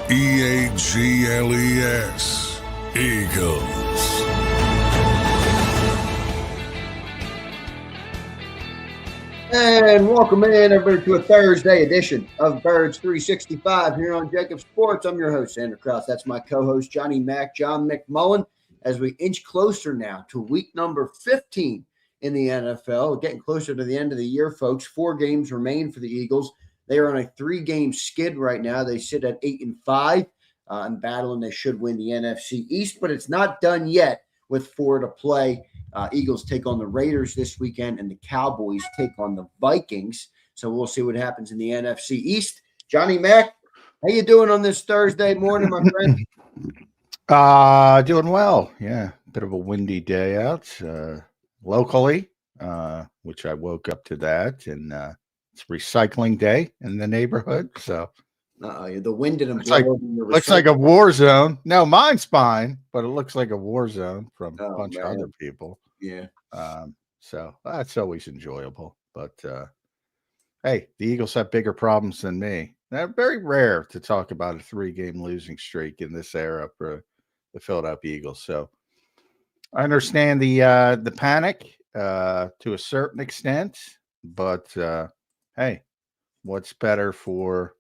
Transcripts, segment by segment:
EAGLES, Eagles. And welcome in, everybody, to a Thursday edition of Birds 365 here on JAKIB Sports. I'm your host, Zander Krause. That's my co-host, John McMullen, as we inch closer now to week number 15 in the NFL. Getting closer to the end of the year, folks. 4 games remain for the Eagles. They are on a 3-game skid right now. They sit at 8-5 and battling. They should win the NFC East, but it's not done yet with 4 to play. Eagles take on the Raiders this weekend, and the Cowboys take on the Vikings. So we'll see what happens in the NFC East. Johnny Mac, how you doing on this Thursday morning, my friend? Doing well. Yeah, bit of a windy day out locally, which I woke up to that, and it's recycling day in the neighborhood. So the wind didn't blow. Looks like a war zone. No, mine's fine, but it looks like a war zone from a bunch of other people. Yeah. So that's always enjoyable. But hey, the Eagles have bigger problems than me. They're very rare to talk about a 3-game losing streak in this era for the Philadelphia Eagles. So I understand the panic to a certain extent, but hey, what's better for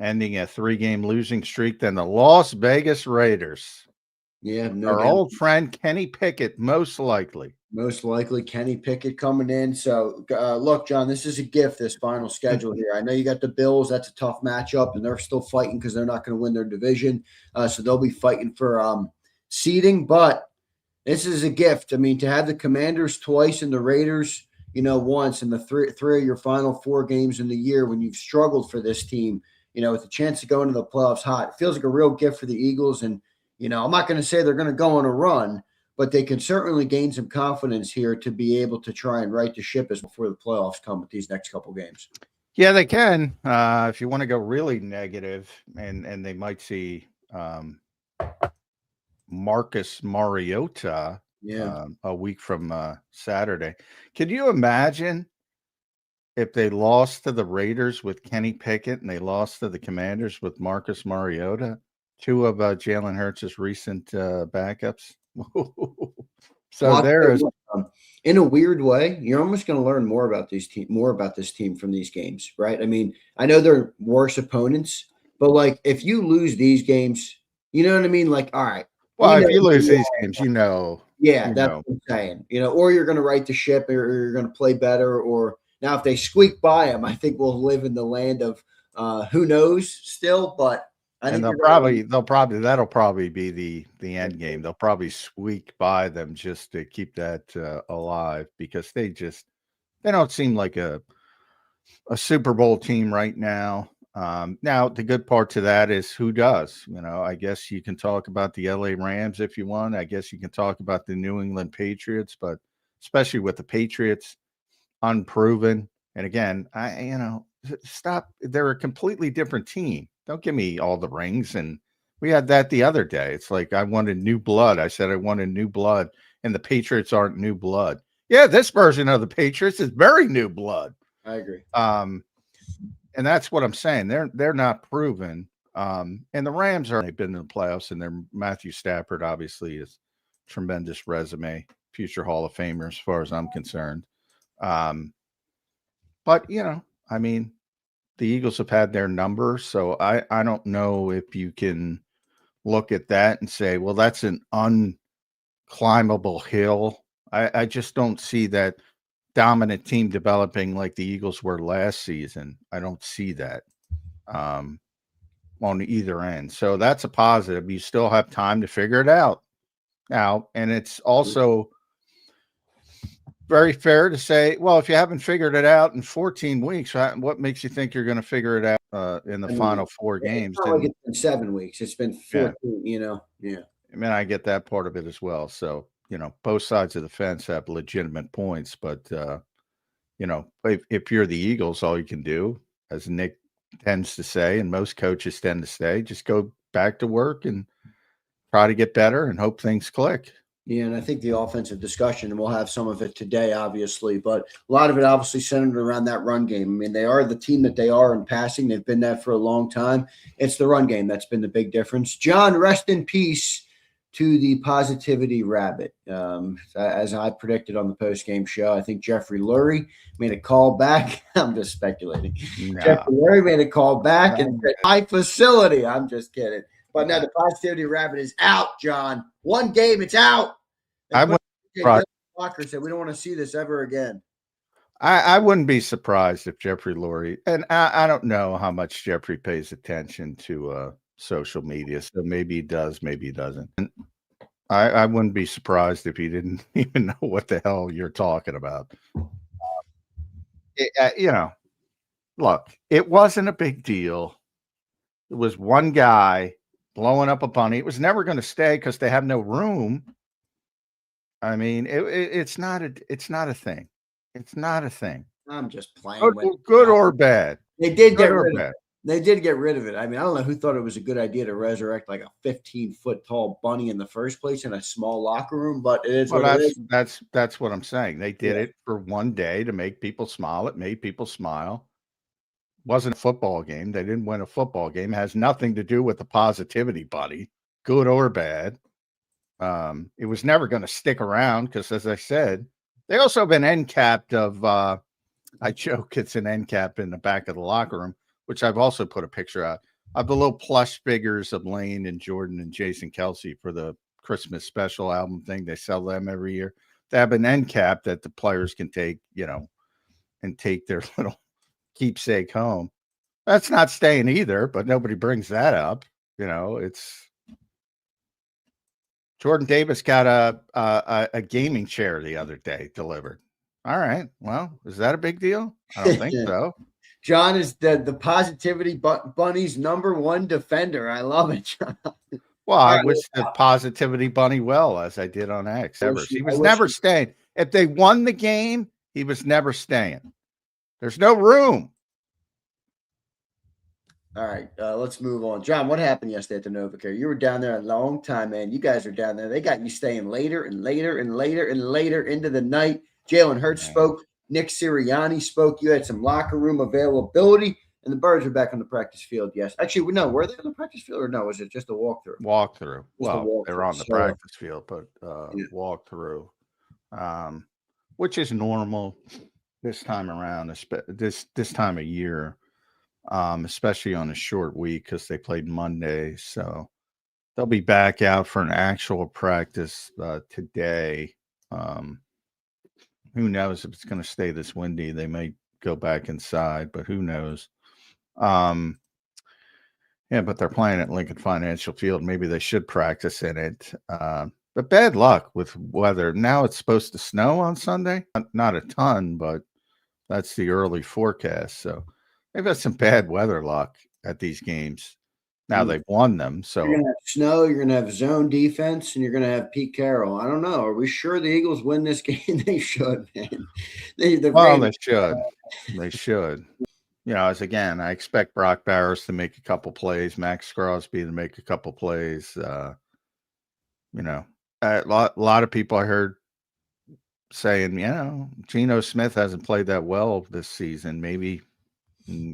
ending a 3-game losing streak than the Las Vegas Raiders? Yeah, no our doubt. Old friend Kenny Pickett, most likely. Most likely Kenny Pickett coming in. So, look, John, this is a gift, this final schedule here. I know you got the Bills. That's a tough matchup, and they're still fighting because they're not going to win their division. So they'll be fighting for seeding, but this is a gift. I mean, to have the Commanders twice and the Raiders, once in the three of your final 4 games in the year when you've struggled for this team, with a chance to go into the playoffs hot, it feels like a real gift for the Eagles. And, I'm not going to say they're going to go on a run, but they can certainly gain some confidence here to be able to try and right the ship as before the playoffs come with these next couple games. Yeah, they can. If you want to go really negative, and they might see Marcus Mariota a week from Saturday. Could you imagine if they lost to the Raiders with Kenny Pickett and they lost to the Commanders with Marcus Mariota, 2 of Jalen Hurts' recent backups? So there is, in a weird way, you're almost going to learn more about this team from these games, right? I mean, I know they're worse opponents, but like if you lose these games, you know what I mean? Like, all right. Well, if you lose these games, Yeah, that's what I'm saying. Or you're going to right the ship, or you're going to play better. Or now, if they squeak by them, I think we'll live in the land of who knows still. But I think that'll probably be the end game. They'll probably squeak by them just to keep that alive, because they don't seem like a Super Bowl team right now. Now the good part to that is who does. I guess you can talk about the LA Rams if you want. I guess you can talk about the New England Patriots, but especially with the Patriots, unproven. And again, stop. They're a completely different team. Don't give me all the rings. And we had that the other day. It's like I wanted new blood. I said I wanted new blood, and the Patriots aren't new blood. Yeah, this version of the Patriots is very new blood. I agree. And that's what I'm saying. They're not proven. And the Rams they've been in the playoffs, and their Matthew Stafford obviously is tremendous resume, future Hall of Famer as far as I'm concerned. But I mean, the Eagles have had their number, so I don't know if you can look at that and say, well, that's an unclimbable hill. I just don't see that dominant team developing like the Eagles were last season. I don't see that on either end. So that's a positive. You still have time to figure it out now. And it's also very fair to say, well, if you haven't figured it out in 14 weeks, what makes you think you're going to figure it out in the final 4 games? It's not like it's been 7 weeks. It's been 14, Yeah. I mean, I get that part of it as well. So, both sides of the fence have legitimate points, but, if you're the Eagles, all you can do, as Nick tends to say, and most coaches tend to say, just go back to work and try to get better and hope things click. Yeah, and I think the offensive discussion, and we'll have some of it today, obviously, but a lot of it obviously centered around that run game. I mean, they are the team that they are in passing. They've been that for a long time. It's the run game that's been the big difference. John, rest in peace to the positivity rabbit. As I predicted on the post-game show, I think Jeffrey Lurie made a call back. I'm just speculating. No. Jeffrey Lurie made a call back and said, "My facility." I'm just kidding. But now the positivity rabbit is out, John. One game, it's out. I wouldn't Walker said, "We don't want to see this ever again." I wouldn't be surprised if Jeffrey Lurie, and I don't know how much Jeffrey pays attention to social media, so maybe he does, maybe he doesn't. And I wouldn't be surprised if he didn't even know what the hell you're talking about. Look, it wasn't a big deal. It was one guy blowing up a bunny. It was never going to stay because they have no room. I mean, it's not a thing. It's not a thing. I'm just playing. Good or bad. They did get rid of it. They did get rid of it. I mean, I don't know who thought it was a good idea to resurrect like a 15-foot tall bunny in the first place in a small locker room, but it is what it is. That's what I'm saying. They did it for one day to make people smile. It made people smile. Wasn't a football game. They didn't win a football game. It has nothing to do with the positivity bunny, good or bad. It was never going to stick around because, as I said, they also have an end cap of, I joke it's an end cap in the back of the locker room, which I've also put a picture out of the little plush figures of Lane and Jordan and Jason Kelsey for the Christmas special album thing. They sell them every year. They have an end cap that the players can take, and take their little keepsake home. That's not staying either, but nobody brings that up. It's Jordan Davis got a gaming chair the other day delivered. All right. Well, is that a big deal? I don't think so. John is the positivity bunny's number one defender. I love it, John. Well, I wish the positivity bunny well, as I did on X. He was never staying. If they won the game, he was never staying. There's no room. All right, let's move on. John, what happened yesterday at the NovaCare? You were down there a long time, man. You guys are down there. They got you staying later and later and later and later into the night. Jalen Hurts spoke. Nick Sirianni spoke. You had some locker room availability, and the Birds are back on the practice field. Yes. Actually, no, were they on the practice field or no? Was it just a walkthrough? Walkthrough. Well, they're on the practice field, but walkthrough, which is normal this time around, this time of year. Especially on a short week because they played Monday. So they'll be back out for an actual practice today. Who knows if it's going to stay this windy? They may go back inside, but who knows? But they're playing at Lincoln Financial Field. Maybe they should practice in it. But bad luck with weather. Now it's supposed to snow on Sunday. Not a ton, but that's the early forecast. So they've had some bad weather luck at these games. Now they've won them. So you're going to have snow, you're going to have zone defense, and you're going to have Pete Carroll. I don't know. Are we sure the Eagles win this game? They should, man. They should. They should. Again, I expect Brock Bowers to make a couple plays, Max Crosby to make a couple plays. A lot of people I heard saying, Geno Smith hasn't played that well this season. Maybe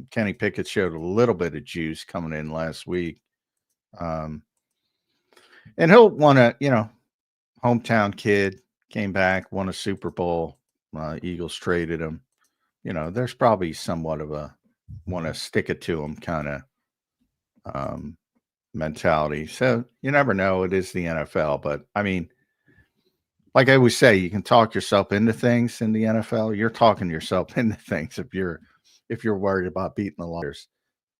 Kenny Pickett showed a little bit of juice coming in last week. And he'll want to, hometown kid, came back, won a Super Bowl. Eagles traded him. There's probably somewhat of a want to stick it to him kind of mentality. So you never know. It is the NFL. But, I mean, like I always say, you can talk yourself into things in the NFL. You're talking yourself into things if you're worried about beating the Lions.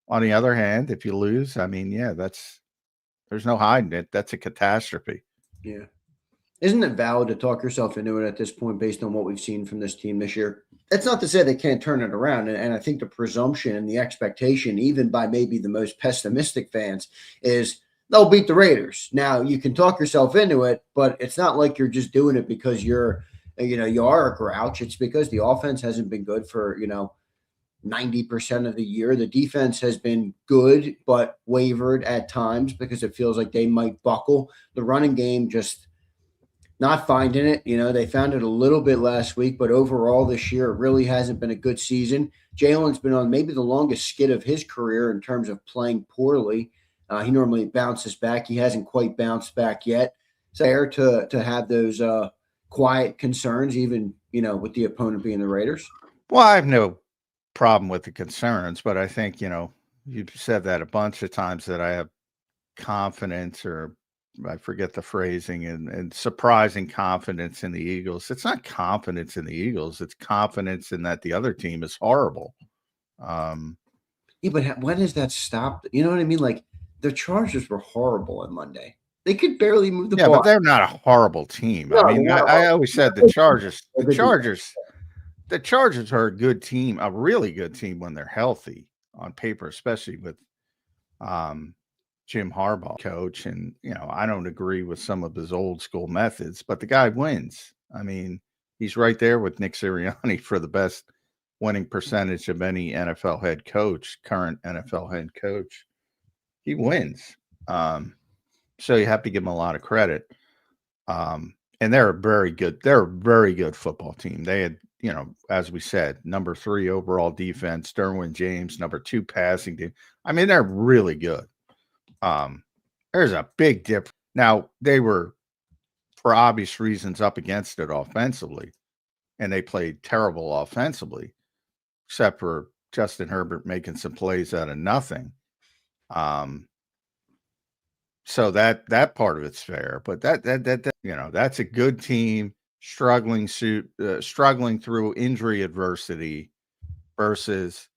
On the other hand, if you lose, I mean, there's no hiding it. That's a catastrophe. Yeah. Isn't it valid to talk yourself into it at this point based on what we've seen from this team this year? That's not to say they can't turn it around. And I think the presumption and the expectation, even by maybe the most pessimistic fans, is they'll beat the Raiders. Now, you can talk yourself into it, but it's not like you're just doing it because you are a grouch. It's because the offense hasn't been good for, 90% of the year. The defense has been good, but wavered at times because it feels like they might buckle. The running game just not finding it. They found it a little bit last week, but overall this year, it really hasn't been a good season. Jalen's been on maybe the longest skid of his career in terms of playing poorly. He normally bounces back. He hasn't quite bounced back yet. So fair to have those quiet concerns, even, with the opponent being the Raiders. Well, I have no problem with the concerns, but I think, you've said that a bunch of times that I have confidence, or I forget the phrasing, and surprising confidence in the Eagles. It's not confidence in the Eagles. It's confidence in that the other team is horrible. Yeah, but when has that stopped? You know what I mean? Like, the Chargers were horrible on Monday. They could barely move the Yeah, ball. but they're not a horrible team. No, I mean, I always said the Chargers are a good team, a really good team when they're healthy on paper, especially with Jim Harbaugh coach. And, I don't agree with some of his old school methods, but the guy wins. I mean, he's right there with Nick Sirianni for the best winning percentage of any NFL head coach, current NFL head coach. He wins. So you have to give him a lot of credit. And they're a very good football team. They had, as we said, number 3 overall defense, Derwin James, number 2 passing team. I mean, they're really good. There's a big difference. Now, they were, for obvious reasons, up against it offensively, and they played terrible offensively, except for Justin Herbert making some plays out of nothing. So that part of it's fair, but that that's a good team struggling through injury adversity versus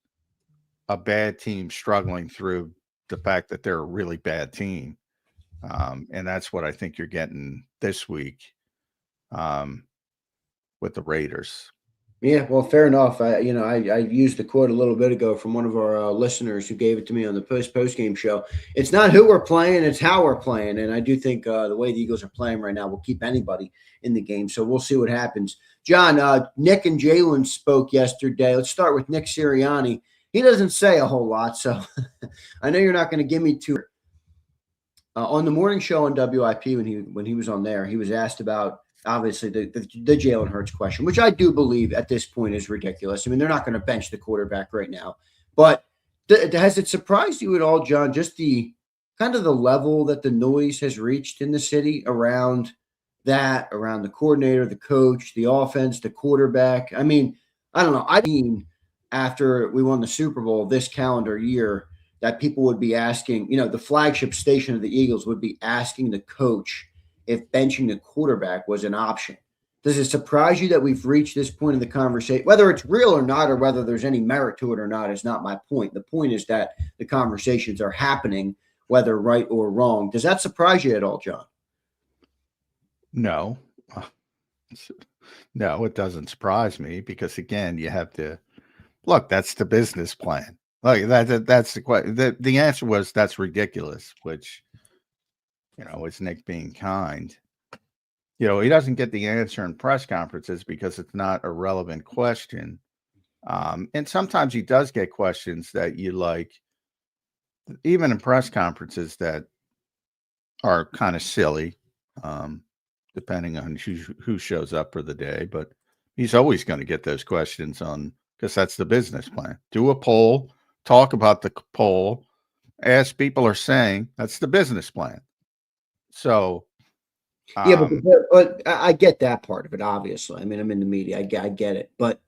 a bad team struggling through the fact that they're a really bad team. And that's what I think you're getting this week with the Raiders. Yeah, well, fair enough. I used the quote a little bit ago from one of our listeners who gave it to me on the post game show. It's not who we're playing; it's how we're playing. And I do think the way the Eagles are playing right now will keep anybody in the game. So we'll see what happens. John, Nick and Jalen spoke yesterday. Let's start with Nick Sirianni. He doesn't say a whole lot, so I know you're not going to give me too. On the morning show on WIP, when he was on there, he was asked about obviously the Jalen Hurts question, which I do believe at this point is ridiculous. I mean, they're not going to bench the quarterback right now. But has it surprised you at all, John, just the kind of the level that the noise has reached in the city around the coordinator, the coach, the offense, the quarterback? I mean, I don't know. I mean, after we won the Super Bowl this calendar year, that people would be asking, the flagship station of the Eagles would be asking the coach if benching the quarterback was an option. Does it surprise you that we've reached this point in the conversation? Whether it's real or not, or whether there's any merit to it or not, is not my point. The point is that the conversations are happening, whether right or wrong. Does that surprise you at all, John? No. No, it doesn't surprise me because, again, you have to look, that's the business plan. Like that's the question. The answer was that's ridiculous, which, is Nick being kind. He doesn't get the answer in press conferences because it's not a relevant question. And sometimes he does get questions that you like, even in press conferences, that are kind of silly, depending on who shows up for the day. But he's always going to get those questions because that's the business plan. Do a poll, talk about the poll, ask people are saying. That's the business plan. So, yeah, but I get that part of it. Obviously, I mean, I'm in the media. I get it, but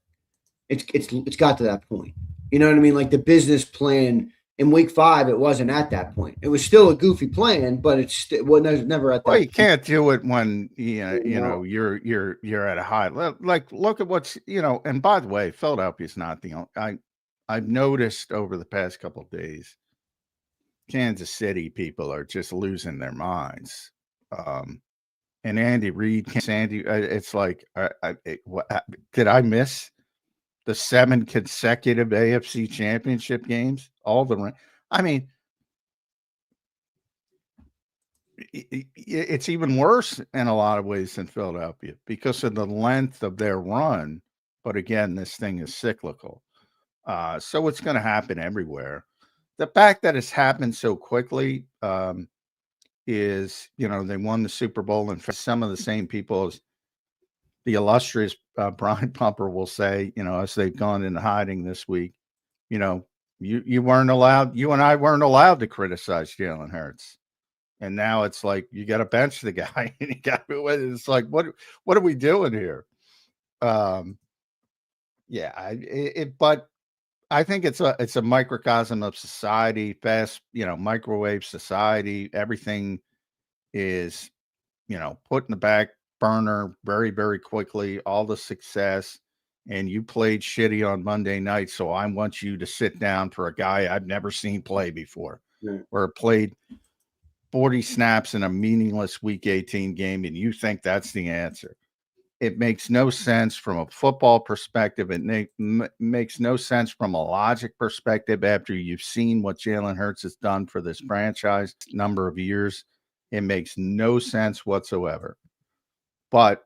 it's got to that point. You know what I mean? Like the business plan in week 5, it wasn't at that point. It was still a goofy plan, but it's never at that. Well, you can't do it when you're at a high. Like, look at what's And by the way, Philadelphia's not the only. I've noticed over the past couple of days, Kansas City people are just losing their minds. And Andy Reid, it's like, did I miss the 7 consecutive AFC Championship games? I mean, it's even worse in a lot of ways than Philadelphia because of the length of their run. But again, this thing is cyclical. So it's going to happen everywhere. The fact that it's happened so quickly, is, they won the Super Bowl, and some of the same people as the illustrious Brian Pumper will say, as they've gone into hiding this week, you weren't allowed, you and I weren't allowed to criticize Jalen Hurts. And now it's like you got to bench the guy, and it's like, what are we doing here? But I think it's a microcosm of society, fast, microwave society. Everything is, put in the back burner very, very quickly. All the success, and you played shitty on Monday night, so I want you to sit down for a guy I've never seen play before, or played 40 snaps in a meaningless Week 18 game, and you think that's the answer. It makes no sense from a football perspective. It makes no sense from a logic perspective after you've seen what Jalen Hurts has done for this franchise number of years. It makes no sense whatsoever. But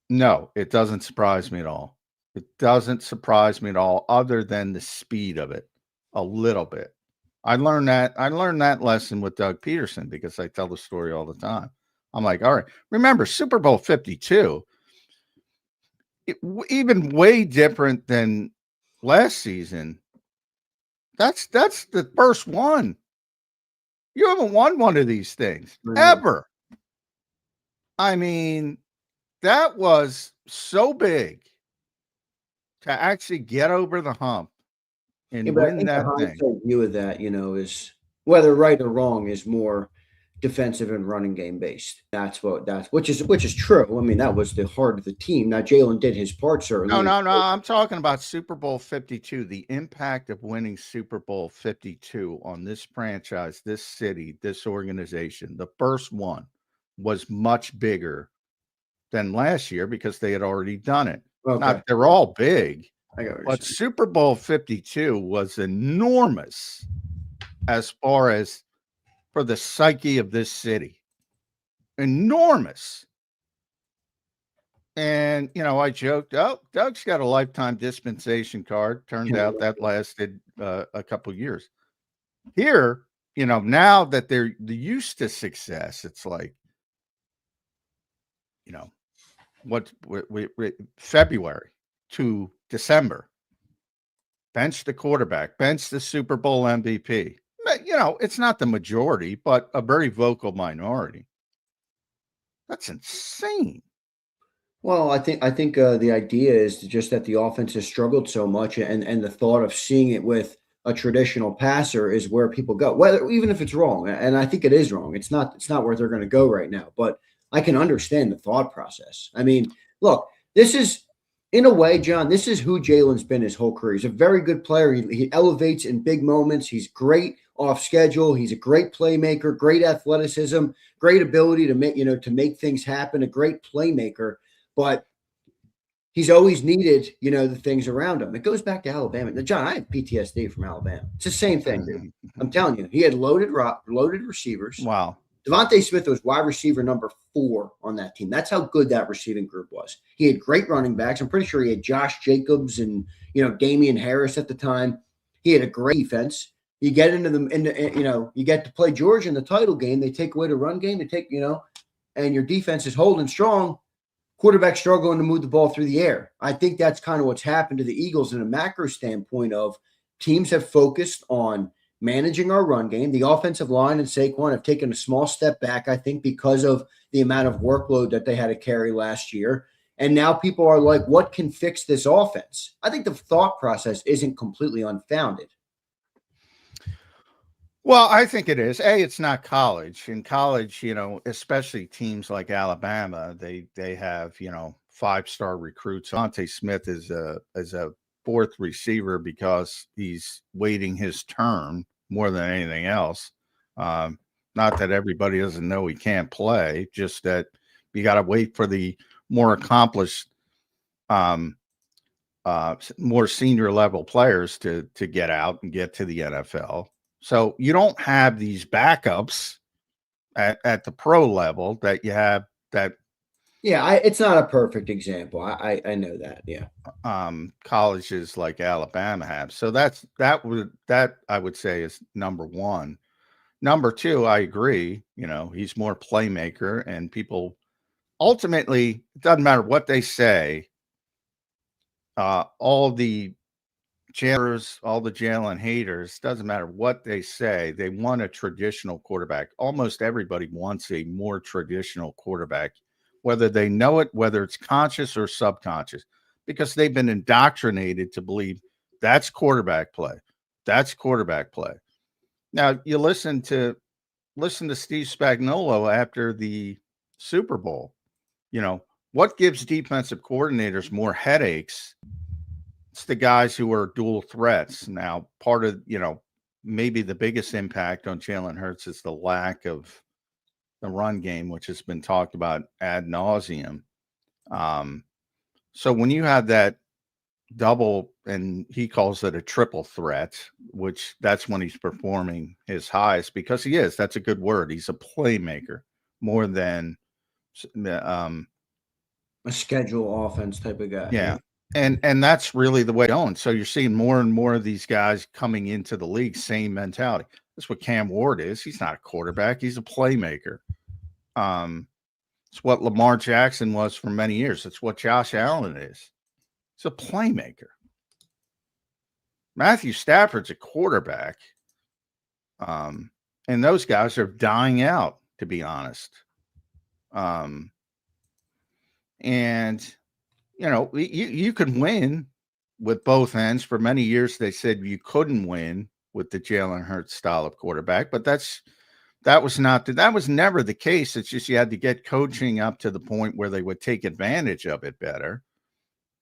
no, it doesn't surprise me at all. It doesn't surprise me at all, other than the speed of it a little bit. I learned that lesson with Doug Peterson, because I tell the story all the time. I'm like, all right, remember Super Bowl 52, even way different than last season. That's the first one. You haven't won one of these things ever. I mean, that was so big to actually get over the hump and win that thing. The view of that, is whether right or wrong, is more defensive and running game based. Which is true. I mean, that was the heart of the team. Now Jalen did his part, certainly. No. I'm talking about Super Bowl 52. The impact of winning Super Bowl 52 on this franchise, this city, this organization. The first one was much bigger than last year because they had already done it. Okay. They're all big, but Super Bowl 52 was enormous as far as for the psyche of this city. Enormous. And, I joked, Doug's got a lifetime dispensation card. Turned out that lasted a couple years. Here, now that they're used to success, it's like, what February to December, bench the quarterback, bench the Super Bowl MVP. It's not the majority, but a very vocal minority. That's insane. Well, I think the idea is just that the offense has struggled so much, and the thought of seeing it with a traditional passer is where people go, even if it's wrong. And I think it is wrong. It's not where they're going to go right now, but I can understand the thought process. I mean, look, this is, in a way, John, this is who Jalen's been his whole career. He's a very good player. He elevates in big moments. He's great off schedule. He's a great playmaker, great athleticism, great ability to make things happen, a great playmaker. But he's always needed, the things around him. It goes back to Alabama. Now, John, I have PTSD from Alabama. It's the same thing, dude. I'm telling you. He had loaded receivers. Wow. Devontae Smith was wide receiver number 4 on that team. That's how good that receiving group was. He had great running backs. I'm pretty sure he had Josh Jacobs and, Damian Harris at the time. He had a great defense. You get you get to play Georgia in the title game. They take away the run game. And your defense is holding strong. Quarterback struggling to move the ball through the air. I think that's kind of what's happened to the Eagles in a macro standpoint of teams have focused on managing our run game. The offensive line and Saquon have taken a small step back, I think, because of the amount of workload that they had to carry last year. And now people are like, what can fix this offense? I think the thought process isn't completely unfounded. Well, I think it is. It's not college. In college, especially teams like Alabama, they have, 5-star recruits. Devontae Smith is a fourth receiver because he's waiting his turn more than anything else. Not that everybody doesn't know he can't play, just that you got to wait for the more accomplished, more senior level players to get out and get to the NFL. So you don't have these backups at the pro level that you have that. Yeah, it's not a perfect example. I know that. Yeah. Colleges like Alabama have. So that I would say is number one. Number two, I agree. He's more playmaker, and people ultimately, it doesn't matter what they say. All the Jalen haters, doesn't matter what they say, they want a traditional quarterback. Almost everybody wants a more traditional quarterback, whether they know it, whether it's conscious or subconscious, because they've been indoctrinated to believe that's quarterback play. That's quarterback play. Now, you listen to Steve Spagnuolo after the Super Bowl. What gives defensive coordinators more headaches? It's the guys who are dual threats. Now, part of, maybe the biggest impact on Jalen Hurts is the lack of the run game, which has been talked about ad nauseum. So when you have that double, and he calls it a triple threat, which that's when he's performing his highest, because he is. That's a good word. He's a playmaker more than a schedule offense type of guy. Yeah. And that's really the way going. So you're seeing more and more of these guys coming into the league, same mentality. That's what Cam Ward is. He's not a quarterback. He's a playmaker. It's what Lamar Jackson was for many years. It's what Josh Allen is. He's a playmaker. Matthew Stafford's a quarterback. And those guys are dying out, to be honest. And you can win with both ends. For many years, they said you couldn't win with the Jalen Hurts style of quarterback, but that was never the case. It's just you had to get coaching up to the point where they would take advantage of it better.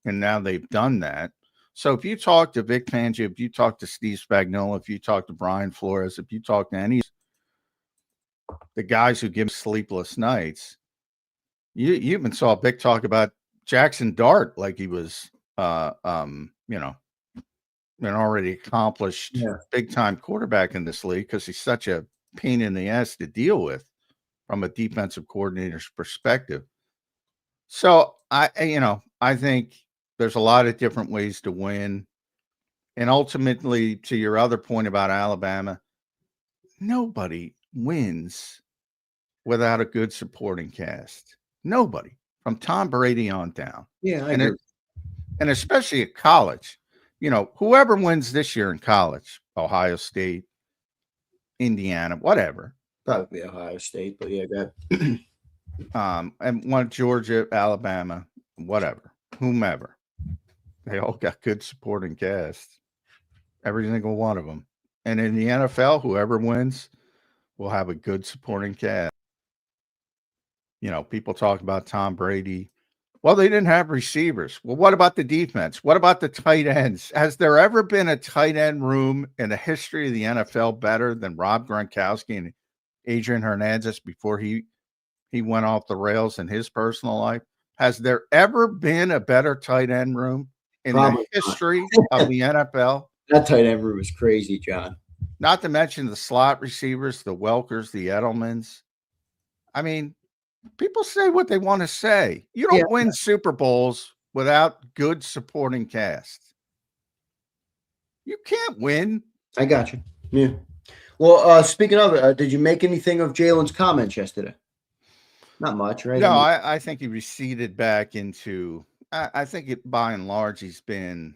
And now they've done that. So if you talk to Vic Fangio, if you talk to Steve Spagnuolo, if you talk to Brian Flores, if you talk to any the guys who give sleepless nights, you even saw Vic talk about Jackson Dart like he was, an already accomplished big time quarterback in this league, because he's such a pain in the ass to deal with from a defensive coordinator's perspective. So I think there's a lot of different ways to win. And ultimately, to your other point about Alabama, nobody wins without a good supporting cast. Nobody, from Tom Brady on down. Yeah, I agree. And especially at college, whoever wins this year in college, Ohio State, Indiana, whatever. Probably Ohio State, but yeah, that. And one Georgia, Alabama, whatever, whomever. They all got good supporting casts. Every single one of them. And in the NFL, whoever wins will have a good supporting cast. People talk about Tom Brady. Well, they didn't have receivers. Well, what about the defense? What about the tight ends? Has there ever been a tight end room in the history of the NFL better than Rob Gronkowski and Adrian Hernandez before he went off the rails in his personal life? Has there ever been a better tight end room in the history of the NFL? That tight end room is crazy, John. Not to mention the slot receivers, the Welkers, the Edelmans. I mean, people say what they want to say. You don't win Super Bowls without good supporting cast. You can't win. I got you. Yeah. Well, speaking of, did you make anything of Jalen's comments yesterday? Not much, right? No, I think he receded back into. I think by and large he's been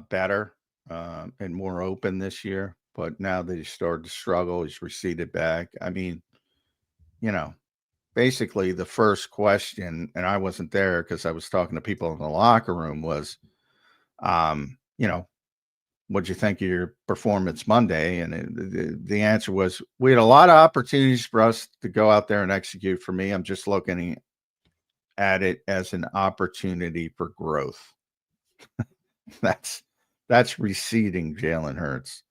better and more open this year. But now that he started to struggle, he's receded back. I mean, basically the first question, and I wasn't there because I was talking to people in the locker room, was, what'd you think of your performance Monday? And the answer was, we had a lot of opportunities for us to go out there and execute. For me, I'm just looking at it as an opportunity for growth. That's receding Jalen Hurts.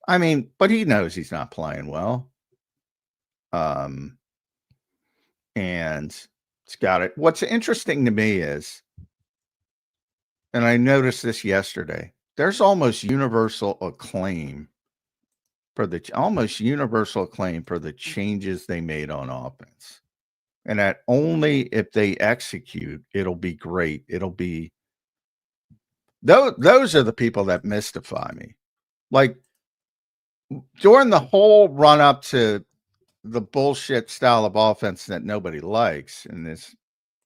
I mean, but he knows he's not playing well. And it's got it. What's interesting to me is, and I noticed this yesterday, there's almost universal acclaim for the changes they made on offense. And that only if they execute, it'll be great. It'll be those are the people that mystify me. Like during the whole run up to the bullshit style of offense that nobody likes, and this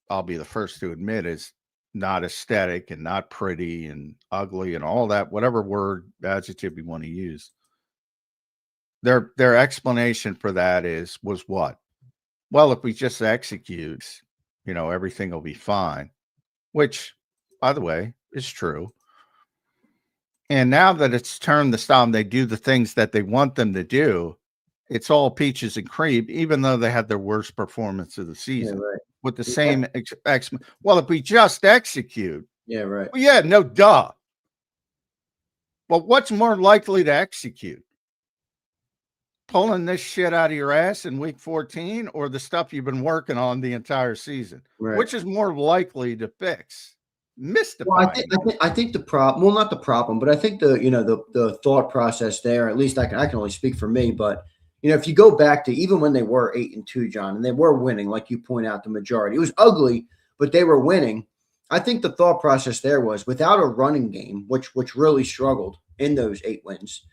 I'll be the first to admit is not aesthetic and not pretty and ugly and all that, whatever word adjective you want to use. Their explanation for that was what? Well, if we just execute, everything will be fine, which, by the way, is true. And now that it's turned the style and they do the things that they want them to do, it's all peaches and cream, even though they had their worst performance of the season. Yeah, right. With the same well, if we just execute. Yeah, right. Well, yeah, no duh. Well, what's more likely to execute? Pulling this shit out of your ass in week 14 or the stuff you've been working on the entire season? Right. Which is more likely to fix? Mystifying. Well, I think the problem, well, not the problem, but I think the thought process there, at least I can only speak for me, but if you go back to even when they were 8-2, John, and they were winning, like you point out, the majority, it was ugly, but they were winning. I think the thought process there was without a running game, which really struggled in those 8 wins.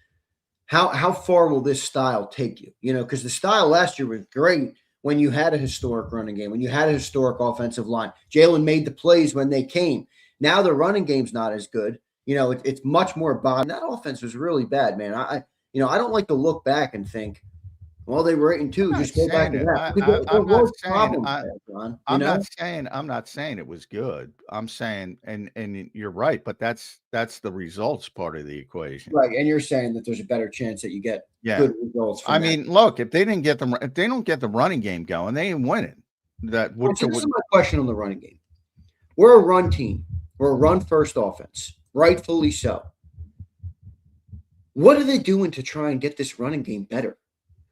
How far will this style take you? Because the style last year was great when you had a historic running game, when you had a historic offensive line. Jalen made the plays when they came. Now the running game's not as good. It's much more bottom. That offense was really bad, man. I don't like to look back and think, well, they were 8-2. Just go back to that. I'm not saying it was good. I'm saying, and you're right, but that's the results part of the equation, right? And you're saying that there's a better chance that you get good results. I mean, look, if they don't get the running game going, they ain't winning. This is my question on the running game. We're a run team. We're a run-first offense, rightfully so. What are they doing to try and get this running game better?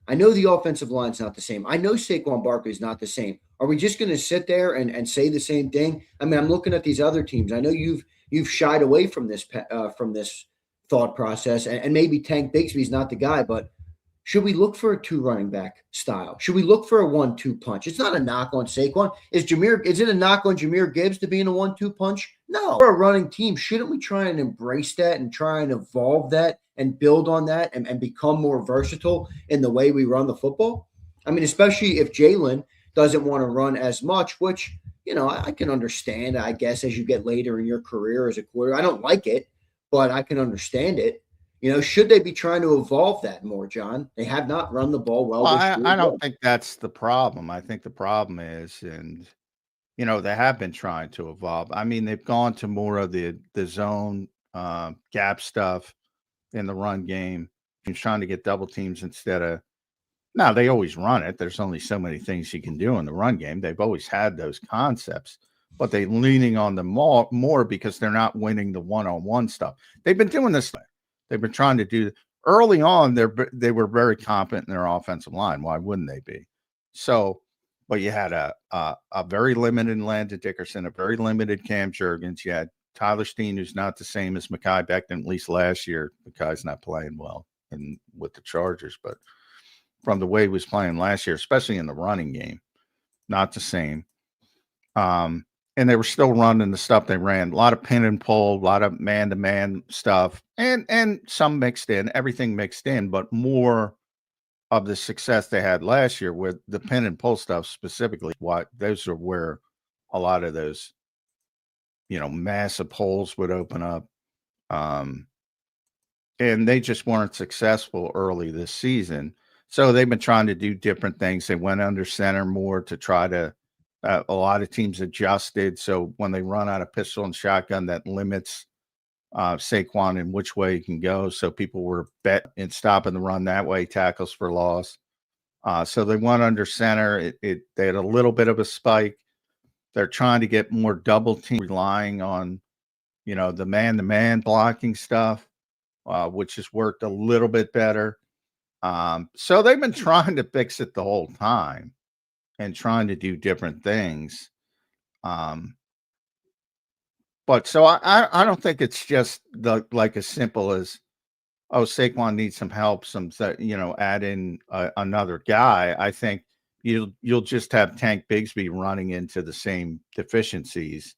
I know the offensive line's not the same. I know Saquon Barkley's not the same. Are we just going to sit there and say the same thing? I mean, I'm looking at these other teams. I know you've shied away from this thought process, and maybe Tank Bigsby's not the guy, but should we look for a 2 running back style? Should we look for a 1-2 punch? It's not a knock on Saquon. Is it a knock on Jahmyr Gibbs to be in a 1-2 punch? No. We're a running team. Shouldn't we try and embrace that and try and evolve that and build on that and become more versatile in the way we run the football? I mean, especially if Jalen doesn't want to run as much, which, I can understand, I guess, as you get later in your career as a quarterback. I don't like it, but I can understand it. Should they be trying to evolve that more, John? They have not run the ball well. I don't think that's the problem. I think the problem is, and they have been trying to evolve. I mean, they've gone to more of the zone gap stuff in the run game. He's trying to get double teams instead of. Now they always run it. There's only so many things you can do in the run game. They've always had those concepts, but they're leaning on them more because they're not winning the one-on-one stuff. They've been doing this. They've been trying to do early on. They were very competent in their offensive line. Why wouldn't they be? So, but you had a very limited Landon Dickerson, a very limited Cam Jurgens. You had Tyler Steen, who's not the same as Mekhi Becton, at least last year. Mekhi's not playing well with the Chargers, but from the way he was playing last year, especially in the running game, not the same. And they were still running the stuff they ran. A lot of pin and pull, a lot of man-to-man stuff, and some mixed in, everything mixed in, but more of the success they had last year with the pin and pull stuff specifically. Those are where a lot of those, massive holes would open up. And they just weren't successful early this season. So they've been trying to do different things. They went under center more to try to a lot of teams adjusted. So when they run out of pistol and shotgun, that limits Saquon in which way he can go. So people were bet in stopping the run that way, tackles for loss. So they went under center. They had a little bit of a spike. They're trying to get more double team, relying on, the man-to-man blocking stuff, which has worked a little bit better. So they've been trying to fix it the whole time and trying to do different things. But so I don't think it's just like as simple as, oh, Saquon needs some help, add in another guy. I think you'll just have Tank Bigsby running into the same deficiencies.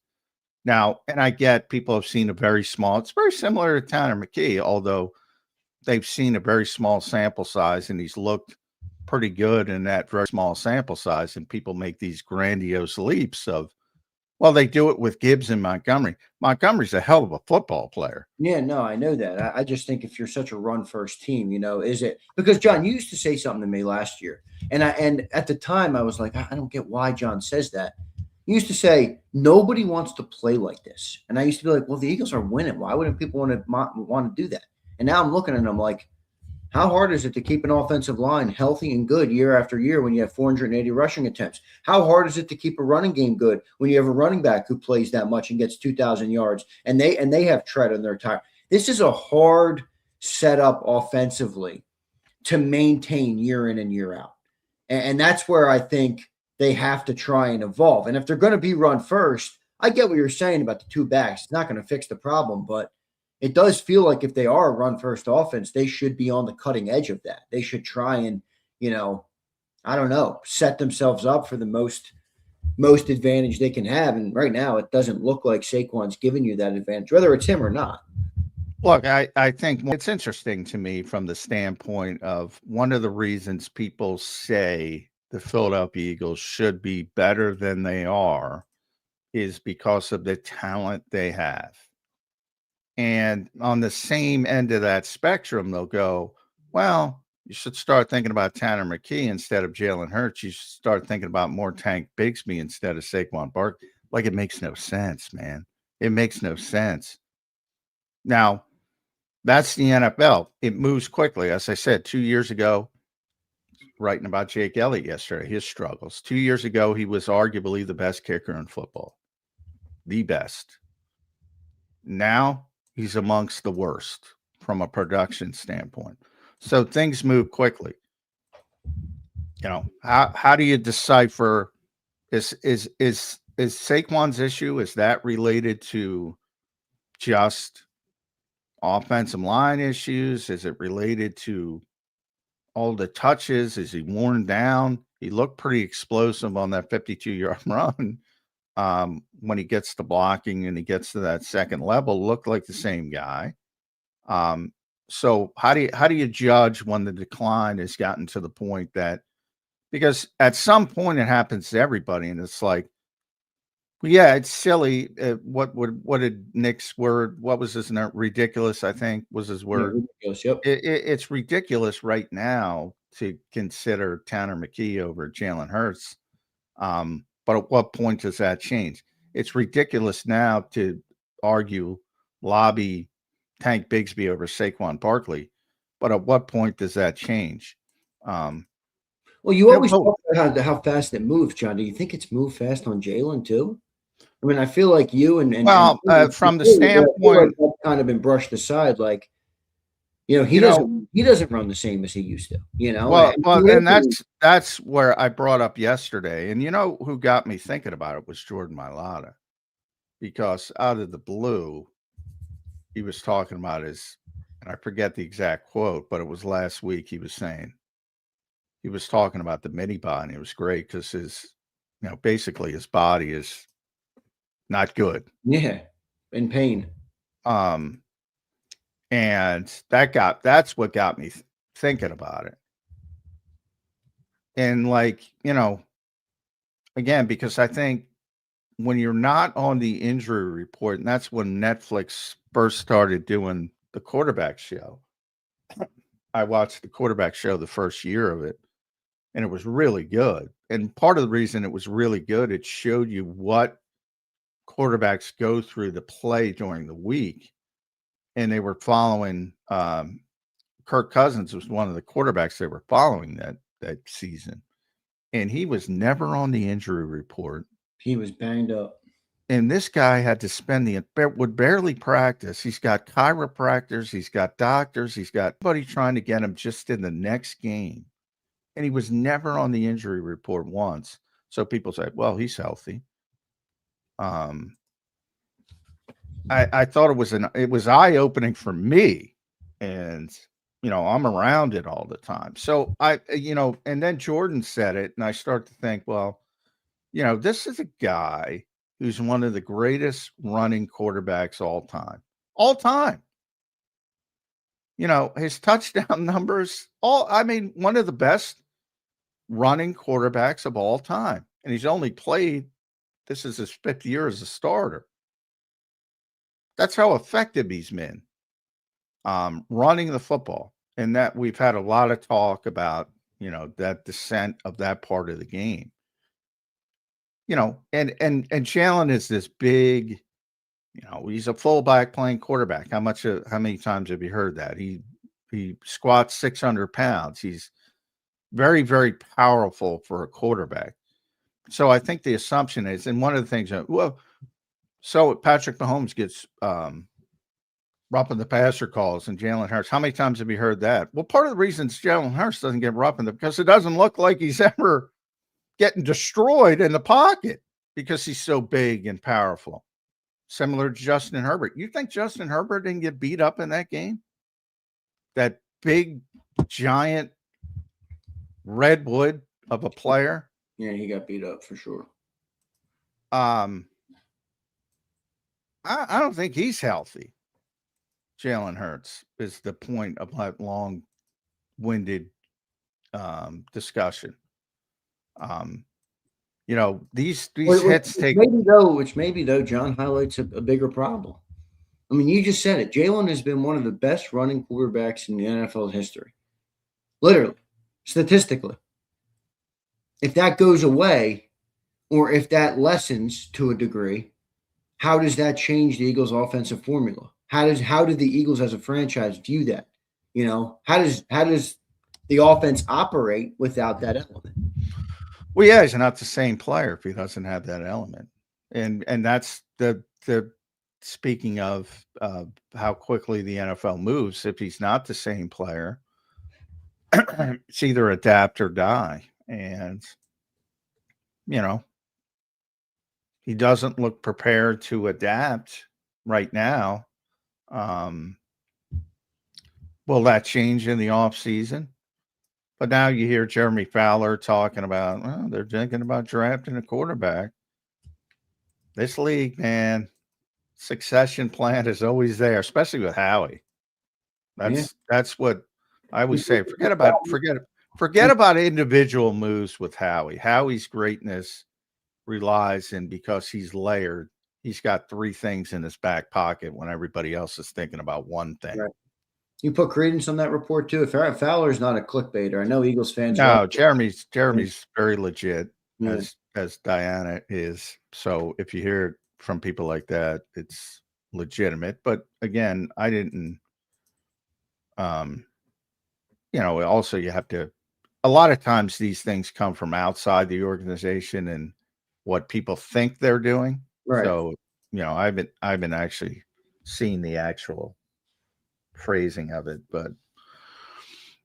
Now, and I get people have seen it's very similar to Tanner McKee, although they've seen a very small sample size, and he's looked pretty good in that very small sample size. And people make these grandiose leaps of, well, they do it with Gibbs and Montgomery. Montgomery's a hell of a football player. Yeah, no, I know that. I just think if you're such a run first team, is it because John, you used to say something to me last year, and at the time I was like, I don't get why John says that. You used to say nobody wants to play like this, and I used to be like, well, the Eagles are winning. Why wouldn't people want to do that? And now I'm looking at them like, how hard is it to keep an offensive line healthy and good year after year when you have 480 rushing attempts? How hard is it to keep a running game good when you have a running back who plays that much and gets 2,000 yards and they have tread on their tire? This is a hard setup offensively to maintain year in and year out. And that's where I think they have to try and evolve. And if they're going to be run first, I get what you're saying about the two backs. It's not going to fix the problem, but it does feel like if they are a run first offense, they should be on the cutting edge of that. They should try and, I don't know, set themselves up for the most advantage they can have. And right now it doesn't look like Saquon's giving you that advantage, whether it's him or not. Look, I think it's interesting to me from the standpoint of one of the reasons people say the Philadelphia Eagles should be better than they are is because of the talent they have. And on the same end of that spectrum, they'll go, well, you should start thinking about Tanner McKee instead of Jalen Hurts. You should start thinking about more Tank Bigsby instead of Saquon Barkley. Like, it makes no sense, man. It makes no sense. Now, that's the NFL. It moves quickly. As I said, 2 years ago, writing about Jake Elliott yesterday, his struggles. 2 years ago, he was arguably the best kicker in football. The best. Now, he's amongst the worst from a production standpoint. So things move quickly. How do you decipher is Saquon's issue? Is that related to just offensive line issues? Is it related to all the touches? Is he worn down? He looked pretty explosive on that 52-yard run. When he gets to blocking and he gets to that second level, looked like the same guy. So how do you judge when the decline has gotten to the point that, because at some point it happens to everybody, and it's like, well, yeah, it's silly. What did Nick's word? What was his name? Ridiculous, I think, was his word. Yeah, ridiculous, yep. It's ridiculous right now to consider Tanner McKee over Jalen Hurts. But at what point does that change? It's ridiculous now to lobby Tank Bigsby over Saquon Barkley. But at what point does that change? Well, you always talk about how fast it moves, John. Do you think it's moved fast on Jalen too? I mean, I feel like you and from the standpoint, that's kind of been brushed aside. Like, he doesn't run the same as he used to. And that's where I brought up yesterday. And who got me thinking about it was Jordan Mailata, because out of the blue, he was talking about and I forget the exact quote, but it was last week. He was talking about the mini body. It was great because basically his body is not good. Yeah, in pain. And that's what got me thinking about it. And again, because I think when you're not on the injury report, and that's when Netflix first started doing the quarterback show. I watched the quarterback show the first year of it, and it was really good. And part of the reason it was really good, it showed you what quarterbacks go through to play during the week. And they were following Kirk Cousins was one of the quarterbacks they were following that season. And he was never on the injury report. He was banged up. And this guy had to would barely practice. He's got chiropractors, he's got doctors, he's got somebody trying to get him just in the next game. And he was never on the injury report once. So people say, well, he's healthy. I thought it was eye-opening for me, and I'm around it all the time. So and then Jordan said it, and I start to think, well, this is a guy who's one of the greatest running quarterbacks all time. his touchdown numbers, one of the best running quarterbacks of all time. And he's only played, this is his 5th year as a starter. That's how effective he's been running the football. And that we've had a lot of talk about, that descent of that part of the game. And Jalen is this big, he's a fullback playing quarterback. How many times have you heard that? He squats 600 pounds. He's very, very powerful for a quarterback. So I think the assumption is, and one of the things so Patrick Mahomes gets roughing the passer calls and Jalen Hurts. How many times have you heard that? Well, part of the reason Jalen Hurts doesn't get roughing them because it doesn't look like he's ever getting destroyed in the pocket because he's so big and powerful. Similar to Justin Herbert. You think Justin Herbert didn't get beat up in that game? That big, giant redwood of a player. Yeah, he got beat up for sure. I don't think he's healthy. Jalen Hurts is the point of that long-winded discussion. These hits take. Which maybe though, John highlights a bigger problem. I mean, you just said it. Jalen has been one of the best running quarterbacks in the NFL history. Literally, statistically. If that goes away, or if that lessens to a degree, how does that change the Eagles' offensive formula? How do the Eagles as a franchise view that? How does the offense operate without that element? Well, yeah, he's not the same player if he doesn't have that element, and that's the speaking of how quickly the NFL moves. If he's not the same player, it's either adapt or die, and he doesn't look prepared to adapt right now. Will that change in the off season? But now you hear Jeremy Fowler talking about, well, they're thinking about drafting a quarterback. This league, man, succession plan is always there, especially with Howie. That's what I always say. Forget about individual moves with Howie. Howie's greatness relies in because he's layered. He's got 3 things in his back pocket when everybody else is thinking about one thing. Right. You put credence on that report too. If Fowler's not a clickbaiter, I know Eagles fans. No, Jeremy's very legit, as Diana is. So if you hear it from people like that, it's legitimate. But again, I didn't. Also you have to. A lot of times these things come from outside the organization and what people think they're doing. Right. So I've been actually seeing the actual phrasing of it, but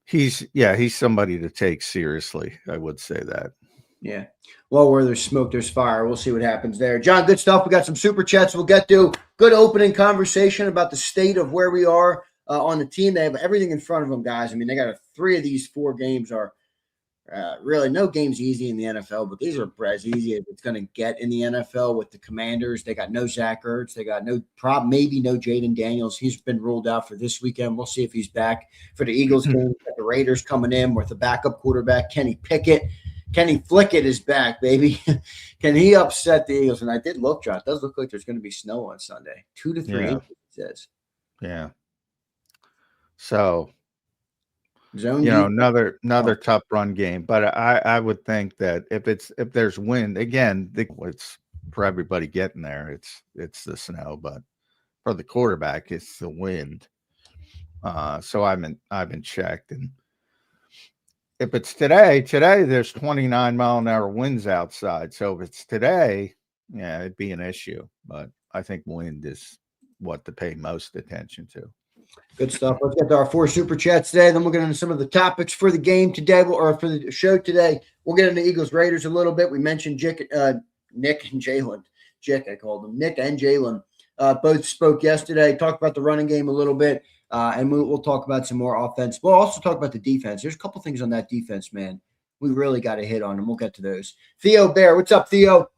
he's somebody to take seriously. I would say that. Yeah. Well, where there's smoke, there's fire. We'll see what happens there. John, good stuff. We got some super chats we'll get to. Good opening conversation about the state of where we are on the team. They have everything in front of them, guys. I mean, they got 3 of these 4 games are really no game's easy in the NFL, but these are as easy as it's going to get in the NFL with the Commanders. They got no Zach Ertz. They got maybe no Jaden Daniels. He's been ruled out for this weekend. We'll see if he's back for the Eagles game. Got the Raiders coming in with the backup quarterback, Kenny Pickett. Kenny Flickett is back, baby. Can he upset the Eagles? And I did look, John. It does look like there's going to be snow on Sunday. 2 to 3 inches, it says. Yeah. So another tough run game, but I would think that if there's wind again, it's for everybody getting there. It's the snow, but for the quarterback, it's the wind. So I've been checked, and if it's today there's 29 mile an hour winds outside. So if it's today, yeah, it'd be an issue. But I think wind is what to pay most attention to. Good stuff. Let's get to our 4 super chats today. Then we'll get into some of the topics for the game today, or for the show today. We'll get into Eagles Raiders a little bit. We mentioned Nick and Jalen. I called them Nick and Jalen. Both spoke yesterday. Talked about the running game a little bit, and we'll talk about some more offense. We'll also talk about the defense. There's a couple things on that defense, man. We really got to hit on, and we'll get to those. Theo Bear, what's up, Theo?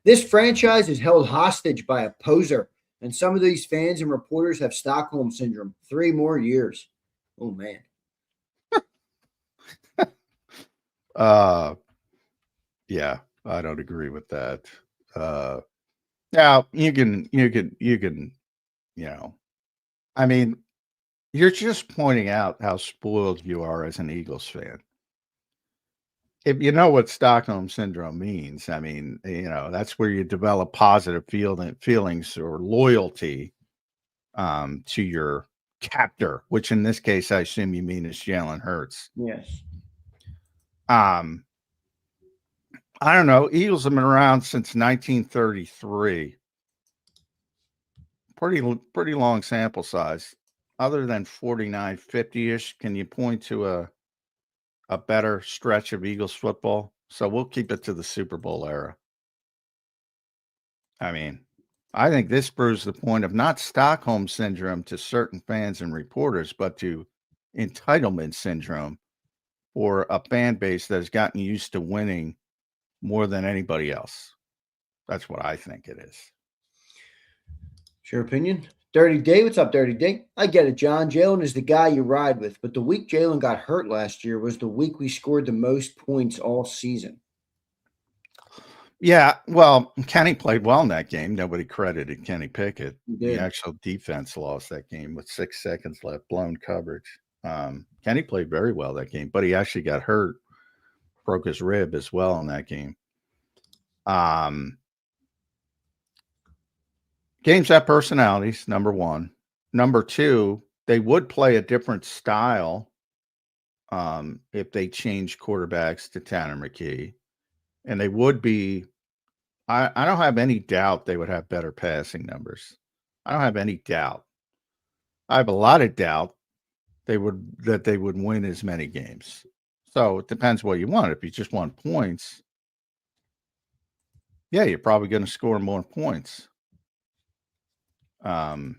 This franchise is held hostage by a poser. And some of these fans and reporters have Stockholm syndrome. 3 more years. Oh, man. Yeah, I don't agree with that. Now you can, I mean, you're just pointing out how spoiled you are as an Eagles fan. If you know what Stockholm syndrome means, I mean, that's where you develop positive feelings or loyalty to your captor, which in this case, I assume you mean is Jalen Hurts. Yes. I don't know. Eagles have been around since 1933. Pretty long sample size. Other than 49, 50-ish, can you point to a better stretch of Eagles football? So we'll keep it to the Super Bowl era. I mean, I think this proves the point of not Stockholm syndrome to certain fans and reporters, but to entitlement syndrome for a fan base that has gotten used to winning more than anybody else. That's what I think it is. It's your opinion. Dirty D, what's up, Dirty D? I get it, John. Jalen is the guy you ride with, but the week Jalen got hurt last year was the week we scored the most points all season. Yeah, well, Kenny played well in that game. Nobody credited Kenny Pickett. The actual defense lost that game with 6 seconds left, blown coverage. Kenny played very well that game, but he actually got hurt, broke his rib as well in that game. Games have personalities, number one. Number two, they would play a different style if they change quarterbacks to Tanner McKee. And they would be, I don't have any doubt they would have better passing numbers. I don't have any doubt. I have a lot of doubt that they would win as many games. So it depends what you want. If you just want points, yeah, you're probably going to score more points. Again,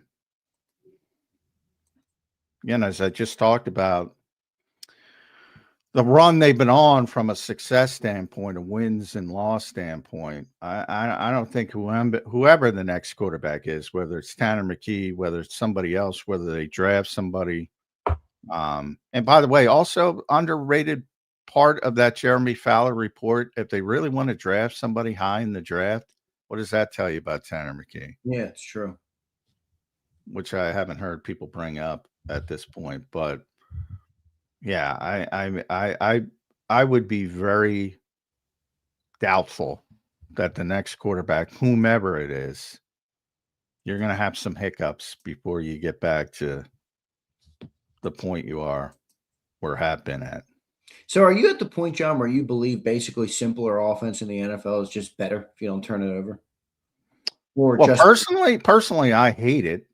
as I just talked about, the run they've been on from a success standpoint, a wins and loss standpoint, I don't think whoever the next quarterback is, whether it's Tanner McKee, whether it's somebody else, whether they draft somebody. And by the way, also underrated part of that Jeremy Fowler report, if they really want to draft somebody high in the draft, what does that tell you about Tanner McKee? Yeah, it's true. Which I haven't heard people bring up at this point, but yeah, I would be very doubtful that the next quarterback, whomever it is, you're going to have some hiccups before you get back to the point you are or have been at. So are you at the point, John, where you believe basically simpler offense in the NFL is just better if you don't turn it over? Or well, just personally, I hate it.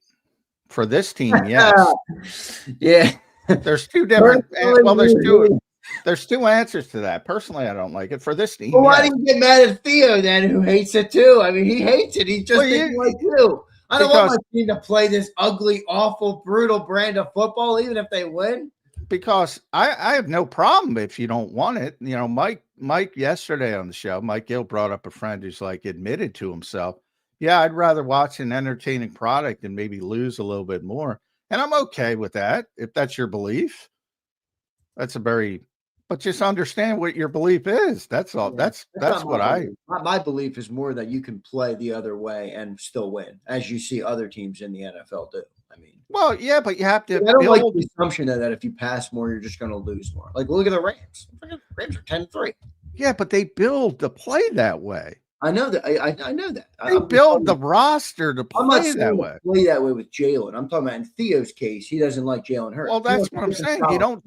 For this team, yes. Yeah. There's two different. Well, there's two answers to that. Personally, I don't like it. For this team, well, why do you get mad at Theo then, who hates it too? I mean, he hates it. He just thinks like you. I don't want my team to play this ugly, awful, brutal brand of football, even if they win. Because I have no problem if you don't want it. You know, Mike yesterday on the show, Mike Gill brought up a friend who's like admitted to himself, yeah, I'd rather watch an entertaining product and maybe lose a little bit more. And I'm okay with that. If that's your belief, but just understand what your belief is. That's all. Yeah, that's what my belief is more that you can play the other way and still win, as you see other teams in the NFL do. I mean, well, yeah, but you have to. I don't like the assumption that if you pass more, you're just going to lose more. Like, look at the Rams. Rams are 10-3. Yeah, but they build to play that way. I know that. I know that. They build the roster to play that way. Play that way with Jalen. I'm talking about in Theo's case, he doesn't like Jalen Hurts. Well, that's what I'm saying. You don't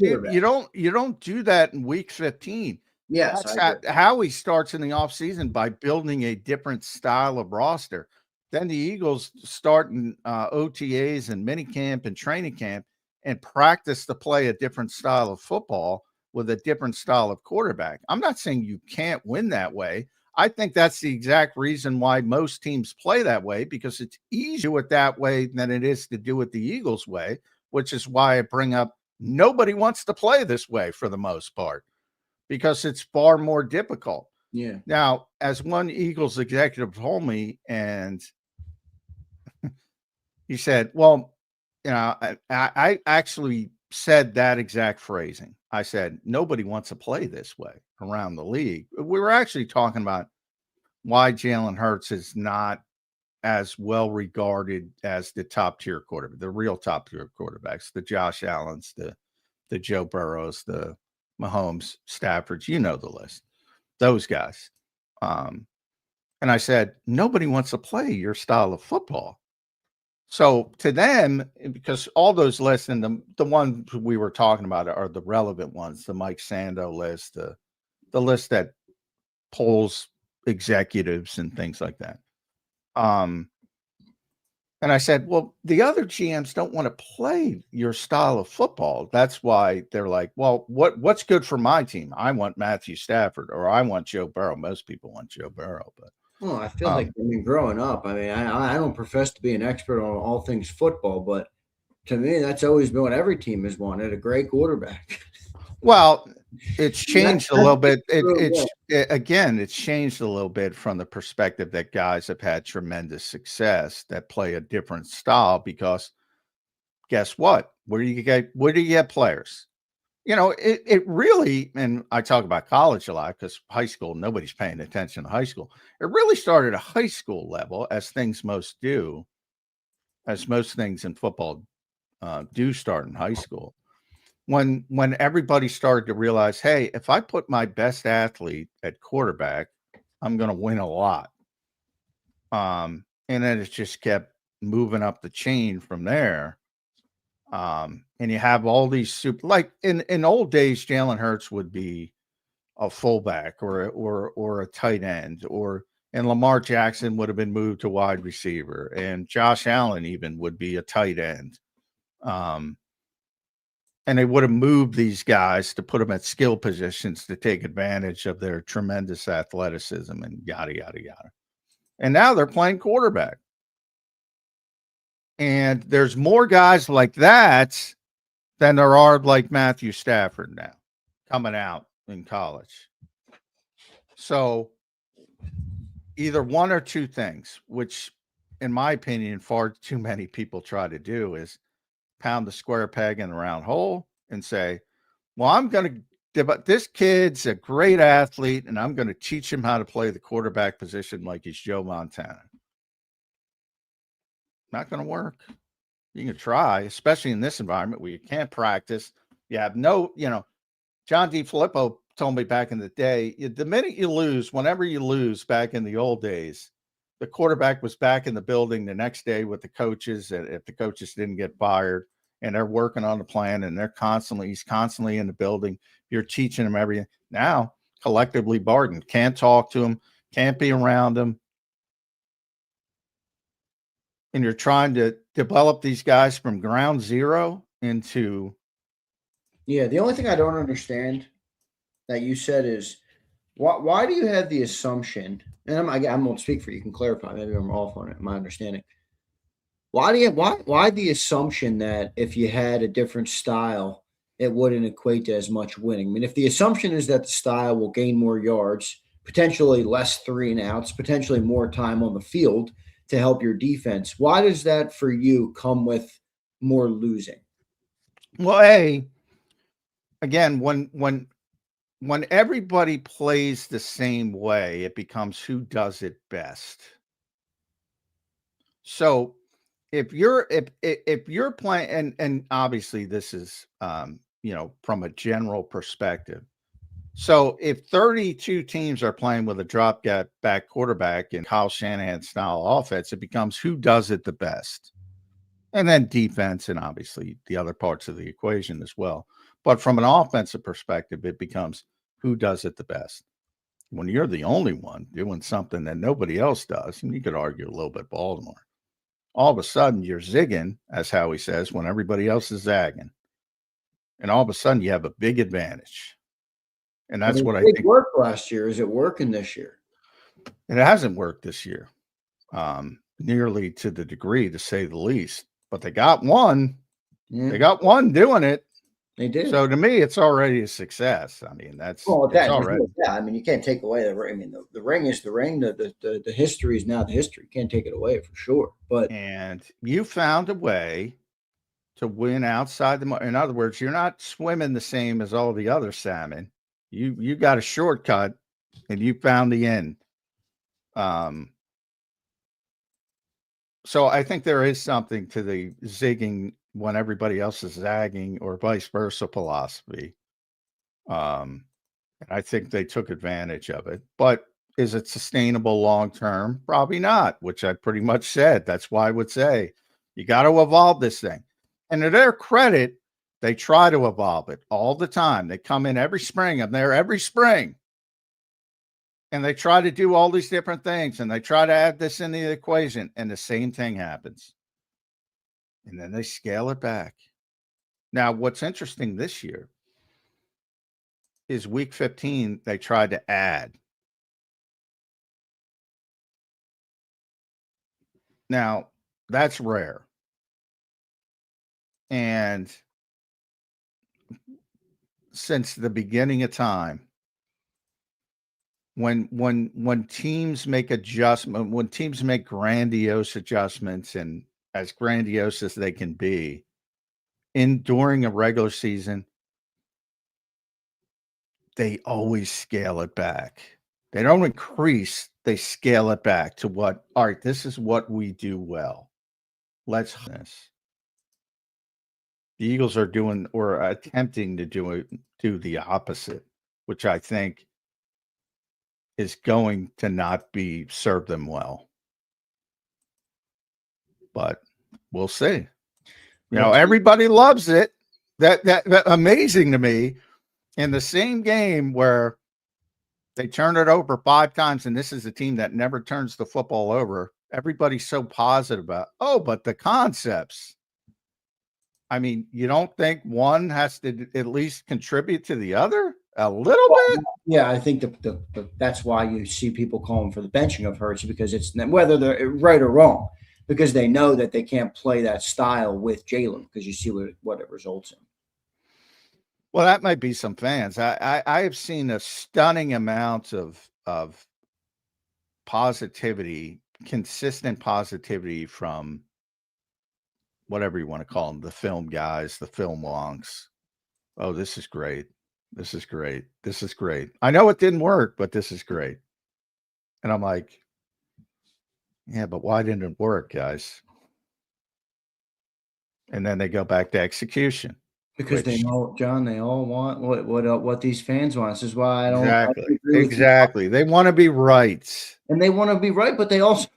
do that in week 15. Yes, that's how he starts in the offseason by building a different style of roster. Then the Eagles start in OTAs and minicamp and training camp and practice to play a different style of football with a different style of quarterback. I'm not saying you can't win that way. I think that's the exact reason why most teams play that way, because it's easier to do it that way than it is to do it the Eagles way, which is why I bring up nobody wants to play this way for the most part, because it's far more difficult. Yeah. Now, as one Eagles executive told me, and he said, well, you know, I actually said that exact phrasing. I said, nobody wants to play this way around the league. We were actually talking about why Jalen Hurts is not as well regarded as the top tier quarterback, the real top tier quarterbacks, the Josh Allens, the Joe Burrows, the Mahomes, Staffords, you know the list, those guys. And I said, nobody wants to play your style of football. So to them, because all those lists and the ones we were talking about are the relevant ones, the Mike Sando list, the list that polls executives and things like that. And I said, well, the other GMs don't want to play your style of football. That's why they're like, well, what's good for my team? I want Matthew Stafford or I want Joe Burrow. Most people want Joe Burrow, but well, I feel like growing up, I don't profess to be an expert on all things football, but to me, that's always been what every team has wanted, a great quarterback. Well, it's changed a little bit. It's changed a little bit from the perspective that guys have had tremendous success that play a different style because guess what? Where do you get players? It really, and I talk about college a lot because high school, nobody's paying attention to high school. It really started at a high school level, as most things in football do start in high school. When everybody started to realize, hey, if I put my best athlete at quarterback, I'm going to win a lot. And then it just kept moving up the chain from there. And you have all these like in old days, Jalen Hurts would be a fullback or a tight end, and Lamar Jackson would have been moved to wide receiver, and Josh Allen even would be a tight end. And they would have moved these guys to put them at skill positions to take advantage of their tremendous athleticism and yada, yada, yada. And now they're playing quarterback. And there's more guys like that than there are like Matthew Stafford now coming out in college. So either one or two things, which in my opinion, far too many people try to do is pound the square peg in the round hole and say, well, I'm going to, but this kid's a great athlete and I'm going to teach him how to play the quarterback position like he's Joe Montana. Not going to work. You can try, especially in this environment where you can't practice. You have no, John DeFilippo told me back in the day, the minute you lose, whenever you lose back in the old days, the quarterback was back in the building the next day with the coaches. And if the coaches didn't get fired and they're working on the plan and he's constantly in the building, you're teaching him everything. Now, collectively bargained, can't talk to him, can't be around him. And you're trying to develop these guys from ground zero into. Yeah, the only thing I don't understand that you said is why do you have the assumption? And I'm going to speak for you. You can clarify. Maybe I'm off on it. My understanding. Why the assumption that if you had a different style, it wouldn't equate to as much winning? I mean, if the assumption is that the style will gain more yards, potentially less 3-and-outs, potentially more time on the field to help your defense, why does that for you come with more losing? Well, again, when everybody plays the same way, it becomes who does it best. So if you're playing, and obviously this is from a general perspective. So if 32 teams are playing with a drop back quarterback in Kyle Shanahan style offense, it becomes who does it the best. And then defense and obviously the other parts of the equation as well. But from an offensive perspective, it becomes who does it the best. When you're the only one doing something that nobody else does, and you could argue a little bit Baltimore, all of a sudden you're zigging, as Howie says, when everybody else is zagging. And all of a sudden you have a big advantage. And that's what I think. It worked last year. Is it working this year? It hasn't worked this year, nearly to the degree, to say the least. But they got one. Yeah. They got one doing it. They did. So to me, it's already a success. I mean, that's already. Yeah, I mean, you can't take away the ring. I mean, the ring is the ring. The history is now the history. You can't take it away for sure. And you found a way to win outside the. In other words, you're not swimming the same as all the other salmon. You got a shortcut, and you found the end. So I think there is something to the zigging when everybody else is zagging, or vice versa philosophy. And I think they took advantage of it. But is it sustainable long term? Probably not, which I pretty much said. That's why I would say you got to evolve this thing. And to their credit, they try to evolve it all the time. They come in every spring. I'm there every spring. And they try to do all these different things, and they try to add this in the equation, and the same thing happens. And then they scale it back. Now, what's interesting this year is week 15, they tried to add. Now, that's rare. And since the beginning of time, when teams make adjustment, when teams make grandiose adjustments, and as grandiose as they can be during a regular season, they always scale it back. They don't increase, they scale it back to what, all right, this is what we do well. Let's this. The Eagles are doing, or attempting to do the opposite, which I think is going to not be serve them well. But we'll see. You know, everybody loves it. That amazing to me. In the same game where they turn it over 5 times, and this is a team that never turns the football over, everybody's so positive about, but the concepts. I mean, you don't think one has to at least contribute to the other a little bit? Yeah, I think that's why you see people calling for the benching of Hurts, because it's whether they're right or wrong, because they know that they can't play that style with Jalen, because you see what it results in. Well, that might be some fans. I have seen a stunning amount of positivity, consistent positivity from whatever you want to call them, the film guys, the film wonks. Oh, this is great. This is great. This is great. I know it didn't work, but this is great. And I'm like, yeah, but why didn't it work, guys? And then they go back to execution. Because they know, John, they all want what these fans want. This is why I don't exactly. They want to be right, and they want to be right, but they also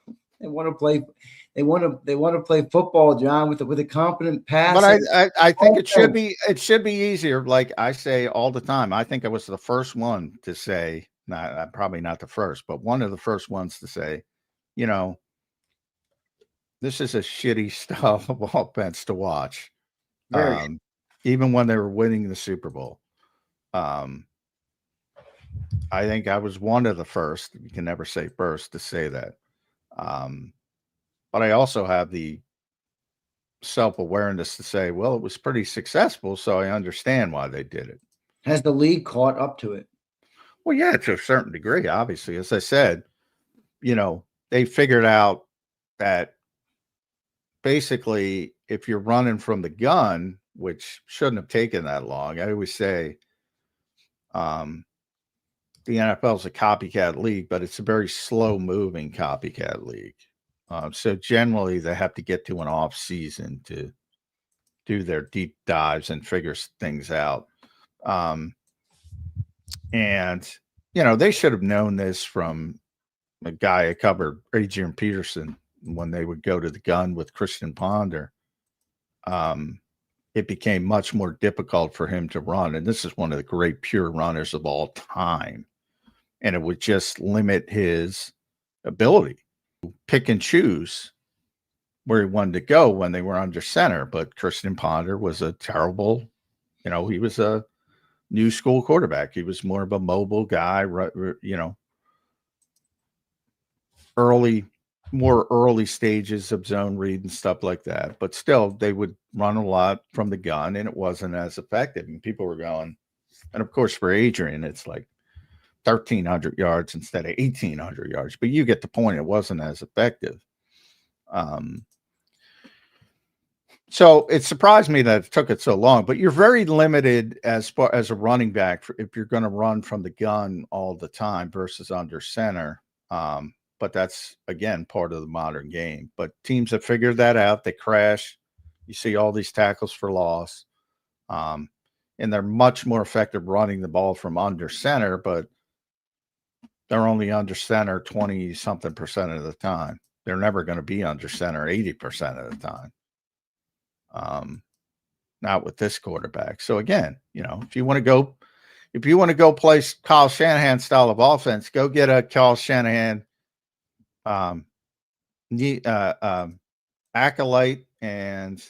want to play. They want to play football, John, with a competent pass. But I think it should be easier. Like I say all the time, I think I was the first one to say, probably not the first, but one of the first ones to say, you know, this is a shitty style of offense to watch. Even when they were winning the Super Bowl. I think I was one of the first, you can never say first, to say that. But I also have the self-awareness to say, well, it was pretty successful, so I understand why they did it. Has the league caught up to it? Well, yeah, to a certain degree, obviously. As I said, you know, they figured out that basically if you're running from the gun, which shouldn't have taken that long, I always say the NFL is a copycat league, but it's a very slow-moving copycat league. So generally, they have to get to an off season to do their deep dives and figure things out. And, you know, they should have known this from a guy I covered, Adrian Peterson, when they would go to the gun with Christian Ponder. It became much more difficult for him to run. And this is one of the great pure runners of all time. And it would just limit his ability to pick and choose where he wanted to go when they were under center. But Christian Ponder was a terrible, you know, he was a new school quarterback. He was more of a mobile guy, you know, more early stages of zone read and stuff like that. But still, they would run a lot from the gun, and it wasn't as effective. And people were going, and of course, for Adrian, it's like 1,300 yards instead of 1,800 yards. But you get the point. It wasn't as effective. So it surprised me that it took it so long, but you're very limited as far as a running back if you're going to run from the gun all the time versus under center. But that's, again, part of the modern game. But teams have figured that out. They crash. You see all these tackles for loss. And they're much more effective running the ball from under center, but they're only under center 20-something% of the time. They're never going to be under center 80% of the time. Not with this quarterback. So again, if you want to go play Kyle Shanahan style of offense, go get a Kyle Shanahan acolyte and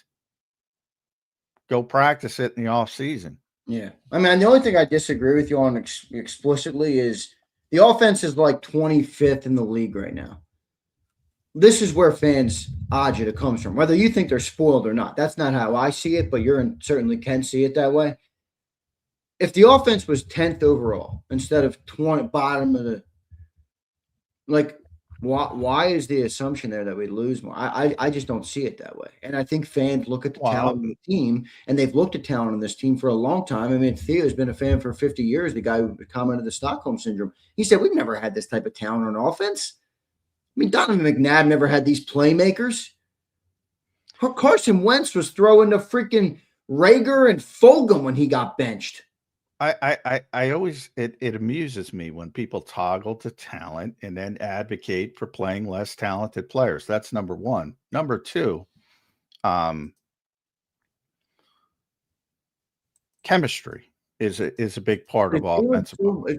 go practice it in the off season. Yeah. I mean, the only thing I disagree with you on explicitly is the offense is like 25th in the league right now. This is where fans agita comes from, whether you think they're spoiled or not. That's not how I see it, but certainly can see it that way. If the offense was 10th overall instead of bottom of the, like, why is the assumption there that we lose more? I just don't see it that way. And I think fans look at the talent of the team, and they've looked at talent on this team for a long time. I mean, Theo's been a fan for 50 years, the guy who commented the Stockholm Syndrome. He said, we've never had this type of talent on offense. I mean, Donovan McNabb never had these playmakers. Carson Wentz was throwing to freaking Rager and Fulgham when he got benched. I always, it amuses me when people toggle to talent and then advocate for playing less talented players. That's number one. Number two, chemistry is a big part of offensive. Wait.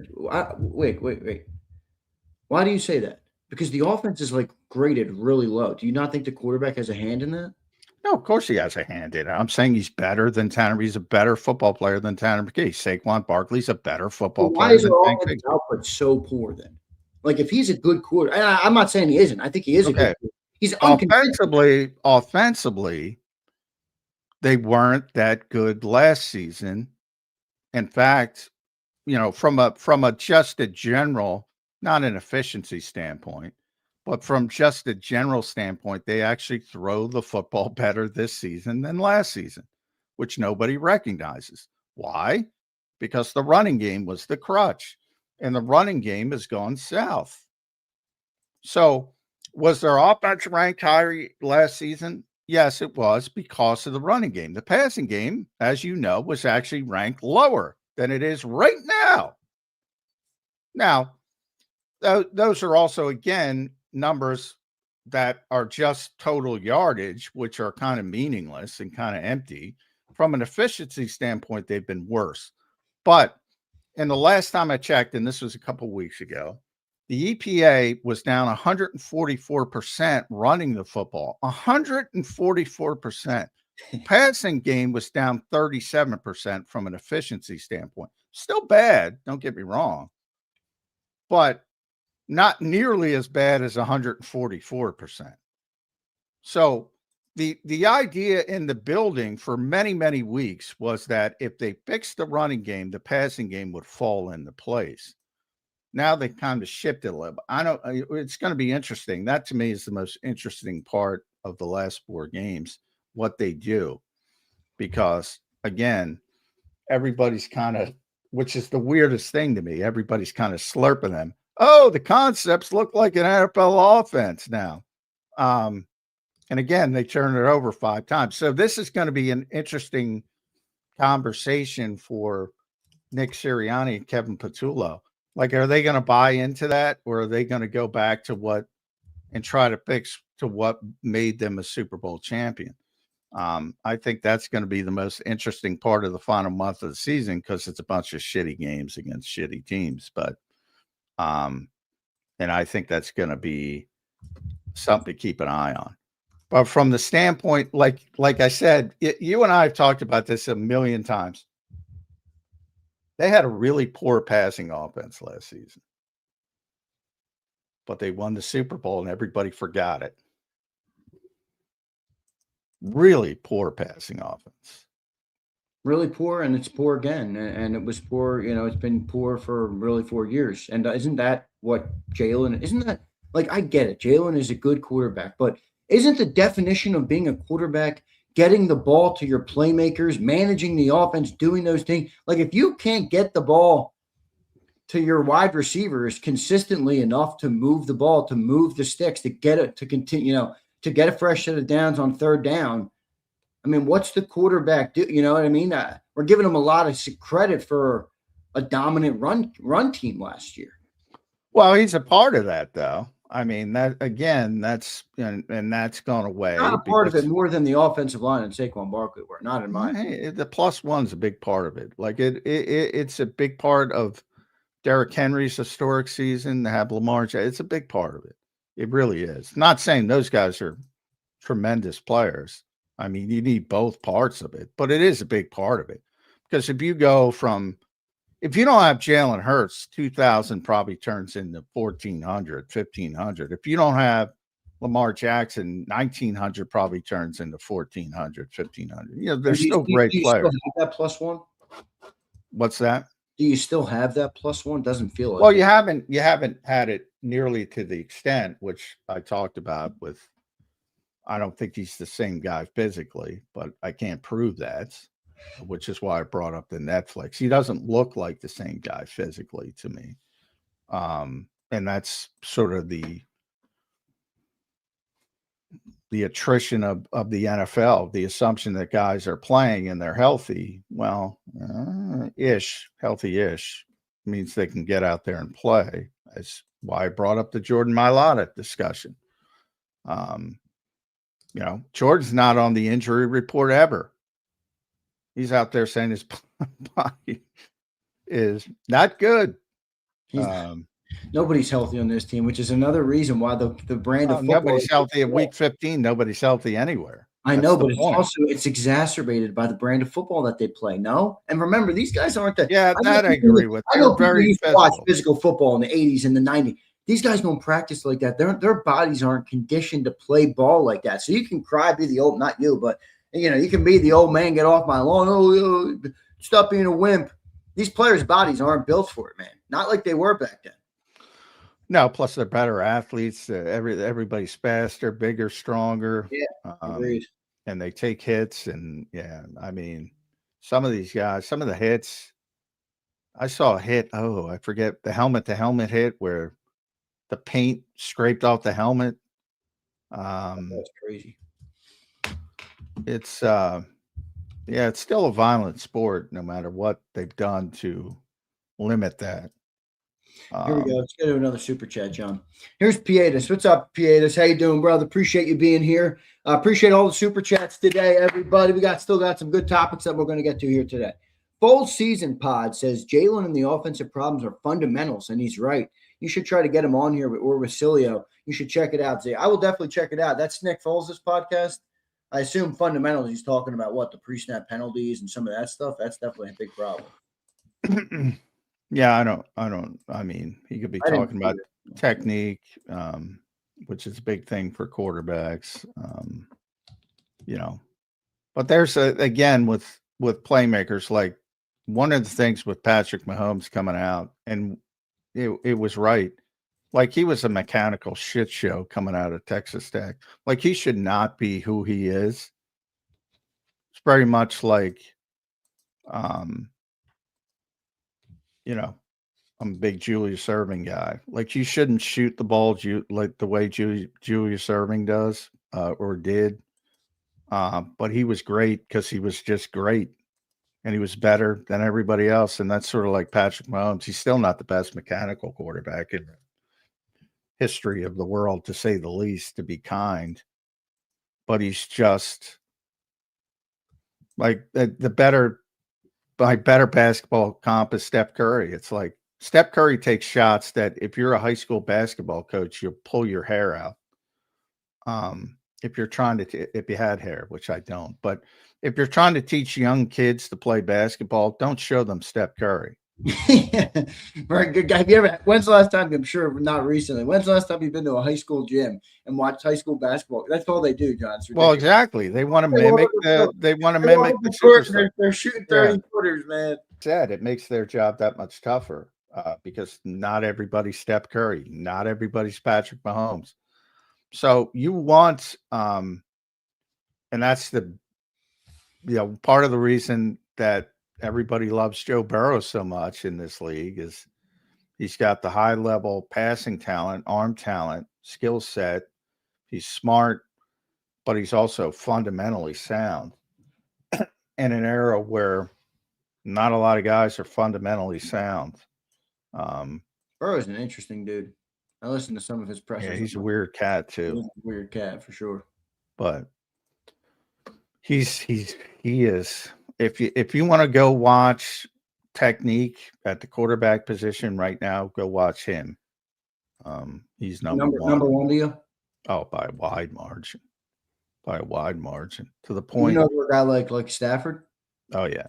Why do you say that? Because the offense is like graded really low. Do you not think the quarterback has a hand in that? No, of course he has a hand in it. I'm saying he's better than Tanner. He's a better football player than Tanner McKee. Saquon Barkley's a better football player. Why is our offensive output so poor then? Like, if he's a good quarterback, and I'm not saying he isn't. I think he is a good quarterback. He's offensively, they weren't that good last season. In fact, from a just a general, not an efficiency standpoint, but from just a general standpoint, they actually throw the football better this season than last season, which nobody recognizes. Why? Because the running game was the crutch, and the running game has gone south. So was their offense ranked higher last season? Yes, it was, because of the running game. The passing game, as you know, was actually ranked lower than it is right now. Now, those are also, again, numbers that are just total yardage, which are kind of meaningless and kind of empty. From an efficiency standpoint, they've been worse. But in the last time I checked, and this was a couple weeks ago, the EPA was down 144% running the football. 144%. Passing game was down 37% from an efficiency standpoint. Still bad, don't get me wrong, but not nearly as bad as 144%. So the idea in the building for many, many weeks was that if they fixed the running game, the passing game would fall into place. Now they kind of shifted a little. It's going to be interesting. That to me is the most interesting part of the last 4 games, what they do, because again, everybody's kind of, which is the weirdest thing to me, everybody's kind of slurping them. Oh, the concepts look like an NFL offense now. And again, they turned it over 5 times. So this is going to be an interesting conversation for Nick Sirianni and Kevin Patullo. Like, are they going to buy into that, or are they going to go back to what and try to fix to what made them a Super Bowl champion? I think that's going to be the most interesting part of the final month of the season, because it's a bunch of shitty games against shitty teams. But and I think that's going to be something to keep an eye on. But from the standpoint, like I said, you and I have talked about this a million times. They had a really poor passing offense last season, but they won the Super Bowl and everybody forgot it. Really poor passing offense. Really poor, and it's poor again. And it was poor, it's been poor for really 4 years. And isn't that what Jalen, I get it. Jalen is a good quarterback, but isn't the definition of being a quarterback getting the ball to your playmakers, managing the offense, doing those things. Like if you can't get the ball to your wide receivers consistently enough to move the ball, to move the sticks, to get it, to continue, to get a fresh set of downs on third down. I mean, what's the quarterback do? You know what I mean? We're giving him a lot of credit for a dominant run team last year. Well, he's a part of that, though. I mean, that again, that's and that's gone away. Not a part of it more than the offensive line and Saquon Barkley were. Not in my opinion. The +1's a big part of it. Like it's a big part of Derrick Henry's historic season to have Lamar. It's a big part of it. It really is. Not saying those guys are tremendous players. I mean, you need both parts of it, but it is a big part of it. Because if you don't have Jalen Hurts, 2,000 probably turns into 1,400, 1,500. If you don't have Lamar Jackson, 1,900 probably turns into 1,400, 1,500. You know, they're still great players. Still have that +1? What's that? Do you still have that +1? Doesn't feel like well, you haven't had it nearly to the extent which I talked about with. I don't think he's the same guy physically, but I can't prove that, which is why I brought up the Netflix. He doesn't look like the same guy physically to me. And that's sort of the attrition of the NFL, the assumption that guys are playing and they're healthy. Well, healthy-ish means they can get out there and play. That's why I brought up the Jordan Mailata discussion. Jordan's not on the injury report ever. He's out there saying his body is not good. Nobody's healthy on this team, which is another reason why the brand of football. Nobody's healthy at week 15. Nobody's healthy anywhere. I know, but it's exacerbated by the brand of football that they play. No, and remember, these guys aren't that. Yeah, I agree with. I know people used to watch physical football in the 80s and the 90s. These guys don't practice like that. Their bodies aren't conditioned to play ball like that. So you can cry, be the old, not you, but you can be the old man, get off my lawn. Oh, stop being a wimp. These players' bodies aren't built for it, man. Not like they were back then. No, plus they're better athletes. Everybody's faster, bigger, stronger. Yeah, agreed. And they take hits. And I mean, some of these guys, some of the hits. I saw a hit. Oh, I forget the helmet-to-helmet hit where the paint scraped off the helmet. That's crazy. It's it's still a violent sport, no matter what they've done to limit that. Here we go. Let's go to another super chat, John. Here's Pietas. What's up, Pietas? How you doing, brother? Appreciate you being here. Appreciate all the super chats today, everybody. We still got some good topics that we're going to get to here today. Full season pod says Jalen and the offensive problems are fundamentals, and he's right. You should try to get him on here or with Cilio. You should check it out. I will definitely check it out. That's Nick Foles' podcast. I assume fundamentals. He's talking about what the pre-snap penalties and some of that stuff. That's definitely a big problem. Yeah, I mean, he could be talking about technique, which is a big thing for quarterbacks, but there's again with playmakers, like one of the things with Patrick Mahomes coming out, and it was right. Like he was a mechanical shit show coming out of Texas Tech. Like he should not be who he is. It's very much like, I'm a big Julius Erving guy. Like you shouldn't shoot the ball like the way Julius Erving does or did. But he was great because he was just great. And he was better than everybody else. And that's sort of like Patrick Mahomes. He's still not the best mechanical quarterback in the history of the world, to say the least, to be kind. But he's just like the better basketball comp is Steph Curry. It's like Steph Curry takes shots that if you're a high school basketball coach, you'll pull your hair out. If you're trying to, if you had hair, which I don't, but if you're trying to teach young kids to play basketball, don't show them Steph Curry. Very good guy. When's the last time? I'm sure not recently. When's the last time you've been to a high school gym and watched high school basketball? That's all they do, John. Well, exactly. They want to mimic the superstar. They're shooting 30 footers, man. Said it makes their job that much tougher because not everybody's Steph Curry, not everybody's Patrick Mahomes. So you want, and that's the part of the reason that everybody loves Joe Burrow so much in this league is he's got the high level passing talent, arm talent, skill set. He's smart, but he's also fundamentally sound in an era where not a lot of guys are fundamentally sound. Burrow's an interesting dude. I listened to some of his pressers. Yeah, he's a weird cat too. He's a weird cat for sure. But he is. If you want to go watch technique at the quarterback position right now, go watch him. He's number one. Number one to you? Oh, by a wide margin. By a wide margin. To the point. You know a guy like Stafford? Oh yeah.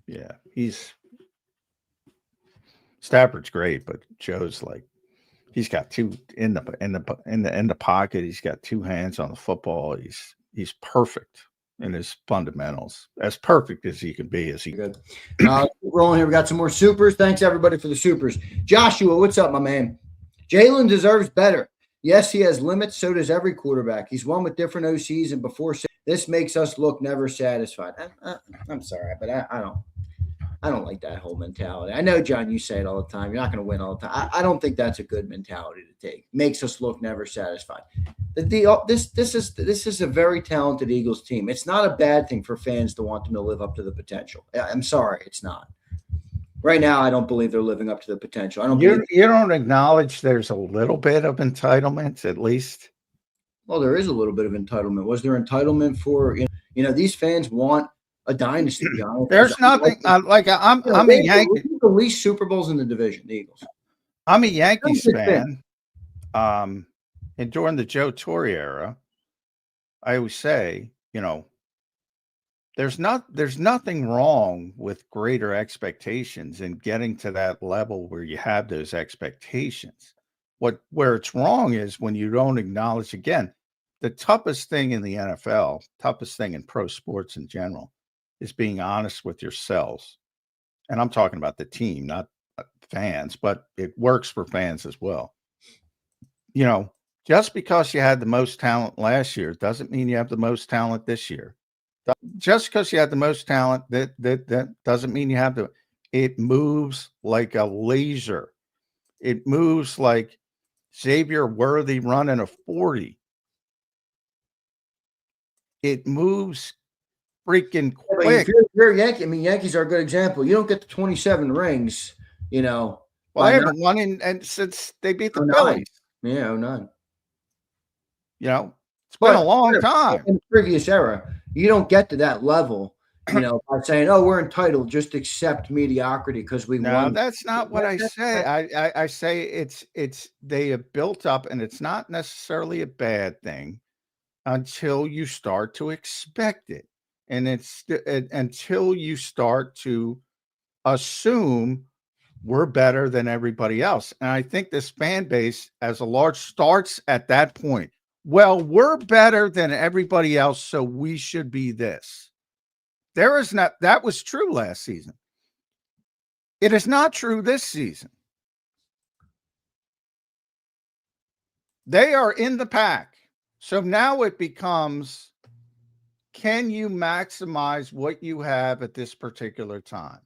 Yeah. Stafford's great, but Joe's like he's got two in the pocket. He's got two hands on the football. He's perfect in his fundamentals, as perfect as he can be. Good. Rolling here, we got some more supers. Thanks everybody for the supers. Joshua, what's up, my man? Jalen deserves better. Yes, he has limits. So does every quarterback. He's won with different OCs, and before this makes us look never satisfied. I'm sorry, but I don't like that whole mentality. I know, John, you say it all the time. You're not going to win all the time. I don't think that's a good mentality to take. Makes us look never satisfied. This is a very talented Eagles team. It's not a bad thing for fans to want them to live up to the potential. I'm sorry, it's not. Right now, I don't believe they're living up to the potential. You don't acknowledge there's a little bit of entitlement, at least. Well, there is a little bit of entitlement. Was there entitlement for these fans want a dynasty? There's nothing I'm a Yankee. The least Super Bowls in the division, the Eagles. I'm a Yankees fan. And during the Joe Torre era, I always say, there's nothing wrong with greater expectations and getting to that level where you have those expectations. Where it's wrong is when you don't acknowledge, again, the toughest thing in the NFL, toughest thing in pro sports in general, is being honest with yourselves. And I'm talking about the team, not fans, but it works for fans as well. Just because you had the most talent last year doesn't mean you have the most talent this year. Just because you had the most talent, that doesn't mean you have it moves like a laser. It moves like Xavier Worthy running a 40. It moves freaking quick. If you're a Yankee, Yankees are a good example. You don't get the 27 rings, Well, they haven't won and since they beat the Phillies. Yeah, 09. It's been a long time. In the previous era, you don't get to that level, by saying, "Oh, we're entitled. Just accept mediocrity because we won." No, that's not what I say. I say it's they have built up, and it's not necessarily a bad thing until you start to expect it, and it's until you start to assume we're better than everybody else. And I think this fan base, as a large, starts at that point. Well, we're better than everybody else, so we should be this. That was true last season. It is not true this season. They are in the pack. So now it becomes, can you maximize what you have at this particular time?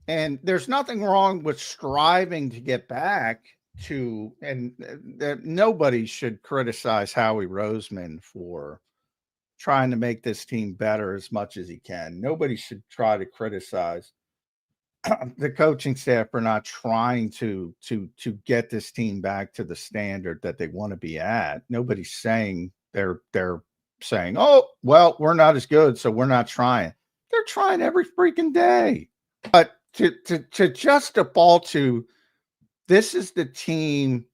And there's nothing wrong with striving to get back to, and nobody should criticize Howie Roseman for trying to make this team better as much as he can. Nobody should try to criticize the coaching staff for not trying to get this team back to the standard that they want to be at. Nobody's saying they're saying, "Oh, well, we're not as good, so we're not trying." They're trying every freaking day. But to just default to, this is the team,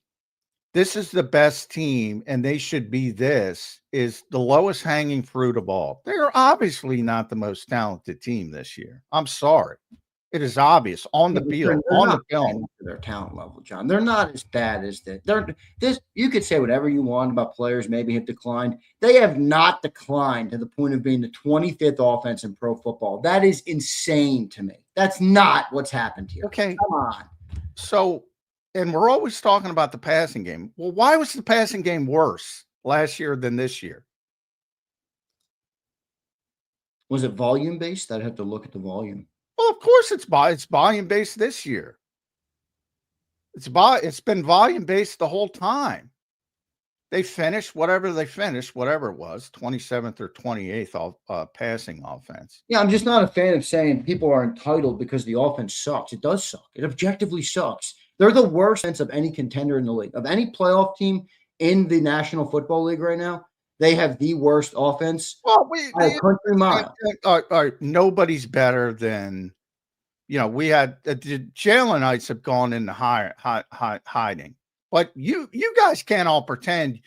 this is the best team, and they should be this, is the lowest hanging fruit of all. They're obviously not the most talented team this year. I'm sorry. It is obvious on the field, on the film. Their talent level, John. They're not as bad as this. You could say whatever you want about players maybe have declined. They have not declined to the point of being the 25th offense in pro football. That is insane to me. That's not what's happened here. Okay. Come on. So, and we're always talking about the passing game. Well, why was the passing game worse last year than this year? Was it volume based? I'd have to look at the volume. Well, of course it's volume based this year. It's been volume based the whole time. They finished whatever it was, 27th or 28th passing offense. Yeah, I'm just not a fan of saying people are entitled because the offense sucks. It does suck. It objectively sucks. They're the worst sense of any contender in the league. Of any playoff team in the National Football League right now, they have the worst offense by a country mile. Nobody's better than, we had Jalenites have gone into hiding. But you guys can't all pretend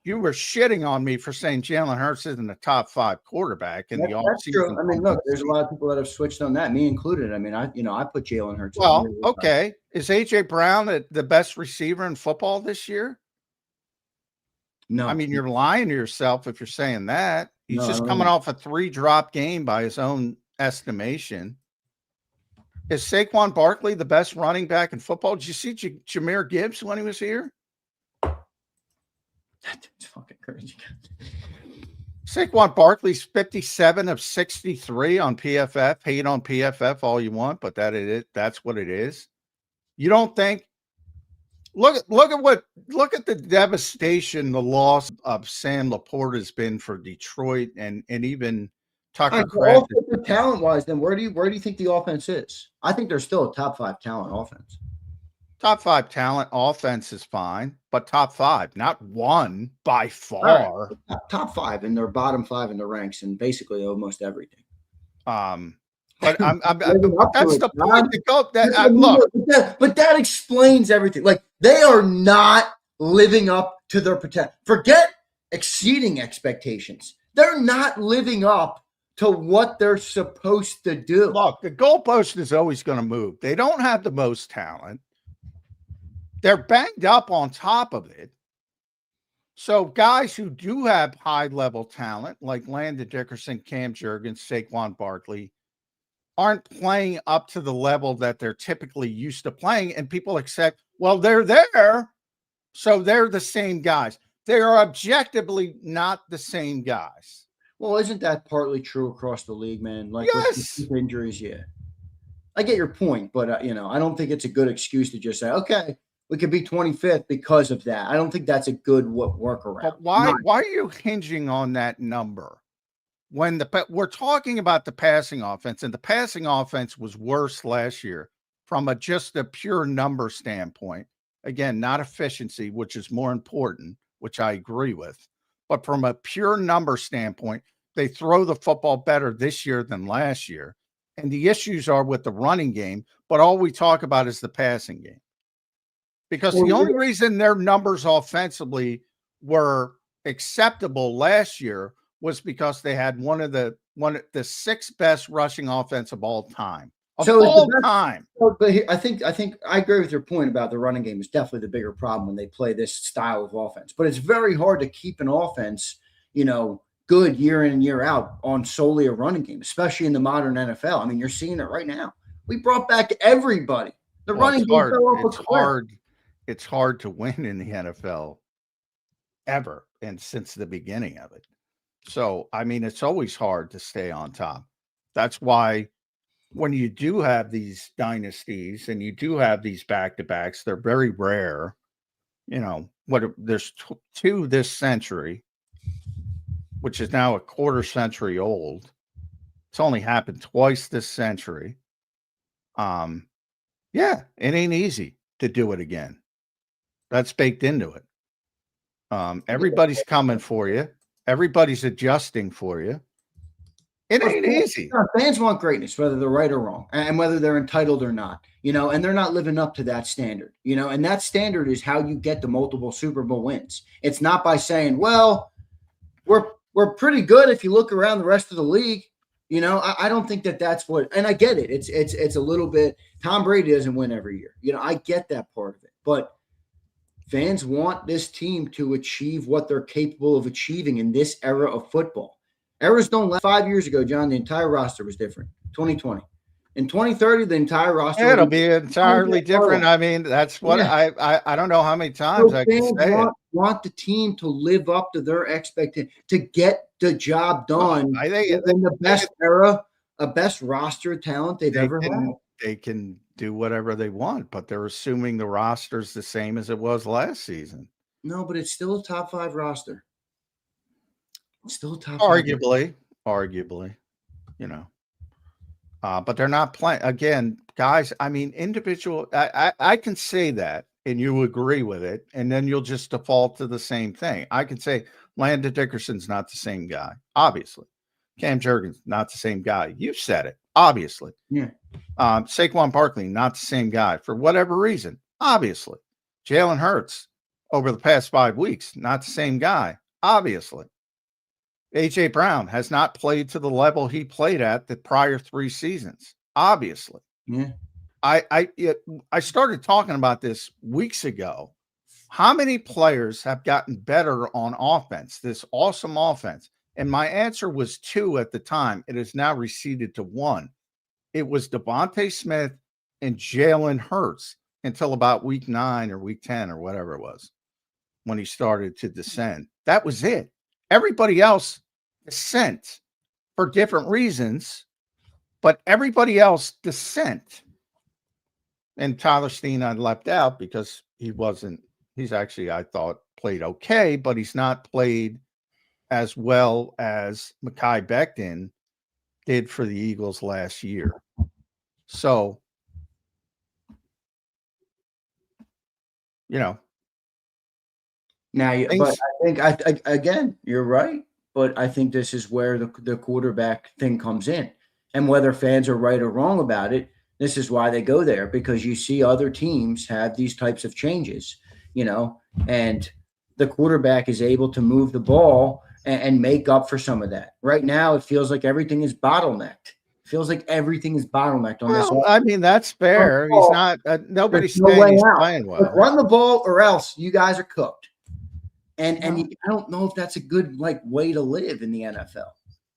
you were shitting on me for saying Jalen Hurts isn't a top 5 quarterback in the offseason. That's true. I mean, look, there's a lot of people that have switched on that, me included. I mean, I put Jalen Hurts. Well, okay. Is AJ Brown the best receiver in football this year? No. I mean, you're lying to yourself if you're saying that. He's just coming off a 3-drop game by his own estimation. Is Saquon Barkley the best running back in football? Did you see Jahmyr Gibbs when he was here? That's fucking crazy. Saquon Barkley's 57 of 63 on PFF. Hate on PFF all you want, but that's what it is. You don't think? Look at the devastation the loss of Sam Laporte has been for Detroit and even Tucker Kraft. Talent-wise, then where do you think the offense is? I think they're still a top 5 talent offense. Top 5 talent offense is fine, but top 5, not 1 by far. Right. Top 5, and they're bottom 5 in the ranks and basically almost everything. But that's the point to go. But that explains everything. Like, they are not living up to their potential. Forget exceeding expectations. They're not living up to what they're supposed to do. Look, the goalpost is always going to move. They don't have the most talent. They're banged up on top of it. So guys who do have high-level talent, like Landon Dickerson, Cam Jurgens, Saquon Barkley, aren't playing up to the level that they're typically used to playing, and people accept, well, they're there, so they're the same guys. They are objectively not the same guys. Well, isn't that partly true across the league, man? Like, yes. With injuries, yeah. I get your point, but, I don't think it's a good excuse to just say, okay, we could be 25th because of that. I don't think that's a good workaround. But why are you hinging on that number? When we're talking about the passing offense, and the passing offense was worse last year from just a pure number standpoint. Again, not efficiency, which is more important, which I agree with. But from a pure number standpoint, they throw the football better this year than last year. And the issues are with the running game, but all we talk about is the passing game. Because the only reason their numbers offensively were acceptable last year was because they had one of the 6 best rushing offense of all time. Time. But I think I agree with your point about the running game is definitely the bigger problem when they play this style of offense. But it's very hard to keep an offense, good year in and year out on solely a running game, especially in the modern NFL. I mean, you're seeing it right now. We brought back everybody. The running game fell off a cliff. It's hard to win in the NFL ever, and since the beginning of it. So, I mean, it's always hard to stay on top. That's why when you do have these dynasties and you do have these back-to-backs, they're very rare. There's 2 this century, which is now a quarter century old. It's only happened twice this century. Yeah, it ain't easy to do it again. That's baked into it. Everybody's coming for you. Everybody's adjusting for you. It ain't easy. Fans want greatness, whether they're right or wrong, and whether they're entitled or not, and they're not living up to that standard, and that standard is how you get the multiple Super Bowl wins. It's not by saying, well, we're pretty good if you look around the rest of the league. I don't think that's what, and I get it. It's a little bit, Tom Brady doesn't win every year. I get that part of it, but fans want this team to achieve what they're capable of achieving in this era of football. Eras don't last. 5 years ago, John, the entire roster was different. 2020. In 2030, the entire roster. It'll be entirely different. I mean, that's what I don't know how many times I can say it. Want the team to live up to their expectation, to get the job done I think in the best era, a best roster of talent they've ever had. they can do whatever they want, but they're assuming the roster's the same as it was last season. No, but it's still a top 5 roster. It's still a top 5. Arguably, you know. But they're not playing again, guys. I mean, individual. I can say that, and you agree with it, and then you'll just default to the same thing. I can say Landon Dickerson's not the same guy, obviously. Cam Jurgens not the same guy. You've said it, obviously. Yeah. Saquon Barkley not the same guy for whatever reason, obviously. Jalen Hurts over the past 5 weeks not the same guy, obviously. A.J. Brown has not played to the level he played at the prior 3 seasons, obviously. Yeah. I started talking about this weeks ago. How many players have gotten better on offense, this awesome offense? And my answer was 2 at the time. It has now receded to 1. It was Devontae Smith and Jalen Hurts until about week 9 or week 10 or whatever it was when he started to descend. That was it. Everybody else descent for different reasons, but everybody else descent. And Tyler Steen I left out because he's actually, I thought, played okay, but he's not played as well as Mekhi Becton did for the Eagles last year. So, Now, but I think again, you're right. But I think this is where the quarterback thing comes in, and whether fans are right or wrong about it, this is why they go there, because you see other teams have these types of changes, and the quarterback is able to move the ball and make up for some of that. Right now, it feels like everything is bottlenecked. On this. I mean, that's fair. He's not. Nobody's saying he's playing well. Like, run the ball, or else you guys are cooked. And I don't know if that's a good way to live in the NFL.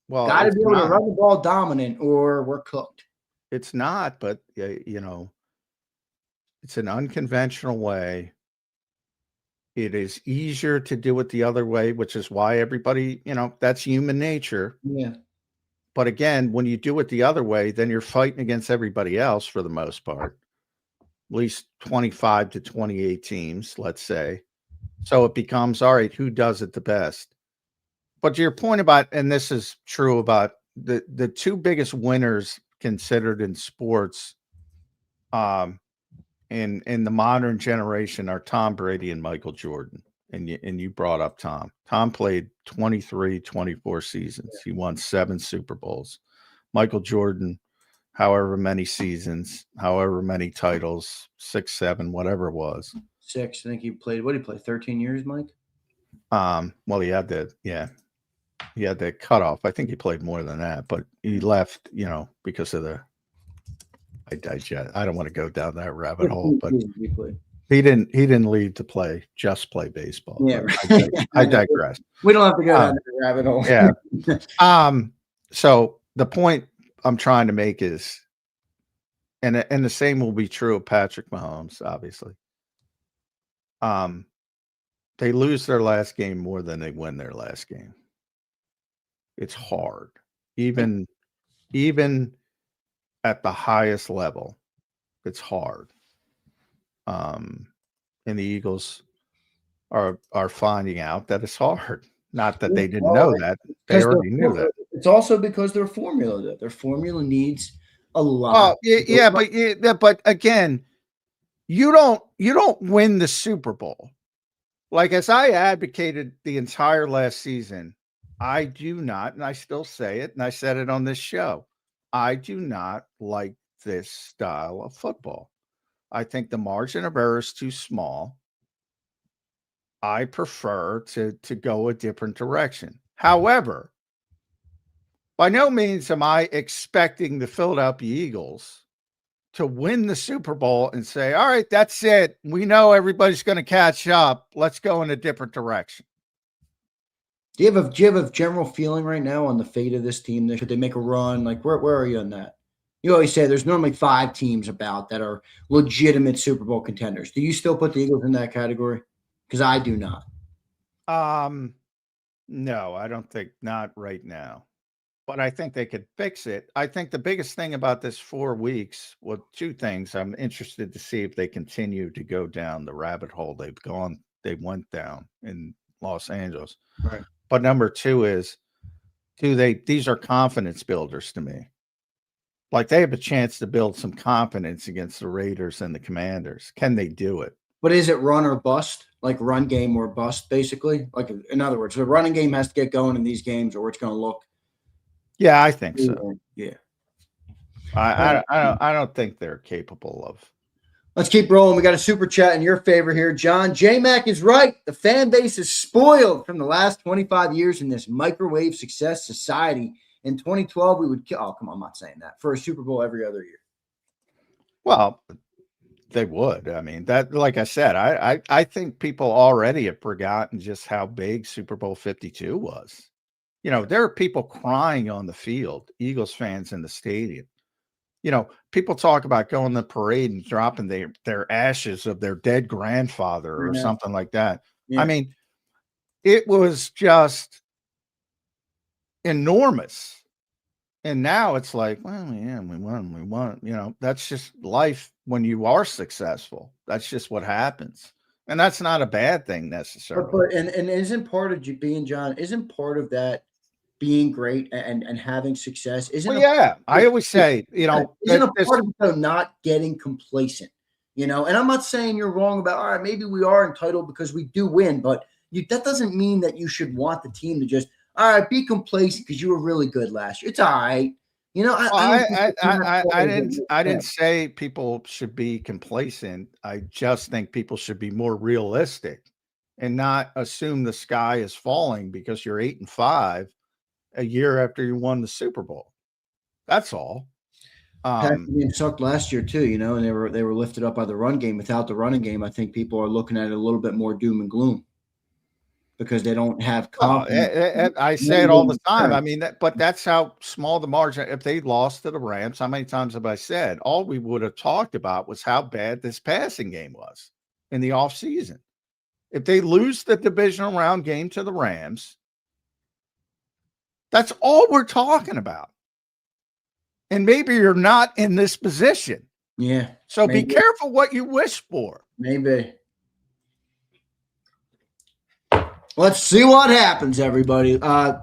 Well, got to be able to run the ball dominant, or we're cooked. It's not, but it's an unconventional way. It is easier to do it the other way, which is why everybody, that's human nature. Yeah. But again, when you do it the other way, then you're fighting against everybody else for the most part. At least 25 to 28 teams, let's say. So it becomes, all right, who does it the best? But to your point about, and this is true about the 2 biggest winners considered in sports in the modern generation are Tom Brady and Michael Jordan. And you brought up Tom. Tom played 24 seasons. He won 7 Super Bowls. Michael Jordan, however many seasons, however many titles, 6, 7, whatever it was. 6. I think he played. What did he play? 13 years, Mike. Well, he had that cutoff. I think he played more than that, but he left, because of I don't want to go down that rabbit hole, but he didn't leave to play baseball. Yeah, right. I digress. We don't have to go down that rabbit hole. Yeah. So the point I'm trying to make is, and the same will be true of Patrick Mahomes, obviously. They lose their last game more than they win their last game. It's hard, even at the highest level. It's hard. And the Eagles are finding out that it's hard. Not that they didn't know that; they already knew that. It's also because their formula needs a lot. But again, you don't win the Super Bowl. Like, as I advocated the entire last season, I do not, and I still say it, and I said it on this show, I do not like this style of football. I think the margin of error is too small. I prefer to go a different direction. However, by no means am I expecting the Philadelphia Eagles to win the Super Bowl and say, all right, that's it. We know everybody's going to catch up. Let's go in a different direction. Do you have a general feeling right now on the fate of this team? Should they make a run? Like, where are you on that? You always say there's normally 5 teams about that are legitimate Super Bowl contenders. Do you still put the Eagles in that category? Because I do not. No, I don't think not right now. But I think they could fix it. I think the biggest thing about this 4 weeks, well, 2 things. I'm interested to see if they continue to go down the rabbit hole they went down in Los Angeles. Right. But number 2 is, these are confidence builders to me. Like, they have a chance to build some confidence against the Raiders and the Commanders. Can they do it? But is it run or bust? Like run game or bust, basically? Like, in other words, the running game has to get going in these games or it's going to look. Yeah, I think so. Yeah. I don't think they're capable of. Let's keep rolling. We got a super chat in your favor here, John. J-Mac is right. The fan base is spoiled from the last 25 years in this microwave success society. In 2012, we would kill. Oh, come on, I'm not saying that. For a Super Bowl every other year. Well, they would. I mean, that, like I said, I think people already have forgotten just how big Super Bowl 52 was. You know, there are people crying on the field, Eagles fans in the stadium. You know, people talk about going to the parade and dropping their ashes of their dead grandfather or something like that. Yeah. I mean, it was just enormous. And now it's like, well, yeah, we won. You know, that's just life when you are successful. That's just what happens. And that's not a bad thing necessarily. But and isn't part of being John, isn't part of that being great and having success? Isn't I always say, you know, isn't a part of it not getting complacent, you know? And I'm not saying you're wrong about, all right, maybe we are entitled because we do win, but that doesn't mean that you should want the team to just, all right, be complacent because you were really good last year. It's all right. You know, I didn't say people should be complacent. I just think people should be more realistic and not assume the sky is falling because you're 8-5 a year after you won the Super Bowl. That's all. It sucked last year too, you know, and they were lifted up by the run game. Without the running game, I think people are looking at it a little bit more doom and gloom because they don't have confidence. I say it all the time. I mean, but that's how small the margin. If they lost to the Rams, how many times have I said all we would have talked about was how bad this passing game was in the offseason? If they lose the divisional round game to the Rams, that's all we're talking about. And maybe you're not in this position. Yeah. So maybe. Be careful what you wish for. Maybe. Let's see what happens, everybody.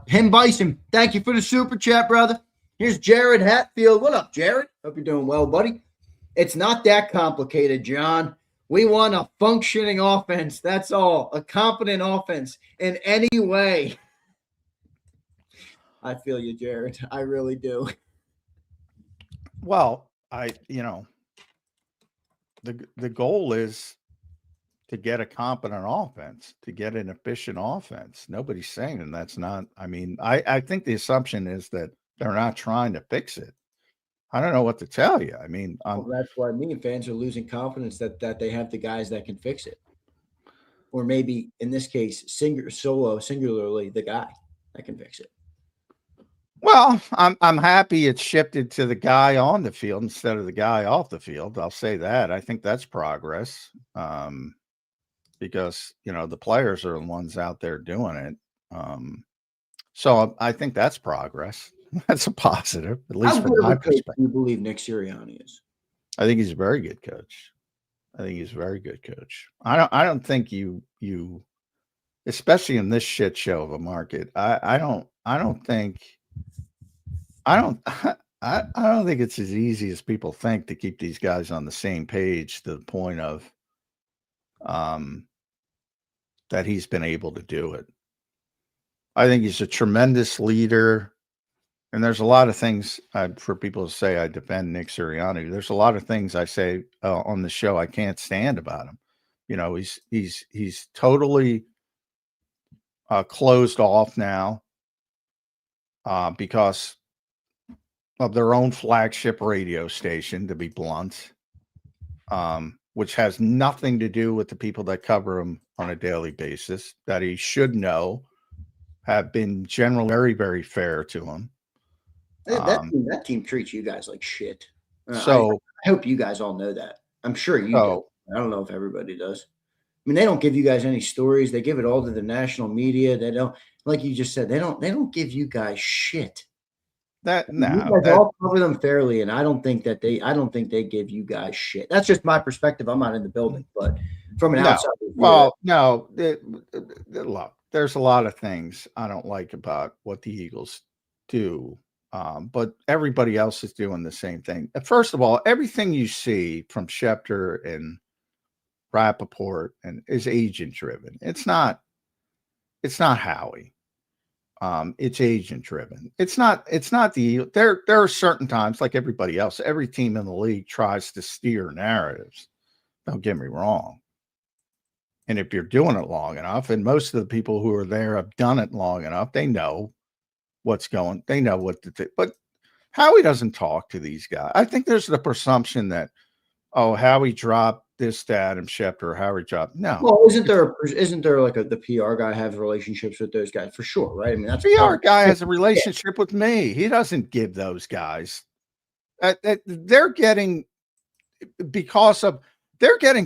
Him Bison, thank you for the super chat, brother. Here's Jared Hatfield. What up, Jared? Hope you're doing well, buddy. It's not that complicated, John. We want a functioning offense. That's all. A competent offense in any way. I feel you, Jared. I really do. Well, the goal is to get a competent offense, to get an efficient offense. Nobody's saying that's not. I mean, I think the assumption is that they're not trying to fix it. I don't know what to tell you. I mean, that's what I mean. Fans are losing confidence that they have the guys that can fix it, or maybe in this case, singularly the guy that can fix it. Well, I'm happy it's shifted to the guy on the field instead of the guy off the field. I'll say that. I think that's progress, because you know the players are the ones out there doing it. So I think that's progress. That's a positive, at least from my perspective. You believe Nick Sirianni is? I think he's a very good coach. I don't think you, especially in this shit show of a market. I don't think it's as easy as people think to keep these guys on the same page to the point of that he's been able to do it. I think he's a tremendous leader. And there's a lot of things for people to say I defend Nick Sirianni. There's a lot of things I say on the show I can't stand about him. You know, he's totally closed off now because of their own flagship radio station, to be blunt, which has nothing to do with the people that cover him on a daily basis, that he should know have been generally very, very fair to him. That team treats you guys like shit. So I hope you guys all know that. I'm sure you do. I don't know if everybody does. mean, they don't give you guys any stories. They give it all to the national media. They don't, like you just said, they don't give you guys shit. You guys all cover them fairly, and I don't think they give you guys shit. That's just my perspective. I'm not in the building, but from an outside view. Well, no, look, there's a lot of things I don't like about what the Eagles do, but everybody else is doing the same thing. First of all, everything you see from Schefter and Rappaport and is agent driven. It's not Howie. It's agent driven. It's not there are certain times, like everybody else, every team in the league tries to steer narratives. Don't get me wrong. And if you're doing it long enough, and most of the people who are there have done it long enough, they know what's going, they know what to do. But Howie doesn't talk to these guys. I think there's the presumption that, oh, Howie dropped this to Adam Schefter, or Howie dropped. No. Well, isn't there like the PR guy has relationships with those guys for sure, right? I mean, that's PR guy has a relationship with me. He doesn't give those guys. They're getting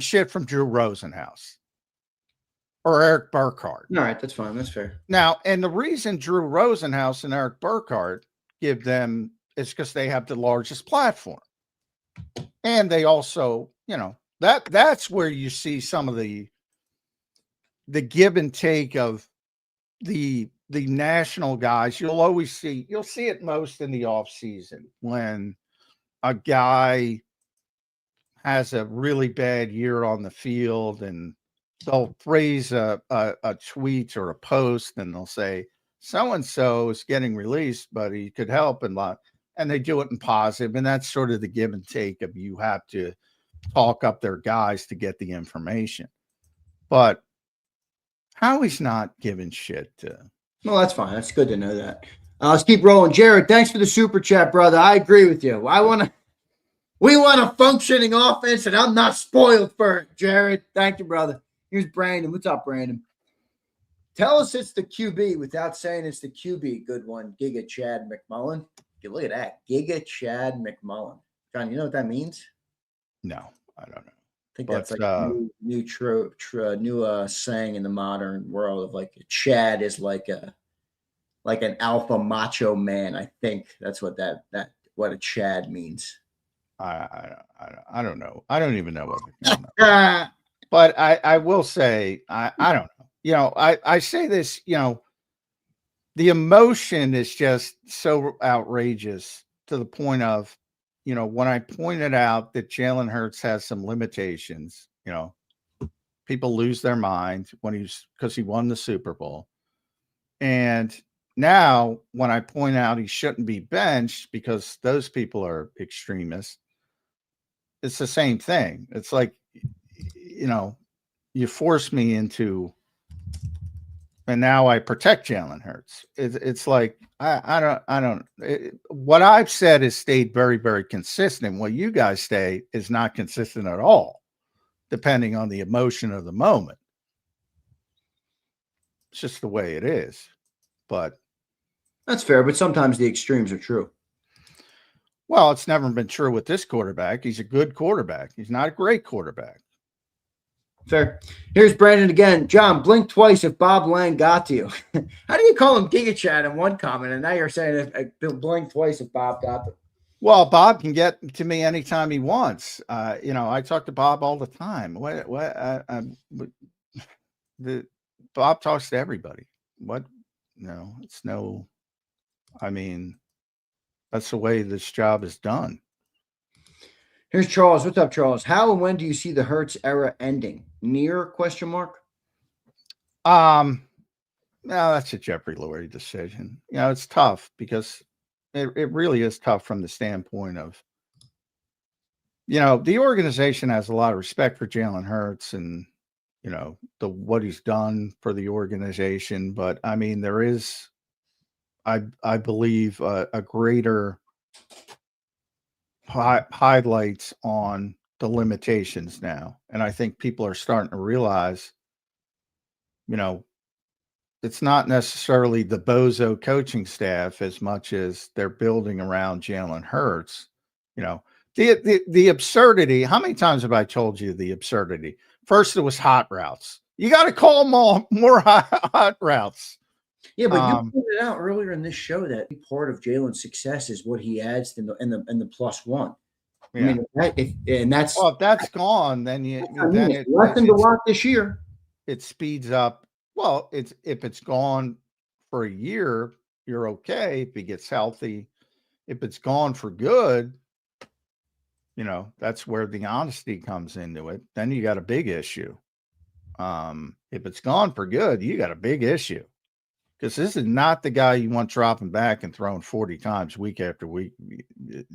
shit from Drew Rosenhaus or Eric Burkhart. All right, that's fine. That's fair. Now, and the reason Drew Rosenhaus and Eric Burkhart give them is because they have the largest platform. And they also, that's where you see some of the give and take of the national guys. You'll see it most in the off season when a guy has a really bad year on the field, and they'll phrase a tweet or a post, and they'll say, so-and-so is getting released, but he could help, and they do it in positive. And that's sort of the give and take of, you have to talk up their guys to get the information. But Howie's not giving shit to. Well, that's fine. That's good to know that. Let's keep rolling. Jared, thanks for the super chat, brother. I agree with you. We want a functioning offense, and I'm not spoiled for it, Jared. Thank you, brother. Here's Brandon. What's up, Brandon? Tell us it's the QB without saying it's the QB. Good one. Giga Chad McMullen. Look at that. Giga Chad McMullen. John, you know what that means? No, I don't know. I think that's like a new saying in the modern world of like Chad is like an alpha macho man. I think that's what what a Chad means. I don't know. I don't even know what. But I will say I don't know. I say this. The emotion is just so outrageous to the point of, when I pointed out that Jalen Hurts has some limitations, people lose their mind because he won the Super Bowl. And now when I point out he shouldn't be benched because those people are extremists, it's the same thing. It's like, you force me into, and now I protect Jalen Hurts. It's like, what I've said has stayed very, very consistent. What you guys say is not consistent at all, depending on the emotion of the moment. It's just the way it is. But that's fair. But sometimes the extremes are true. Well, it's never been true with this quarterback. He's a good quarterback. He's not a great quarterback. Fair. Here's Brandon again. John, blink twice if Bob Lang got to you. How do you call him Giga Chad in one comment, and now you're saying blink twice if Bob got to? Well, Bob can get to me anytime he wants. I talk to Bob all the time. Bob talks to everybody. That's the way this job is done. Here's Charles. What's up, Charles? How and when do you see the Hurts era ending? Near ? No, that's a Jeffrey Lurie decision. It's tough because it really is tough from the standpoint of, the organization has a lot of respect for Jalen Hurts and, what he's done for the organization. But there is, I believe, a greater highlights on the limitations now. And I think people are starting to realize, it's not necessarily the bozo coaching staff as much as they're building around Jalen Hurts. The absurdity. How many times have I told you the absurdity? First, it was hot routes. You got to call them all more hot routes. Yeah, but you pointed out earlier in this show that part of Jalen's success is what he adds in the +1. Yeah. I mean, if that's gone, then it's lesson to watch this year. It speeds up. Well, if it's gone for a year, you're okay if he gets healthy. If it's gone for good, that's where the honesty comes into it. Then you got a big issue. If it's gone for good, you got a big issue. Because this is not the guy you want dropping back and throwing 40 times week after week. It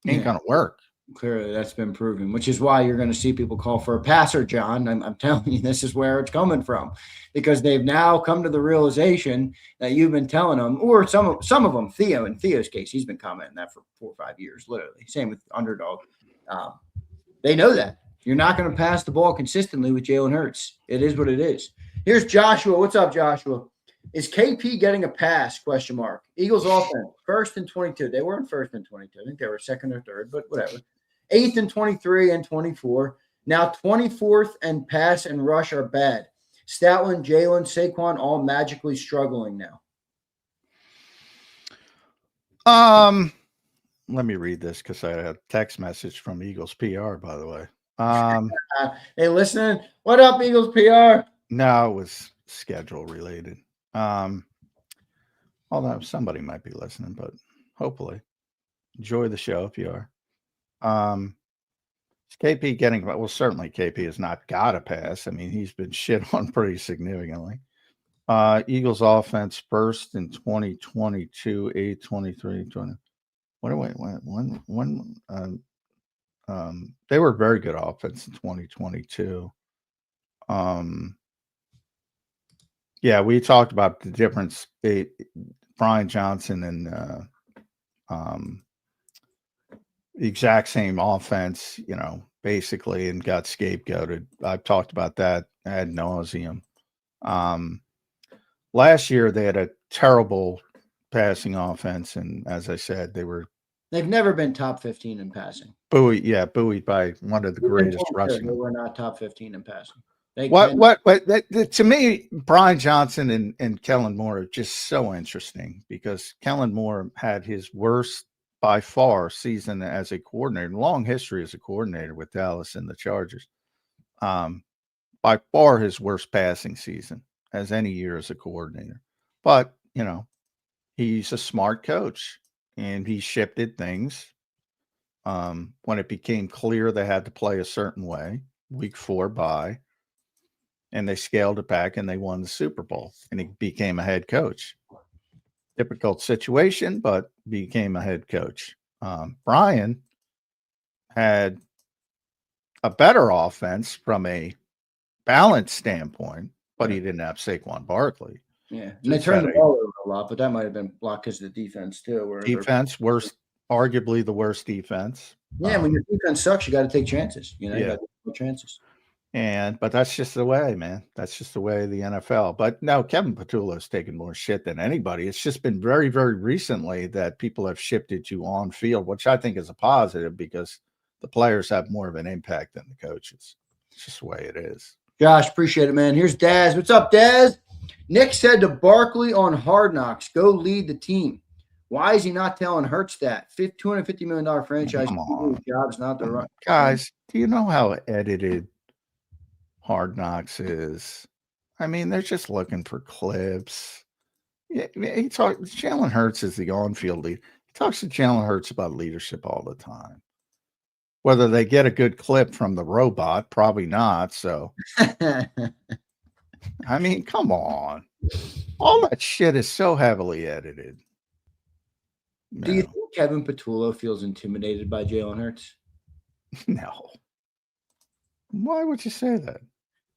ain't going to work. Clearly, that's been proven, which is why you're going to see people call for a passer, John. I'm telling you, this is where it's coming from, because they've now come to the realization that you've been telling them, or some of them, Theo, in Theo's case, he's been commenting that for 4 or 5 years, literally. Same with Underdog. They know that. You're not going to pass the ball consistently with Jalen Hurts. It is what it is. Here's Joshua. What's up, Joshua? Is KP getting a pass? ? Eagles offense, 1st and 22. They weren't 1st and 22. I think they were 2nd or 3rd, but whatever. 8th and 23 and 24. Now 24th and pass and rush are bad. Stoutland, Jalen, Saquon, all magically struggling now. Let me read this because I had a text message from Eagles PR, by the way. Hey, listening. What up, Eagles PR? No, it was schedule related. Although somebody might be listening, but hopefully enjoy the show if you are. Is KP getting, well, certainly KP has not got a pass. I mean, he's been shit on pretty significantly. Eagles offense 1st in 2022, 8, 23, 20. They were very good offense in 2022. Yeah, we talked about the difference. Brian Johnson and the exact same offense, basically, and got scapegoated. I've talked about that ad nauseum. Last year they had a terrible passing offense, and as I said, they've never been top 15 in passing. Buoyed by one of the greatest rushing. They were not top 15 in passing. To me, Brian Johnson and Kellen Moore are just so interesting, because Kellen Moore had his worst by far season as a coordinator, long history as a coordinator with Dallas and the Chargers. By far his worst passing season as any year as a coordinator. But, he's a smart coach, and he shifted things. When it became clear they had to play a certain way, week 4 bye, and they scaled it back and they won the Super Bowl, and he became a head coach. Difficult situation, but became a head coach. Brian had a better offense from a balance standpoint, but he didn't have Saquon Barkley. Yeah, and they turned the ball over a lot, but that might have been blocked because of the defense too. Arguably the worst defense. Yeah, when your defense sucks, you got to take chances. You got to take chances. But that's just the way, man. That's just the way of the NFL. But no, Kevin Patullo's taken more shit than anybody. It's just been very, very recently that people have shifted to on field, which I think is a positive, because the players have more of an impact than the coaches. It's just the way it is. Josh, appreciate it, man. Here's Daz. What's up, Daz? Nick said to Barkley on Hard Knocks, go lead the team. Why is he not telling Hurts that? $250 million franchise. Come on. Job's not the run. Guys, do you know how edited Hard Knocks is? I mean, they're just looking for clips. Yeah, Jalen Hurts is the on-field leader. He talks to Jalen Hurts about leadership all the time. Whether they get a good clip from the robot, probably not. So, I mean, come on. All that shit is so heavily edited. Do you think Kevin Patullo feels intimidated by Jalen Hurts? No. Why would you say that?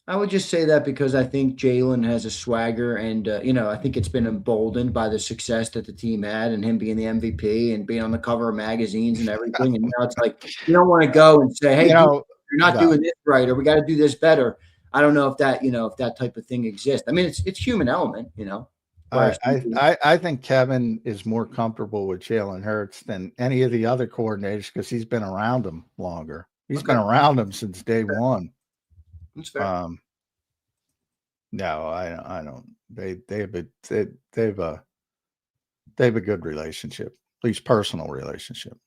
I would just say that because I think Jalen has a swagger, and I think it's been emboldened by the success that the team had, and him being the MVP and being on the cover of magazines and everything. And now it's like you don't want to go and say, "Hey, you're not doing this right," or "We got to do this better." I don't know if that type of thing exists. I mean, it's human element, I think Kevin is more comfortable with Jalen Hurts than any of the other coordinators because he's been around him longer. He's been around him since day one. That's fair. No, I don't. They have a good relationship, at least personal relationship.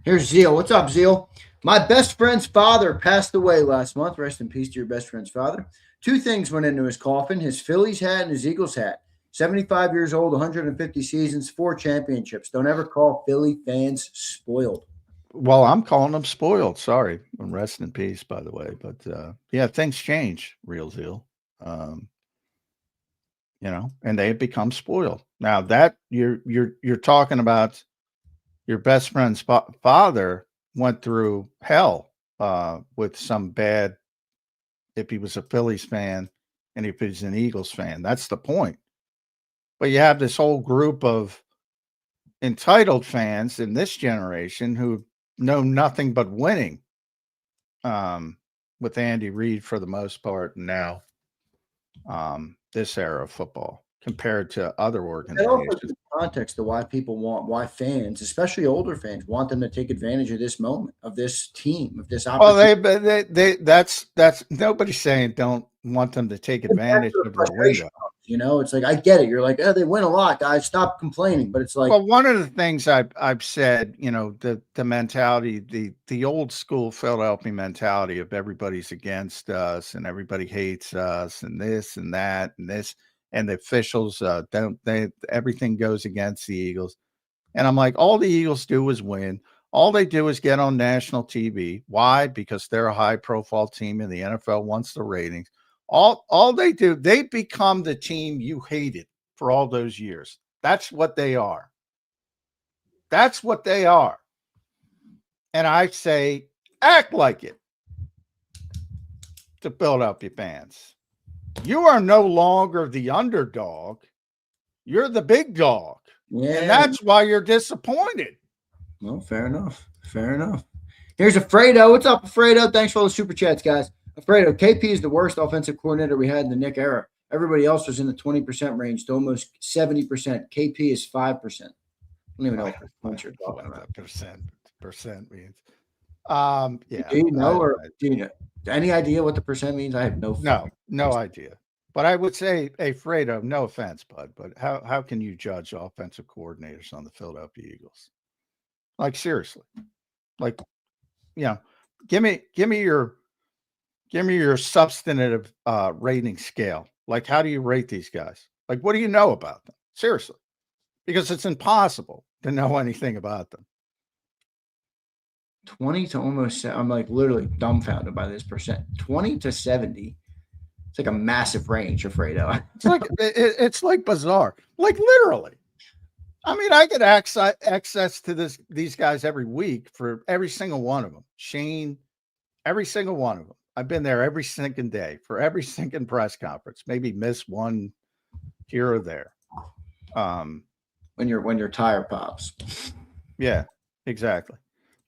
Here's Zeal. What's up, Zeal? My best friend's father passed away last month. Rest in peace to your best friend's father. 2 things went into his coffin: his Phillies hat and his Eagles hat. 75 years old, 150 seasons, 4 championships. Don't ever call Philly fans spoiled. Well, I'm calling them spoiled. Sorry. Rest in peace, by the way. But yeah, things change, real deal. And they become spoiled. Now that you're talking about your best friend's father went through hell with some bad, if he was a Phillies fan and if he's an Eagles fan. That's the point. But you have this whole group of entitled fans in this generation who know nothing but winning with Andy Reid for the most part now, this era of football compared to other organizations. Also the context of why fans, especially older fans, want them to take advantage of this moment, of this team, of this opportunity. Well, that's nobody's saying don't want them to take advantage of the window. It's like, I get it. You're like, oh, they win a lot, guys. Stop complaining. But it's like, well, one of the things I've said, the mentality, the old school Philadelphia mentality of everybody's against us and everybody hates us and this and that and this, and the officials everything goes against the Eagles. And I'm like, all the Eagles do is win. All they do is get on national TV. Why? Because they're a high profile team and the NFL wants the ratings. All they do, they become the team you hated for all those years. That's what they are. That's what they are. And I say, act like it to Philadelphia fans. You are no longer the underdog. You're the big dog. Yeah. And that's why you're disappointed. Well, fair enough. Fair enough. Here's Alfredo. What's up, Alfredo? Thanks for all the super chats, guys. Alfredo, KP is the worst offensive coordinator we had in the Nick era. Everybody else was in the 20% range to almost 70%. KP is 5%. I don't even know what you're talking about. Percent means. Yeah. Do you know, do you know any idea what the percent means? I have no idea. But I would say, Fredo, no offense, bud, but how can you judge offensive coordinators on the Philadelphia Eagles? Like, seriously. Like, give me your substantive rating scale. Like, how do you rate these guys? Like, what do you know about them? Seriously. Because it's impossible to know anything about them. 20 to almost, I'm like literally dumbfounded by this percent. 20 to 70. It's like a massive range, Alfredo. It's like bizarre. Like, literally. I mean, I get access to these guys every week for every single one of them. Shane, every single one of them. I've been there every single day for every single press conference. Maybe miss one here or there. When your tire pops. Yeah, exactly.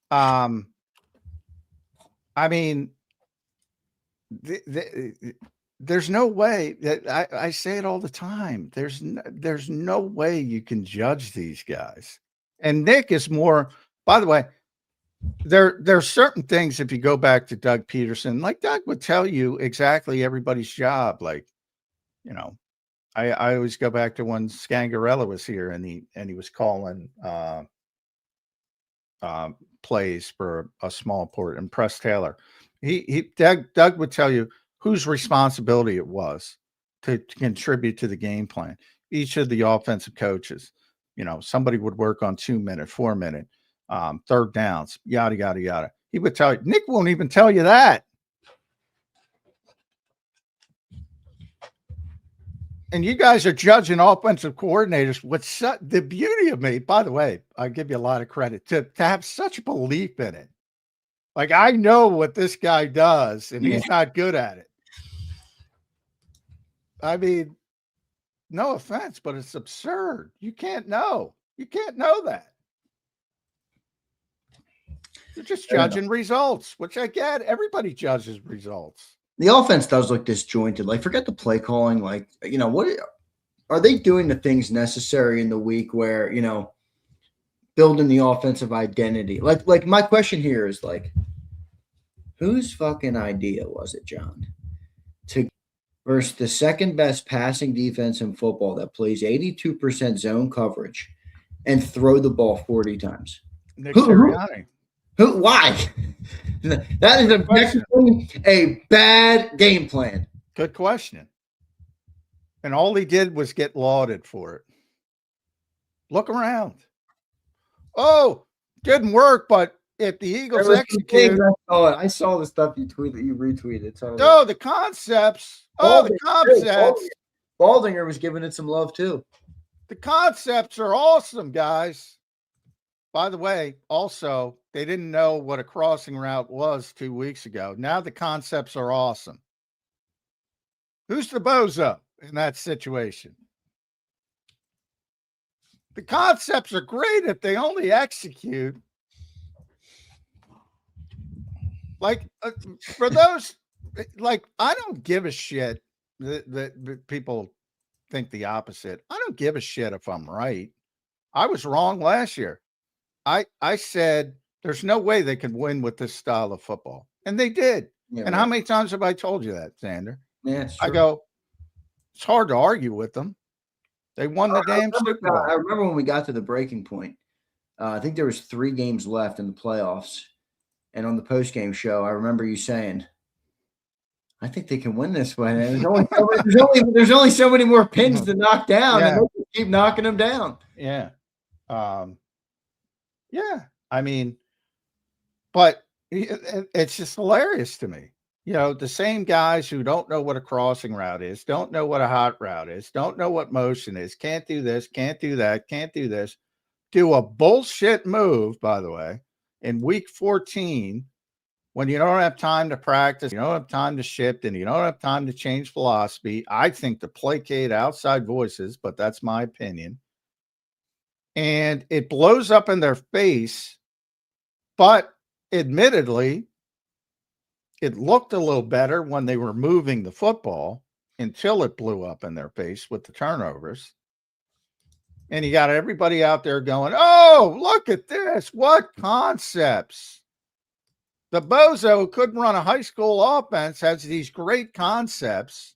I mean, there's no way that I say it all the time. There's no way you can judge these guys. And Nick is more, by the way, there are certain things, if you go back to Doug Peterson, like Doug would tell you exactly everybody's job. Like, I always go back to when Scangarella was here and he was calling plays for a small port, and Press Taylor. Doug would tell you whose responsibility it was to contribute to the game plan. Each of the offensive coaches, somebody would work on 2-minute, 4-minute, third downs, yada, yada, yada. He would tell you. Nick won't even tell you that. And you guys are judging offensive coordinators with the beauty of me. By the way, I give you a lot of credit to have such belief in it. Like, I know what this guy does, and he's not good at it. I mean, no offense, but it's absurd. You can't know. You can't know that. You're just judging results, which I get. Everybody judges results. The offense does look disjointed. Like, forget the play calling. Like, what are they doing the things necessary in the week where, building the offensive identity? Like my question here is, like, whose fucking idea was it, John? to versus the second best passing defense in football that plays 82% zone coverage and throw the ball 40 times. Nick Sirianni. Why? That is objectively a bad game plan. Good question. And all he did was get lauded for it. Look around. Oh, didn't work, but if the Eagles execute. I saw the stuff you retweeted. So the concepts. The concepts. Baldinger was giving it some love too. The concepts are awesome, guys. By the way, also, they didn't know what a crossing route was 2 weeks ago. Now the concepts are awesome. Who's the bozo in that situation? The concepts are great if they only execute. Like, for those, like, I don't give a shit that people think the opposite. I don't give a shit if I'm right. I was wrong last year. I said there's no way they could win with this style of football. And they did. Yeah, and right. How many times have I told you that, Zander? Yeah, I go, it's hard to argue with them. They won the damn Super Bowl. I remember when we got to the breaking point. I think there was 3 games left in the playoffs. And on the post-game show, I remember you saying, I think they can win this one. And there's only so many more pins to knock down, and they keep knocking them down. Yeah. Yeah. I mean, but it's just hilarious to me. You know, the same guys who don't know what a crossing route is, don't know what a hot route is, don't know what motion is, can't do this, can't do that, can't do this, do a bullshit move, by the way, in week 14, when you don't have time to practice, you don't have time to shift, and you don't have time to change philosophy. I think to placate outside voices, but that's my opinion. And it blows up in their face, but admittedly, it looked a little better when they were moving the football until it blew up in their face with the turnovers. And you got everybody out there going, oh, look at this. What concepts? The bozo who couldn't run a high school offense has these great concepts.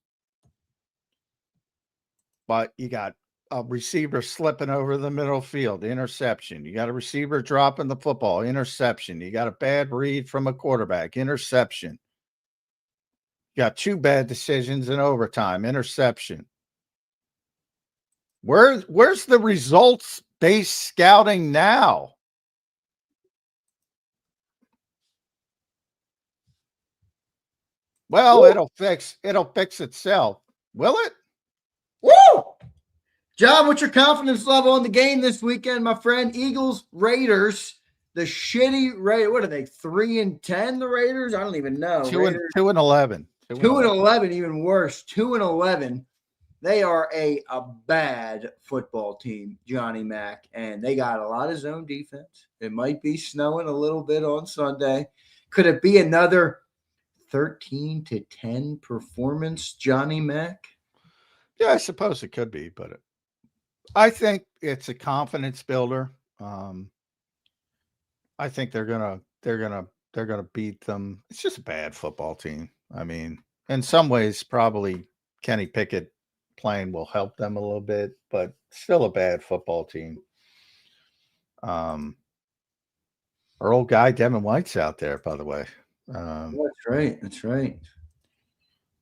But you got a receiver slipping over the middle field, interception. You got a receiver dropping the football, interception. You got a bad read from a quarterback, interception. You got 2 bad decisions in overtime, interception. Where's the results-based scouting now? Well, it'll fix itself. Will it? Woo! John, what's your confidence level on the game this weekend, my friend? Eagles, Raiders, the shitty Raiders. What are they, 3-10, the Raiders? I don't even know. 2-11. 2-11, even worse. 2-11. They are a bad football team, Johnny Mac, and they got a lot of zone defense. It might be snowing a little bit on Sunday. Could it be another 13-10 performance, Johnny Mac? Yeah, I suppose it could be, but I think it's a confidence builder. I think they're gonna beat them. It's just a bad football team. I mean, in some ways, probably Kenny Pickett playing will help them a little bit, but still a bad football team. Our old guy Devin White's out there, by the way. That's right. That's right.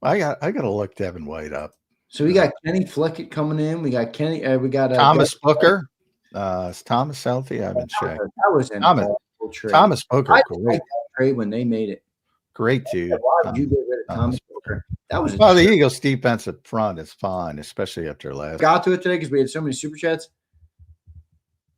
I got to look Devin White up. So we got Kenny Flickett coming in. We got Kenny. We got Thomas Booker. Is Thomas healthy? I haven't checked. That was an awful trade. Thomas Booker. I liked that trade when they made it. Great dude. Why would you get rid of Thomas Booker? That was the Eagles' defensive front is fine, especially after last. Got to it today because we had so many super chats.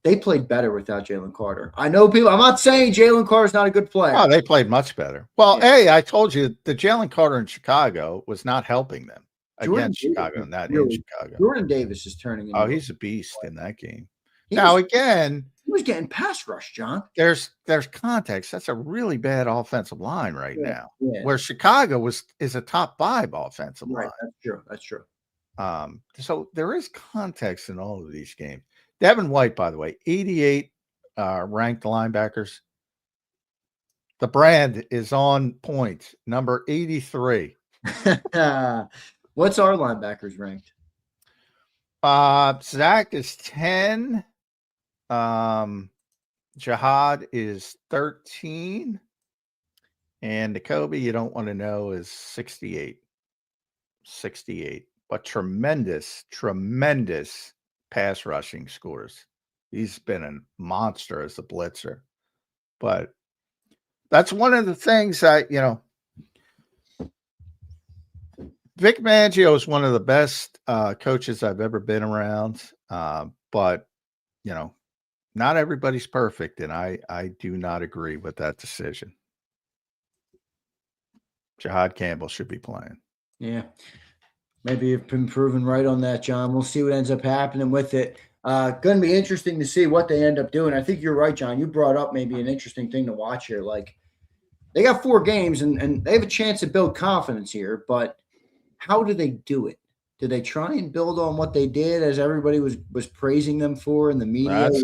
They played better without Jalen Carter. I know people. I'm not saying Jalen Carter's not a good player. Oh, they played much better. Well, hey, I told you the Jalen Carter in Chicago was not helping them against Chicago, not in Chicago. Jordan Davis is turning into he's a beast in that game. Now, again, he was getting pass rush, John. There's context. That's a really bad offensive line right now. Yeah. Where Chicago is a top 5 offensive line. That's true. So there is context in all of these games. Devin White, by the way, 88 ranked linebackers. The brand is on point, number 83. What's our linebackers ranked? Zach is 10. Jihad is 13. And Jacoby, you don't want to know, is 68. 68. But tremendous pass rushing scores. He's been a monster as a blitzer. But that's one of the things Vic Mangio is one of the best coaches I've ever been around. But, not everybody's perfect. And I do not agree with that decision. Jihad Campbell should be playing. Yeah. Maybe you've been proven right on that, John. We'll see what ends up happening with it. Going to be interesting to see what they end up doing. I think you're right, John. You brought up maybe an interesting thing to watch here. Like, they got 4 games and they have a chance to build confidence here, but how do they do it? Do they try and build on what they did as everybody was praising them for in the media? That's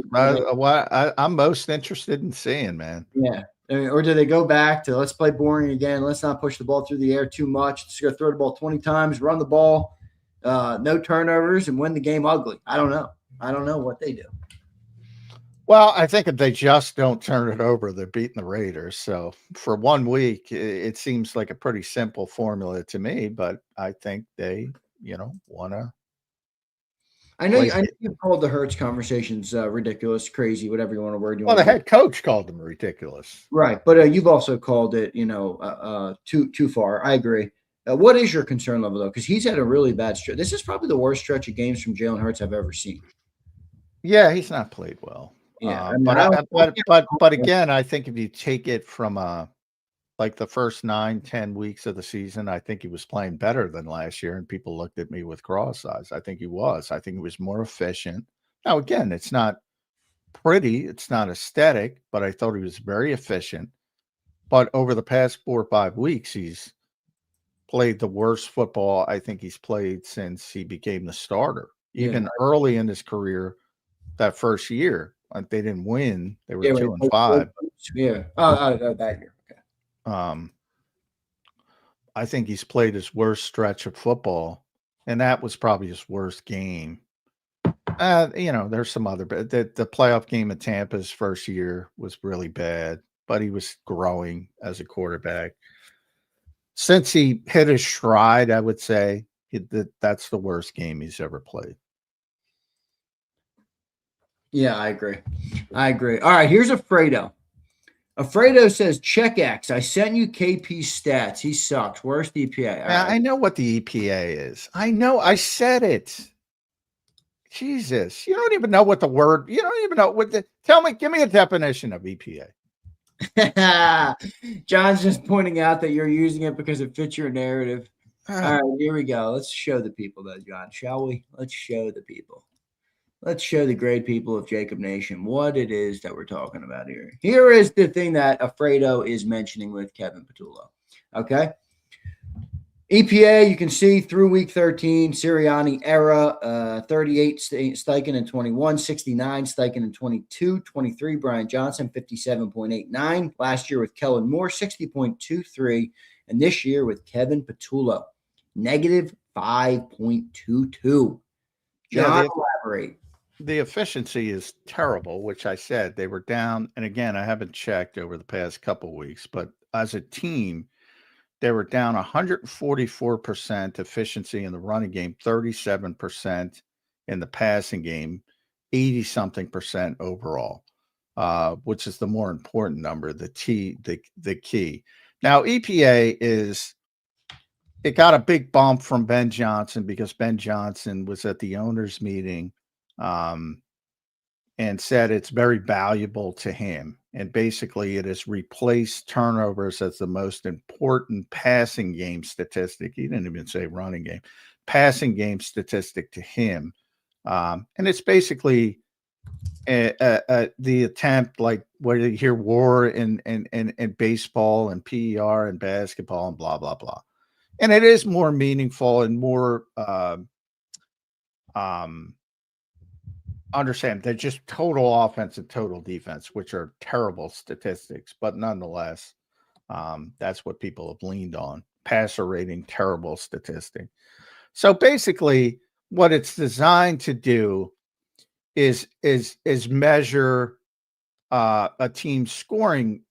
what I'm most interested in seeing, man. Yeah. Or do they go back to let's play boring again? Let's not push the ball through the air too much. Just go throw the ball 20 times, run the ball, no turnovers, and win the game ugly. I don't know. I don't know what they do. Well, I think if they just don't turn it over, they're beating the Raiders. So for 1 week, it seems like a pretty simple formula to me, but I think they, want to. I know you've called the Hurts conversations ridiculous, crazy, whatever you want to word. The head coach called them ridiculous. Right. But you've also called it, too far. I agree. What is your concern level, though? Because he's had a really bad stretch. This is probably the worst stretch of games from Jalen Hurts I've ever seen. Yeah, he's not played well. Yeah, but again, I think if you take it from like the first 9-10 weeks of the season, I think he was playing better than last year, and people looked at me with cross eyes. I think he was. I think he was more efficient. Now, again, it's not pretty, it's not aesthetic, but I thought he was very efficient. But over the past 4 or 5 weeks, he's played the worst football I think he's played since he became the starter. Even early in his career, that first year, they didn't win. They were 2-5. Yeah. That year. Okay. I think he's played his worst stretch of football, and that was probably his worst game. There's some other, but the playoff game at Tampa's first year was really bad, but he was growing as a quarterback. Since he hit his stride, I would say that's the worst game he's ever played. Yeah, I agree. All right, here's Alfredo. Alfredo says, check X. I sent you KP's stats. He sucks. Where's the EPA? Yeah, I know what the EPA is. I know. I said it. Jesus. You don't even know what the word, you don't even know what give me a definition of EPA. John's just pointing out that you're using it because it fits your narrative. All right, here we go. Let's show the people, though, John, shall we? Let's show the people. Let's show the great people of JAKIB Nation what it is that we're talking about here. Here is the thing that Alfredo is mentioning with Kevin Patullo. Okay. EPA, you can see through week 13, Sirianni era, 38 Steichen in 21, 69 Steichen in 22, 23 Brian Johnson, 57.89. Last year with Kellen Moore, 60.23. And this year with Kevin Patullo, negative 5.22. John, elaborate. The efficiency is terrible, which I said they were down. And again, I haven't checked over the past couple of weeks, but as a team, they were down 144% efficiency in the running game, 37% in the passing game, 80-something% overall, which is the more important number, the key. Now, EPA it got a big bump from Ben Johnson because Ben Johnson was at the owners' meeting and said it's very valuable to him. And basically, it has replaced turnovers as the most important passing game statistic. He didn't even say running game, passing game statistic to him. And it's basically the attempt, like where you hear war in baseball and PER and basketball and blah, blah, blah. And it is more meaningful and more understand they're just total offense and total defense, which are terrible statistics, but nonetheless, that's what people have leaned on. passer rating terrible statistic. So basically, what it's designed to do is measure a team's scoring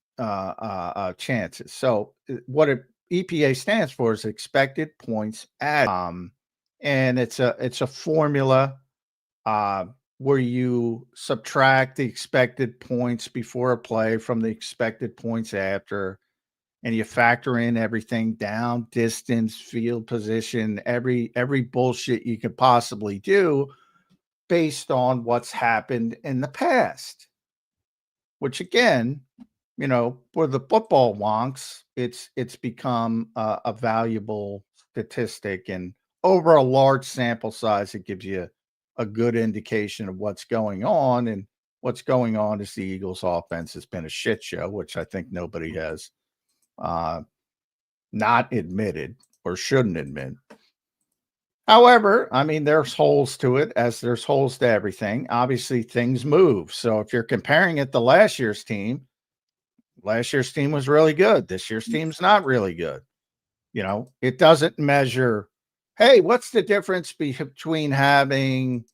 chances. So what EPA stands for is expected points added, and it's a formula where you subtract the expected points before a play from the expected points after, and you factor in everything down, distance, field position, every bullshit you could possibly do based on what's happened in the past. Which again, for the football wonks, it's become a valuable statistic, and over a large sample size, it gives you a good indication of what's going on. And what's going on is the Eagles' offense has been a shit show, which I think nobody has not admitted or shouldn't admit. However, I mean, there's holes to it, as there's holes to everything. Obviously, things move. So if you're comparing it to last year's team was really good. This year's team's not really good. It doesn't measure, hey, what's the difference between having,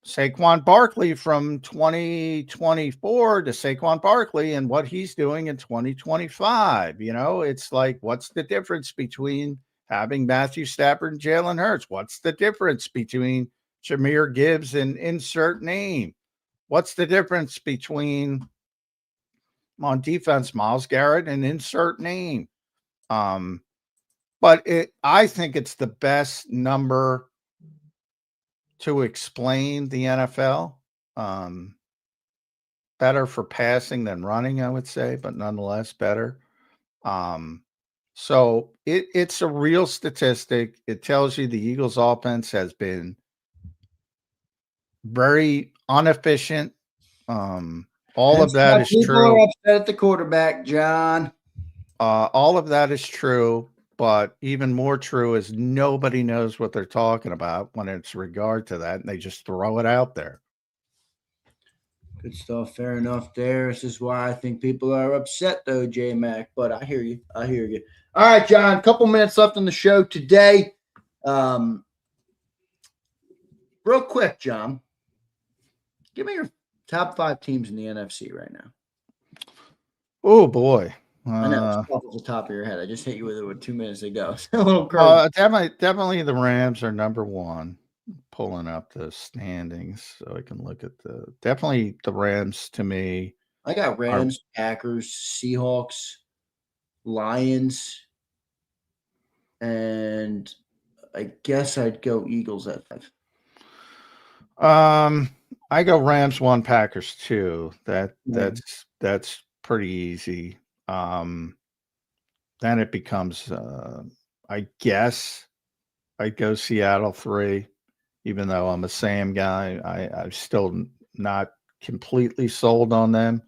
Saquon Barkley from 2024 to Saquon Barkley and what he's doing in 2025. It's like, what's the difference between having Matthew Stafford and Jalen Hurts? What's the difference between Jahmyr Gibbs and insert name? What's the difference between on defense, Myles Garrett and insert name? But I think it's the best number to explain the NFL. Better for passing than running, I would say, but nonetheless better. So it's a real statistic. It tells you the Eagles offense has been very inefficient. All of that is people true. Are upset at the quarterback, John. All of that is true, but even more true is nobody knows what they're talking about when it's regard to that, and they just throw it out there. Good stuff. Fair enough there. This is why I think people are upset, though, J-Mac. But I hear you. All right, John, a couple minutes left on the show today. Real quick, John, give me your top 5 teams in the NFC right now. Oh, boy. I know it's off the top of your head. I just hit you with it 2 minutes ago. A little crazy. Definitely the Rams are number 1. Pulling up the standings so I can look at definitely the Rams to me. I got Rams, Packers, Seahawks, Lions, and I guess I'd go Eagles at 5. I go Rams 1, Packers 2. That's pretty easy. Then it becomes I guess I'd go Seattle 3, even though I'm a Sam guy. I'm still not completely sold on them.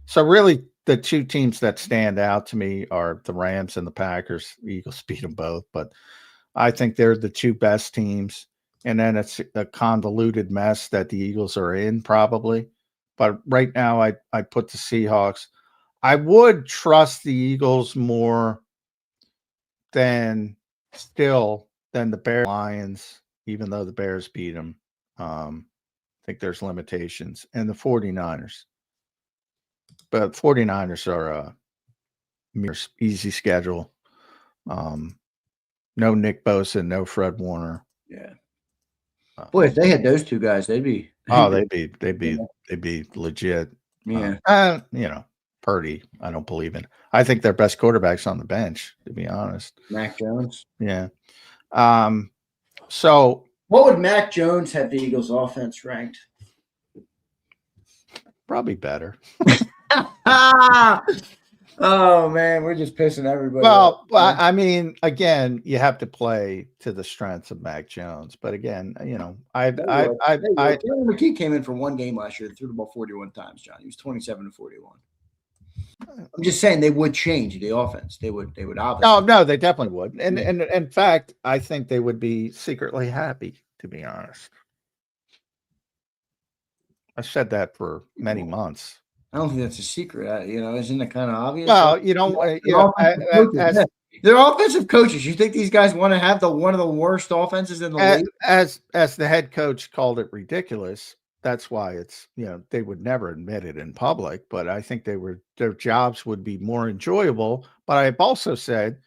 So really the 2 teams that stand out to me are the Rams and the Packers. The Eagles beat them both, but I think they're the 2 best teams. And then it's a convoluted mess that the Eagles are in probably. But right now I put the Seahawks. I would trust the Eagles more than the Bears, Lions, even though the Bears beat them. I think there's limitations. And the 49ers. But 49ers are a easy schedule. No Nick Bosa, no Fred Warner. Yeah. Boy, if they had those 2 guys, they'd be legit. Yeah. Purdy, I don't believe in. I think their best quarterback's on the bench, to be honest. Mac Jones. Yeah. So what would Mac Jones have the Eagles offense ranked? Probably better. Oh man, we're just pissing everybody off. Well, I mean, again, you have to play to the strengths of Mac Jones. But again, Jalen McKee came in for 1 game last year, threw the ball 41 times, John. He was 27 to 41. I'm just saying they would change the offense. They would obviously. No, they definitely would. And in fact, I think they would be secretly happy, to be honest. I said that for many months. I don't think that's a secret. Isn't it kind of obvious? Well, They're offensive coaches. You think these guys want to have one of the worst offenses in the league? As the head coach called it ridiculous, that's why it's, they would never admit it in public, but I think their jobs would be more enjoyable. But I've also said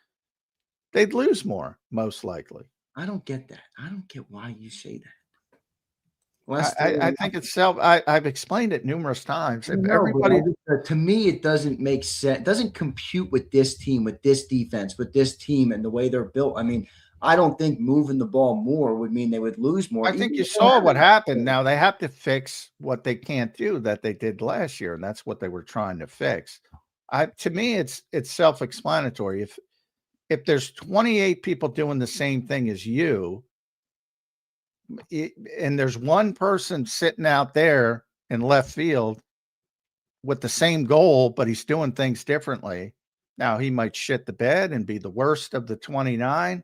they'd lose more, most likely. I don't get that. I don't get why you say that. I think it's I've explained it numerous times. If everybody, to me, it doesn't make sense. It doesn't compute with this team, with this defense, with this team, and the way they're built. I mean, I don't think moving the ball more would mean they would lose more. I think you saw what happened. Now they have to fix what they can't do that they did last year, and that's what they were trying to fix. To me, it's self-explanatory. If there's 28 people doing the same thing as you, and there's one person sitting out there in left field with the same goal, but he's doing things differently. Now he might shit the bed and be the worst of the 29,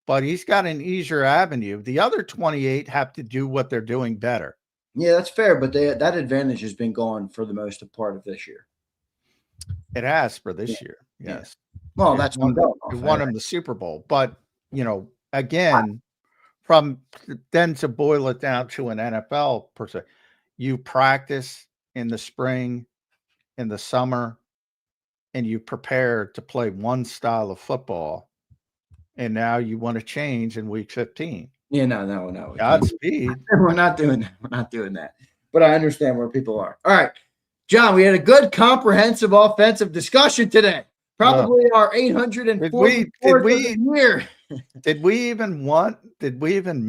but he's got an easier avenue. The other 28 have to do what they're doing better. Yeah, that's fair, but that advantage has been gone for the most part of this year. It has for this year, yes. Well, that's won them the Super Bowl, but again, from then to boil it down to an NFL per se, you practice in the spring, in the summer, and you prepare to play one style of football, and now you want to change in week 15. Yeah, no. Godspeed. We're not doing that. We're not doing that. But I understand where people are. All right, John, we had a good comprehensive offensive discussion today. Probably our 844th year. Did we even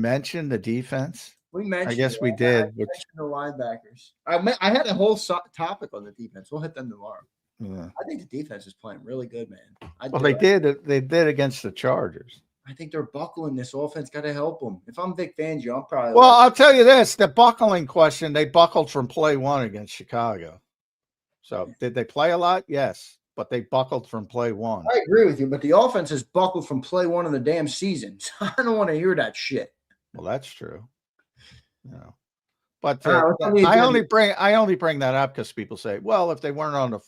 mention the defense? We mentioned. I guess we did. I mentioned the linebackers. I had a whole topic on the defense. We'll hit them tomorrow. Yeah. I think the defense is playing really good, man. They did against the Chargers. I think they're buckling. This offense got to help them. If I'm Vic Fangio, I'm probably. Well, I'll tell you this: the buckling question. They buckled from play one against Chicago. So did they play a lot? Yes. But they buckled from play one. I agree with you, but the offense has buckled from play one of the damn season. So I don't want to hear that shit. Well, that's true. But I only bring that up because people say, well, if they weren't on the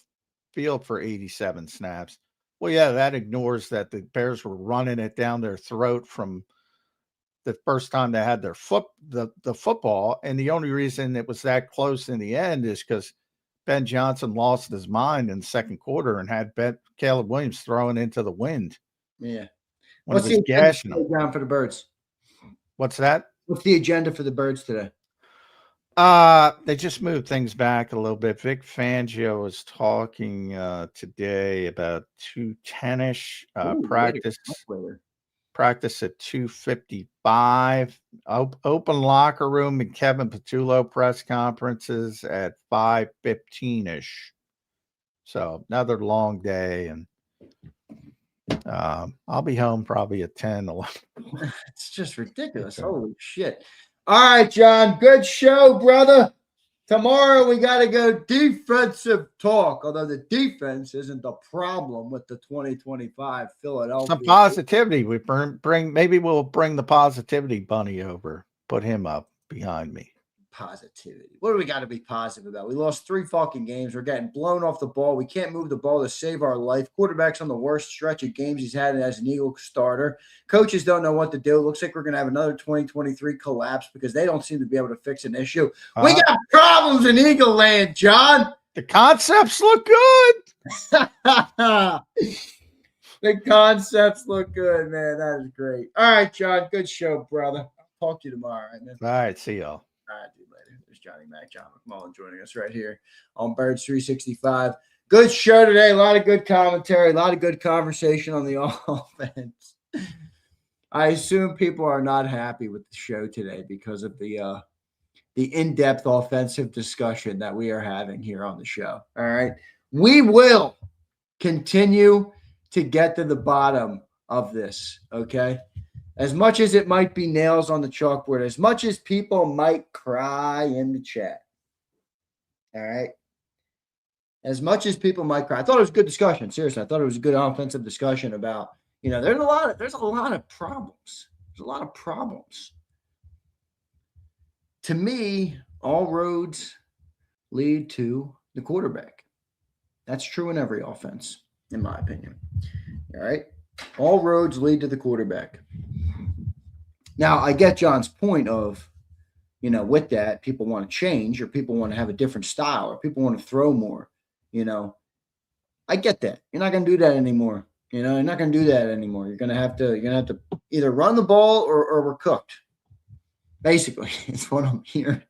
field for 87 snaps, well, yeah, that ignores that the Bears were running it down their throat from the first time they had their the football, and the only reason it was that close in the end is because Ben Johnson lost his mind in the second quarter and had Caleb Williams throwing into the wind. Yeah. What's the agenda down for the Birds? What's that? What's the agenda for the Birds today? They just moved things back a little bit. Vic Fangio was talking today about 2:10ish practice at 2:55. Open locker room and Kevin Patullo press conferences at 5:15ish. So another long day, and I'll be home probably at 10, 11. It's just ridiculous. Holy shit. All right, John. Good show, brother. Tomorrow we got to go defensive talk, although the defense isn't the problem with the 2025 Philadelphia. Some positivity. Maybe we'll bring the positivity bunny over, put him up behind me. Positivity. What do we got to be positive about? We lost 3 fucking games. We're getting blown off the ball. We can't move the ball to save our life. Quarterback's on the worst stretch of games he's had as an Eagle starter. Coaches don't know what to do. Looks like we're going to have another 2023 collapse because they don't seem to be able to fix an issue. We got problems in Eagle land, John. The concepts look good. The concepts look good, man. That is great. All right, John. Good show, brother. I'll talk to you tomorrow. Right, man? All right. See y'all. All right, dude, later. There's Johnny Mac, John McMullen joining us right here on Birds 365. Good show today. A lot of good commentary, a lot of good conversation on the offense. I assume people are not happy with the show today because of the in-depth offensive discussion that we are having here on the show. All right. We will continue to get to the bottom of this, okay? As much as it might be nails on the chalkboard, as much as people might cry in the chat. All right. As much as people might cry. I thought it was a good discussion. Seriously, I thought it was a good offensive discussion about, there's a lot of problems. There's a lot of problems. To me, all roads lead to the quarterback. That's true in every offense, in my opinion. All right? All roads lead to the quarterback. Now, I get John's point of, with that, people want to change or people want to have a different style or people want to throw more, I get that. You're not going to do that anymore. You're not going to do that anymore. You're going to have to either run the ball or we're cooked. Basically, it's what I'm hearing.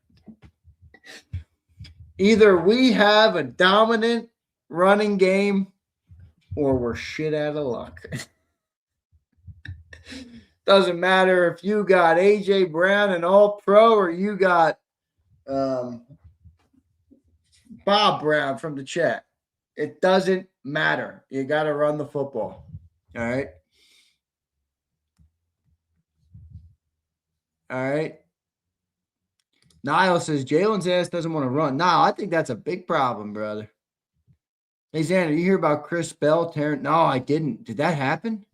Either we have a dominant running game or we're shit out of luck. Doesn't matter if you got A.J. Brown and All-Pro or you got Bob Brown from the chat. It doesn't matter. You got to run the football. All right? All right? Niall says, Jalen's ass doesn't want to run. No, I think that's a big problem, brother. Hey, Xander, you hear about Chris Bell tearing? No, I didn't. Did that happen?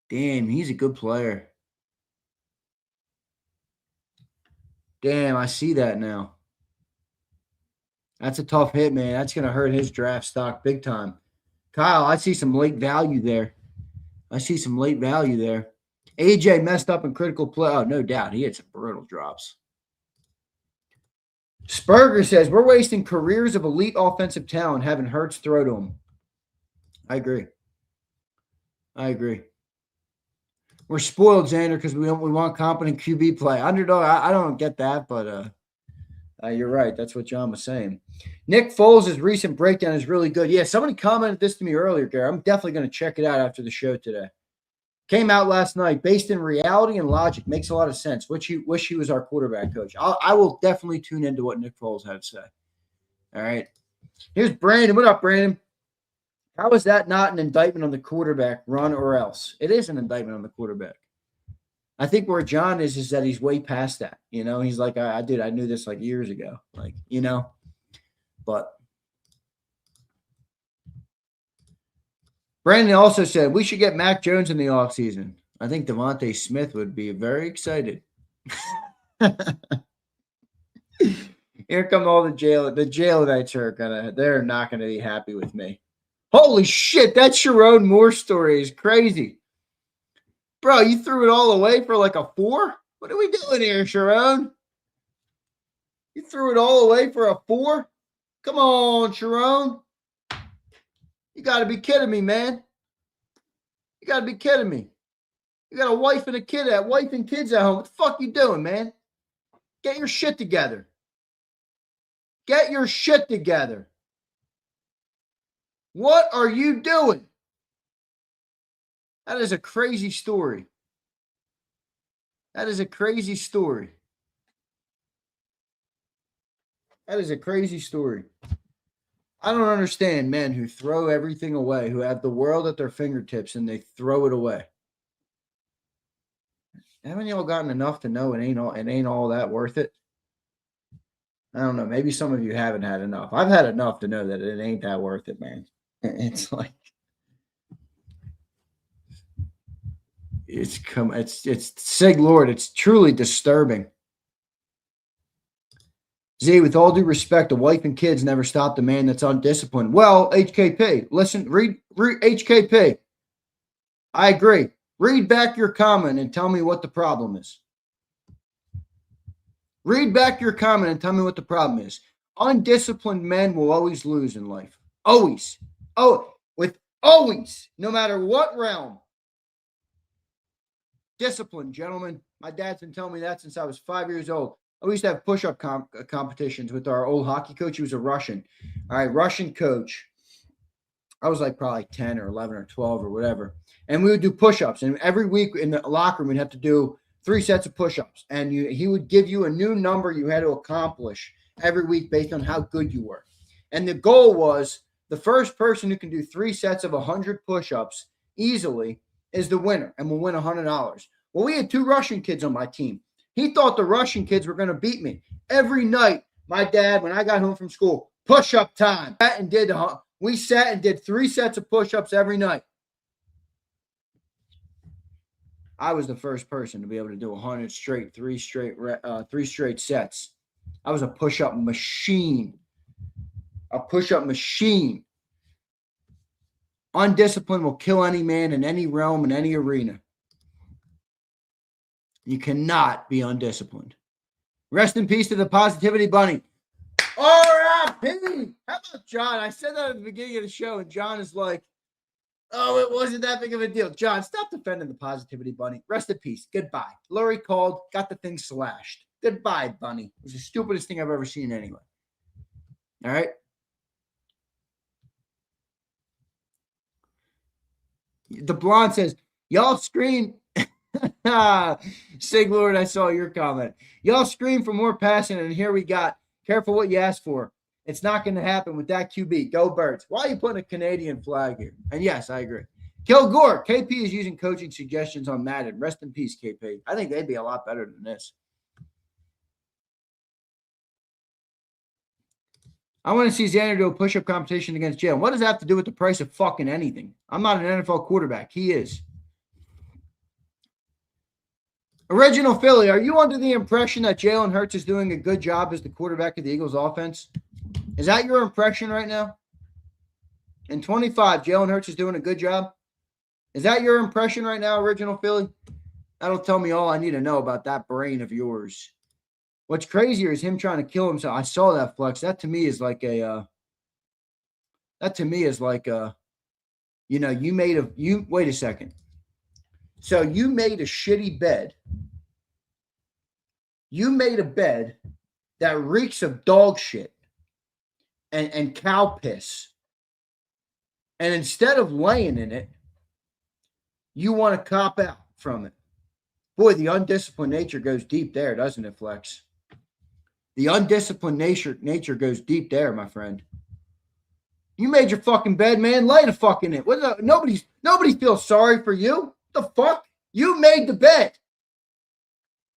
Damn, he's a good player. Damn, I see that now. That's a tough hit, man. That's going to hurt his draft stock big time. Kyle, I see some late value there. AJ messed up in critical play. Oh, no doubt. He had some brutal drops. Spurger says, we're wasting careers of elite offensive talent having Hurts throw to him. I agree. We're spoiled, Xander, because we want competent QB play. Underdog, I don't get that, but you're right. That's what John was saying. Nick Foles' recent breakdown is really good. Yeah, somebody commented this to me earlier, Gary. I'm definitely going to check it out after the show today. Came out last night, based in reality and logic. Makes a lot of sense. Wish he was our quarterback coach. I will definitely tune into what Nick Foles had to say. All right. Here's Brandon. What up, Brandon? How is that not an indictment on the quarterback, run or else? It is an indictment on the quarterback. I think where John is that he's way past that. He's like, I knew this like years ago. But Brandon also said, we should get Mac Jones in the offseason. I think Devontae Smith would be very excited. Here come all the Jalenites they're not going to be happy with me. Holy shit, that Sherrod Moore story is crazy. Bro, you threw it all away for like a 4? What are we doing here, Sherrod? You threw it all away for a 4? Come on, Sherrod. You got to be kidding me, man. You got to be kidding me. You got a wife and kids at home. What the fuck you doing, man? Get your shit together. What are you doing? That is a crazy story. I don't understand men who throw everything away, who have the world at their fingertips and they throw it away. Haven't y'all gotten enough to know it ain't all that worth it? I don't know. Maybe some of you haven't had enough. I've had enough to know that it ain't that worth it, man. It's like it's Sig Lord. It's truly disturbing. Z, with all due respect, a wife and kids never stopped a man that's undisciplined. Well, HKP, listen, read HKP. I agree. Read back your comment and tell me what the problem is. Undisciplined men will always lose in life. Always. Always, no matter what realm. Discipline, gentlemen. My dad's been telling me that since I was 5 years old. We used to have push-up competitions with our old hockey coach. He was a Russian. All right, Russian coach. I was like probably 10 or 11 or 12 or whatever. And we would do push-ups. And every week in the locker room, we'd have to do 3 sets of push-ups. And he would give you a new number you had to accomplish every week based on how good you were. And the goal was the first person who can do 3 sets of 100 push-ups easily is the winner and will win $100. Well, we had 2 Russian kids on my team. He thought the Russian kids were going to beat me. Every night, my dad, when I got home from school, push-up time. We sat and did 3 sets of push-ups every night. I was the first person to be able to do 100 straight, three straight sets. I was a push-up machine. A push-up machine. Undisciplined will kill any man in any realm, in any arena. You cannot be undisciplined. Rest in peace to the Positivity Bunny. R.I.P. How about John? I said that at the beginning of the show, and John is like, oh, it wasn't that big of a deal. John, stop defending the Positivity Bunny. Rest in peace. Goodbye. Lori called, got the thing slashed. Goodbye, Bunny. It was the stupidest thing I've ever seen anyway. All right? The blonde says, y'all scream. Sig Lord, I saw your comment. Y'all scream for more passing, and here we got. Careful what you ask for. It's not going to happen with that QB. Go Birds. Why are you putting a Canadian flag here? And yes, I agree. Kilgore. KP is using coaching suggestions on Madden. Rest in peace, KP. I think they'd be a lot better than this. I want to see Zander do a push-up competition against Jalen. What does that have to do with the price of fucking anything? I'm not an NFL quarterback. He is. Original Philly, are you under the impression that Jalen Hurts is doing a good job as the quarterback of the Eagles offense? Is that your impression right now? In 25, Jalen Hurts is doing a good job? Is that your impression right now, Original Philly? That'll tell me all I need to know about that brain of yours. What's crazier is him trying to kill himself. I saw that, Flex. That to me is like you know, wait a second. So you made a shitty bed. You made a bed that reeks of dog shit and cow piss. And instead of laying in it, you want to cop out from it. Boy, the undisciplined nature goes deep there, doesn't it, Flex? The undisciplined nature goes deep there, my friend. You made your fucking bed, man. Lay the fuck in it. Nobody feels sorry for you. The fuck? You made the bed.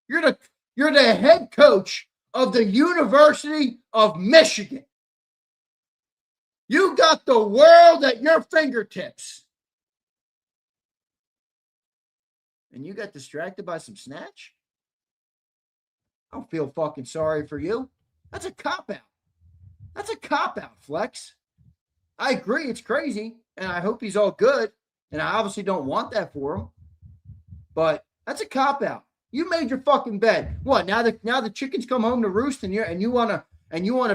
You're the head coach of the University of Michigan. You got the world at your fingertips. And you got distracted by some snatch? I don't feel fucking sorry for you. That's a cop-out. That's a cop-out, Flex. I agree, it's crazy, and I hope he's all good, and I obviously don't want that for him. But that's a cop-out. You made your fucking bed. What, now the chickens come home to roost and you wanna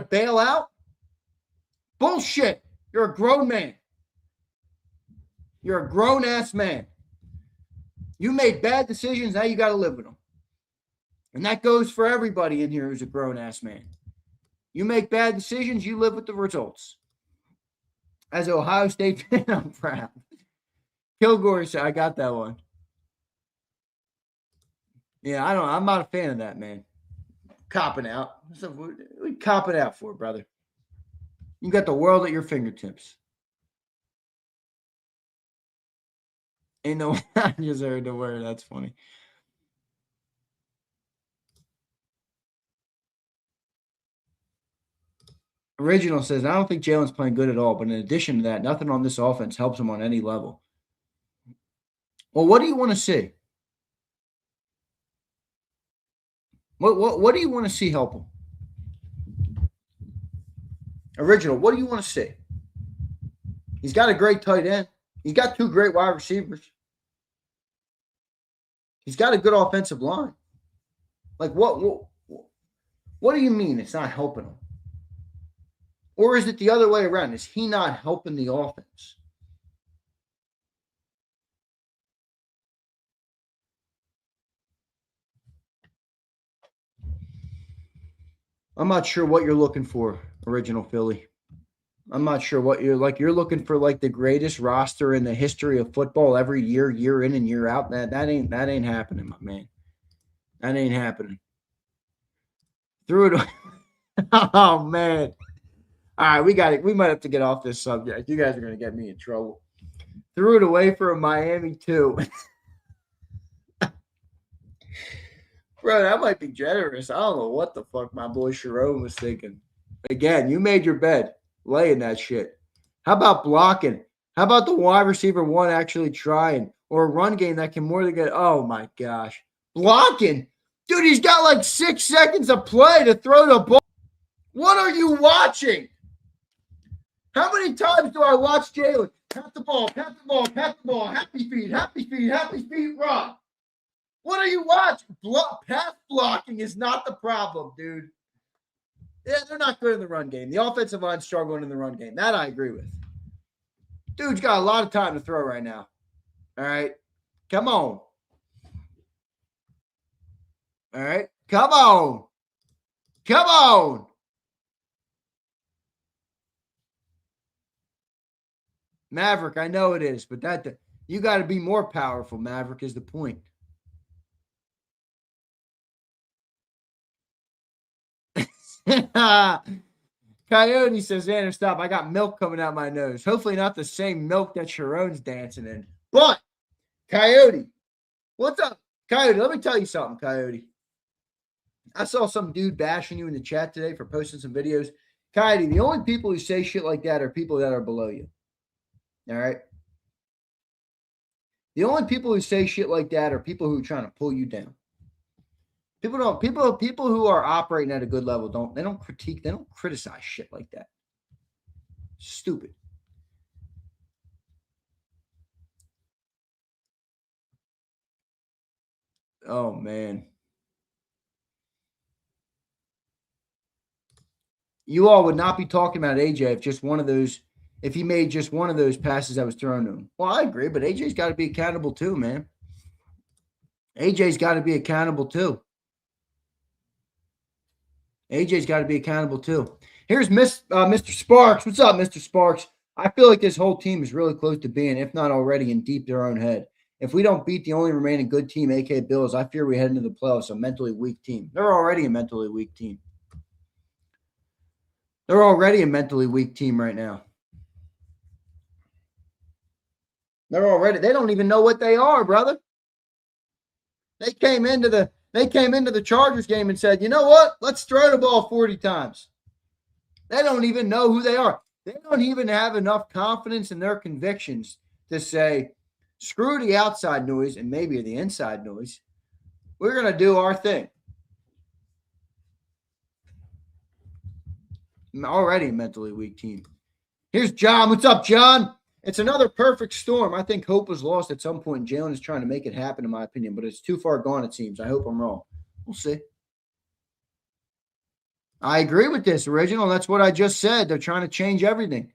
bail out? Bullshit. You're a grown man. You're a grown-ass man. You made bad decisions, now you got to live with them. And that goes for everybody in here who's a grown-ass man. You make bad decisions, you live with the results. As an Ohio State fan, I'm proud. Kilgore said, I got that one. Yeah, I'm not a fan of that, man. Copping out. What are you copping out for, brother? You got the world at your fingertips. Ain't no, I just heard the word. That's funny. Original says, I don't think Jalen's playing good at all, but in addition to that, nothing on this offense helps him on any level. Well, what do you want to see? What do you want to see help him? Original, what do you want to see? He's got a great tight end. He's got two great wide receivers. He's got a good offensive line. Like, what do you mean it's not helping him? Or is it the other way around? Is he not helping the offense? I'm not sure what you're looking for, Original Philly. I'm not sure what you're like. You're looking for like the greatest roster in the history of football every year, year in and year out. That ain't happening, my man. That ain't happening. Threw it. Oh man. All right, we got it. We might have to get off this subject. You guys are gonna get me in trouble. Threw it away for Miami too. Bro, that might be generous. I don't know what the fuck my boy Sharon was thinking. Again, you made your bed. Lay in that shit. How about blocking? How about the wide receiver one actually trying? or a run game that can more than get, oh my gosh. Blocking. Dude, he's got like 6 seconds of play to throw the ball. What are you watching? How many times do I watch Jalen? Pat the ball, pat the ball, pat the ball. Happy feet, run. What are you watching? Pass blocking is not the problem, dude. Yeah, they're not good in the run game. The offensive line's struggling in the run game. That I agree with. Dude's got a lot of time to throw right now. All right. Come on. All right. Come on. Come on. Maverick, I know it is, but you got to be more powerful, Maverick, is the point. Coyote says, Xander, stop. I got milk coming out my nose. Hopefully not the same milk that Sharon's dancing in. But, Coyote, what's up? Coyote, let me tell you something, Coyote. I saw some dude bashing you in the chat today for posting some videos. Coyote, the only people who say shit like that are people that are below you. All right? The only people who say shit like that are people who are trying to pull you down. People who are operating at a good level don't critique, they don't criticize shit like that. Stupid. Oh man. You all would not be talking about AJ if he made just one of those passes that was thrown to him. Well, I agree, but AJ's got to be accountable too, man. AJ's got to be accountable too. AJ's got to be accountable too. Here's Mr. Sparks. What's up, Mr. Sparks? I feel like this whole team is really close to being, if not already, in deep their own head. If we don't beat the only remaining good team, a.k.a. Bills, I fear we head into the playoffs, a mentally weak team. They're already a mentally weak team. They're already a mentally weak team right now. They don't even know what they are, brother. They came into the Chargers game and said, you know what? Let's throw the ball 40 times. They don't even know who they are. They don't even have enough confidence in their convictions to say, screw the outside noise and maybe the inside noise. We're going to do our thing. Already a mentally weak team. Here's John. What's up, John? It's another perfect storm. I think hope was lost at some point. Jalen is trying to make it happen, in my opinion, but it's too far gone, it seems. I hope I'm wrong. We'll see. I agree with this, Original. That's what I just said. They're trying to change everything.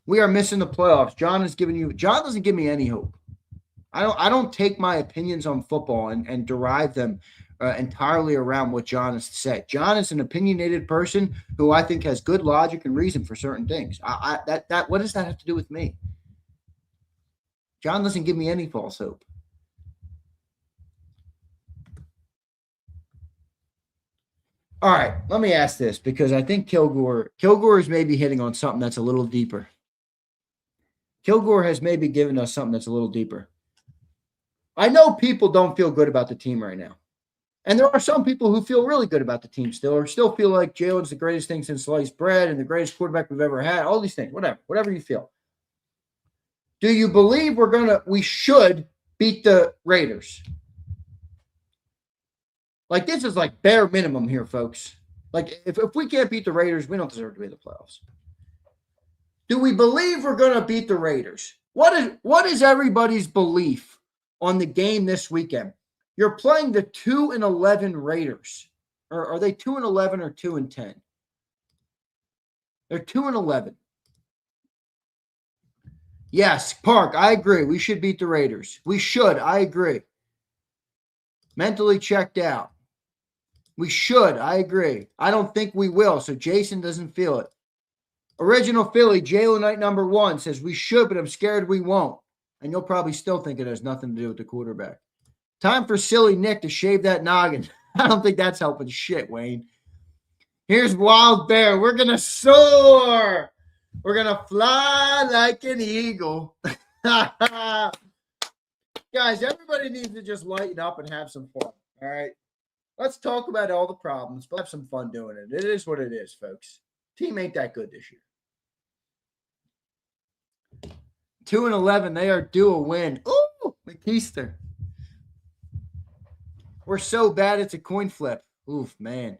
We are missing the playoffs. John doesn't give me any hope. I don't take my opinions on football and derive them entirely around what John has to say. John is an opinionated person who I think has good logic and reason for certain things. What does that have to do with me? John doesn't give me any false hope. All right, let me ask this because I think Kilgore is maybe hitting on something that's a little deeper. Kilgore has maybe given us something that's a little deeper. I know people don't feel good about the team right now. And there are some people who feel really good about the team still, or still feel like Jalen's the greatest thing since sliced bread and the greatest quarterback we've ever had, all these things, whatever you feel. Do you believe we should beat the Raiders? Like, this is like bare minimum here, folks. Like, if we can't beat the Raiders, we don't deserve to be in the playoffs. Do we believe we're going to beat the Raiders? What is everybody's belief on the game this weekend? You're playing the 2-11 Raiders. Or are they 2-11 or 2-10? They're 2-11. Yes, Park, I agree. We should beat the Raiders. We should. I agree. Mentally checked out. We should. I agree. I don't think we will, so Jason doesn't feel it. Original Philly, Jalen Knight #1 says we should, but I'm scared we won't. And you'll probably still think it has nothing to do with the quarterback. Time for silly Nick to shave that noggin. I don't think that's helping shit, Wayne. Here's Wild Bear. We're going to soar. We're going to fly like an eagle. Guys, everybody needs to just lighten up and have some fun. All right? Let's talk about all the problems, but have some fun doing it. It is what it is, folks. Team ain't that good this year. 2-11. They are due a win. Ooh, McKeister. We're so bad it's a coin flip. Oof, man.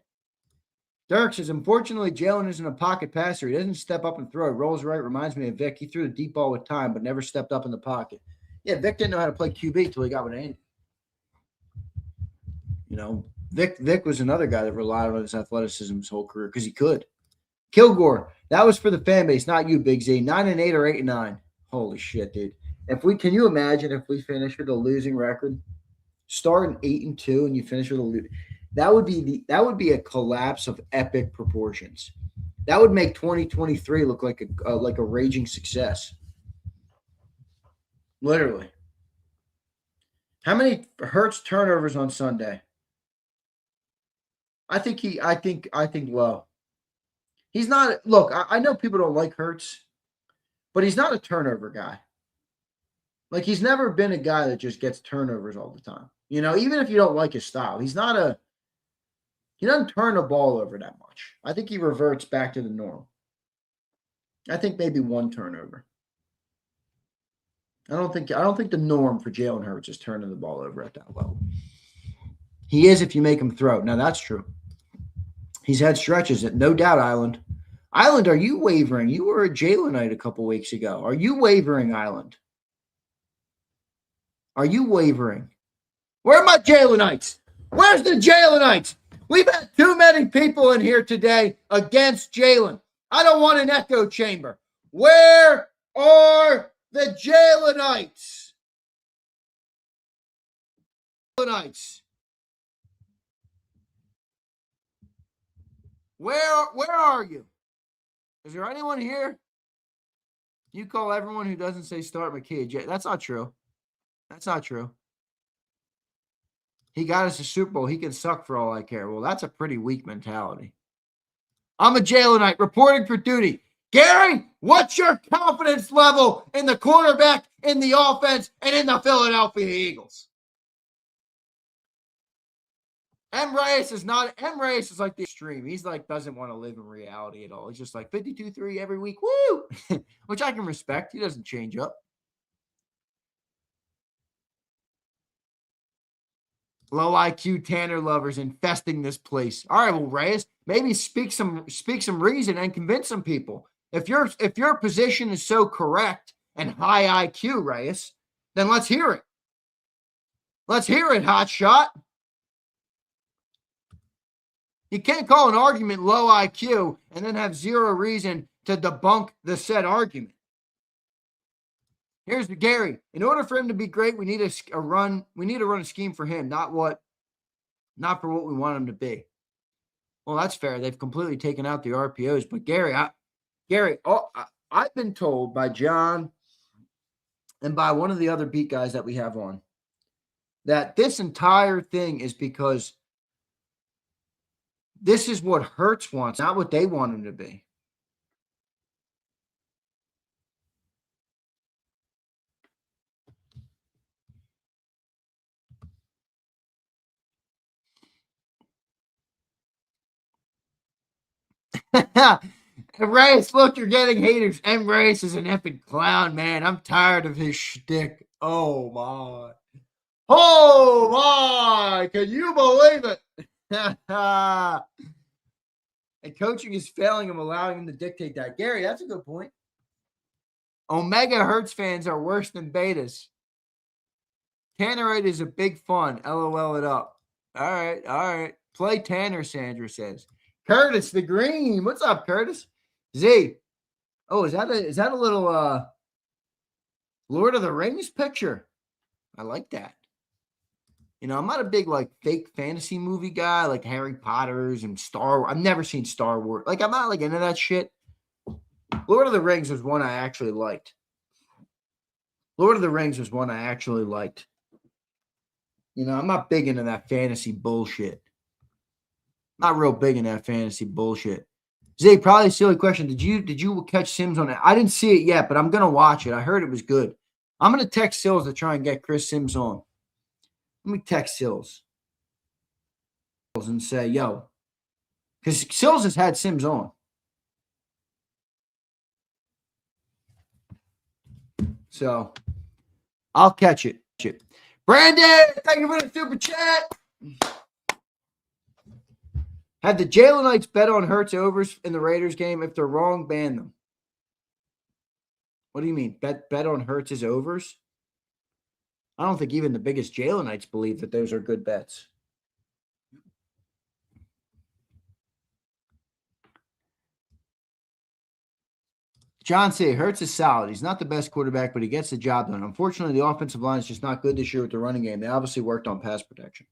Dirk says, unfortunately, Jalen isn't a pocket passer. He doesn't step up and throw. He rolls right. Reminds me of Vic. He threw the deep ball with time, but never stepped up in the pocket. Yeah, Vic didn't know how to play QB until he got with Andy. You know, Vic was another guy that relied on his athleticism his whole career because he could. Kilgore, that was for the fan base, not you, Big Z. 9-8 or 8-9. Holy shit, dude. Can you imagine if we finish with a losing record? Starting 8-2 and you finish with a losing. That would be a collapse of epic proportions. That would make 2023 look like a raging success. Literally. How many Hurts turnovers on Sunday? I think low. He's not. Look, I know people don't like Hurts, but he's not a turnover guy. Like, he's never been a guy that just gets turnovers all the time. You know, even if you don't like his style, he doesn't turn the ball over that much. I think he reverts back to the norm. I think maybe one turnover. I don't think the norm for Jalen Hurts is turning the ball over at that level. He is if you make him throw. Now, that's true. He's had stretches that, no doubt, Island. Island, are you wavering? You were a Jalenite a couple weeks ago. Are you wavering, Island? Are you wavering? Where are my Jalenites? Where's the Jalenites? We've had too many people in here today against Jalen. I don't want an echo chamber. Where are the Jalenites? Where are you? Is there anyone here? You call everyone who doesn't say start McKee. That's not true. That's not true. He got us a Super Bowl. He can suck for all I care. Well, that's a pretty weak mentality. I'm a Jalenite reporting for duty. Gary, what's your confidence level in the quarterback, in the offense, and in the Philadelphia Eagles? M. Reyes is like the extreme. He's like, doesn't want to live in reality at all. He's just like 52-3 every week. Woo! Which I can respect. He doesn't change up. Low IQ Tanner lovers infesting this place. All right, well, Reyes, maybe speak some reason and convince some people. If your position is so correct and high IQ, Reyes, then let's hear it. Let's hear it, hot shot. You can't call an argument low IQ and then have zero reason to debunk the said argument. Here's the Gary. In order for him to be great, we need a run. We need to run a scheme for him, not for what we want him to be. Well, that's fair. They've completely taken out the RPOs. But Gary, I've been told by John and by one of the other beat guys that we have on that this entire thing is because this is what Hurts wants, not what they want him to be. Reyes, look, you're getting haters. M. Reyes is an effing clown, man. I'm tired of his shtick. Oh, my. Oh, my. Can you believe it? And coaching is failing him, allowing him to dictate that. Gary, that's a good point. Omega Hertz fans are worse than betas. Tannerite is a big fun. LOL it up. All right. Play Tanner, Sandra says. Curtis the Green. What's up, Curtis? Z. Oh, is that a little Lord of the Rings picture? I like that. You know, I'm not a big like fake fantasy movie guy like Harry Potter's and Star Wars. I've never seen Star Wars. Like, I'm not like into that shit. Lord of the Rings was one I actually liked. You know, I'm not big into that fantasy bullshit. Not real big in that fantasy bullshit. Zay, probably a silly question. Did you catch Sims on it? I didn't see it yet, but I'm gonna watch it. I heard it was good. I'm gonna text Sills to try and get Chris Sims on. Let me text Sills and say, yo, because Sills has had Sims on. So I'll catch it. Brandon, thank you for the super chat. Had the Jalenites bet on Hurts overs in the Raiders game? If they're wrong, ban them. What do you mean? Bet on Hurts' overs? I don't think even the biggest Jalenites believe that those are good bets. John C. Hurts is solid. He's not the best quarterback, but he gets the job done. Unfortunately, the offensive line is just not good this year with the running game. They obviously worked on pass protection.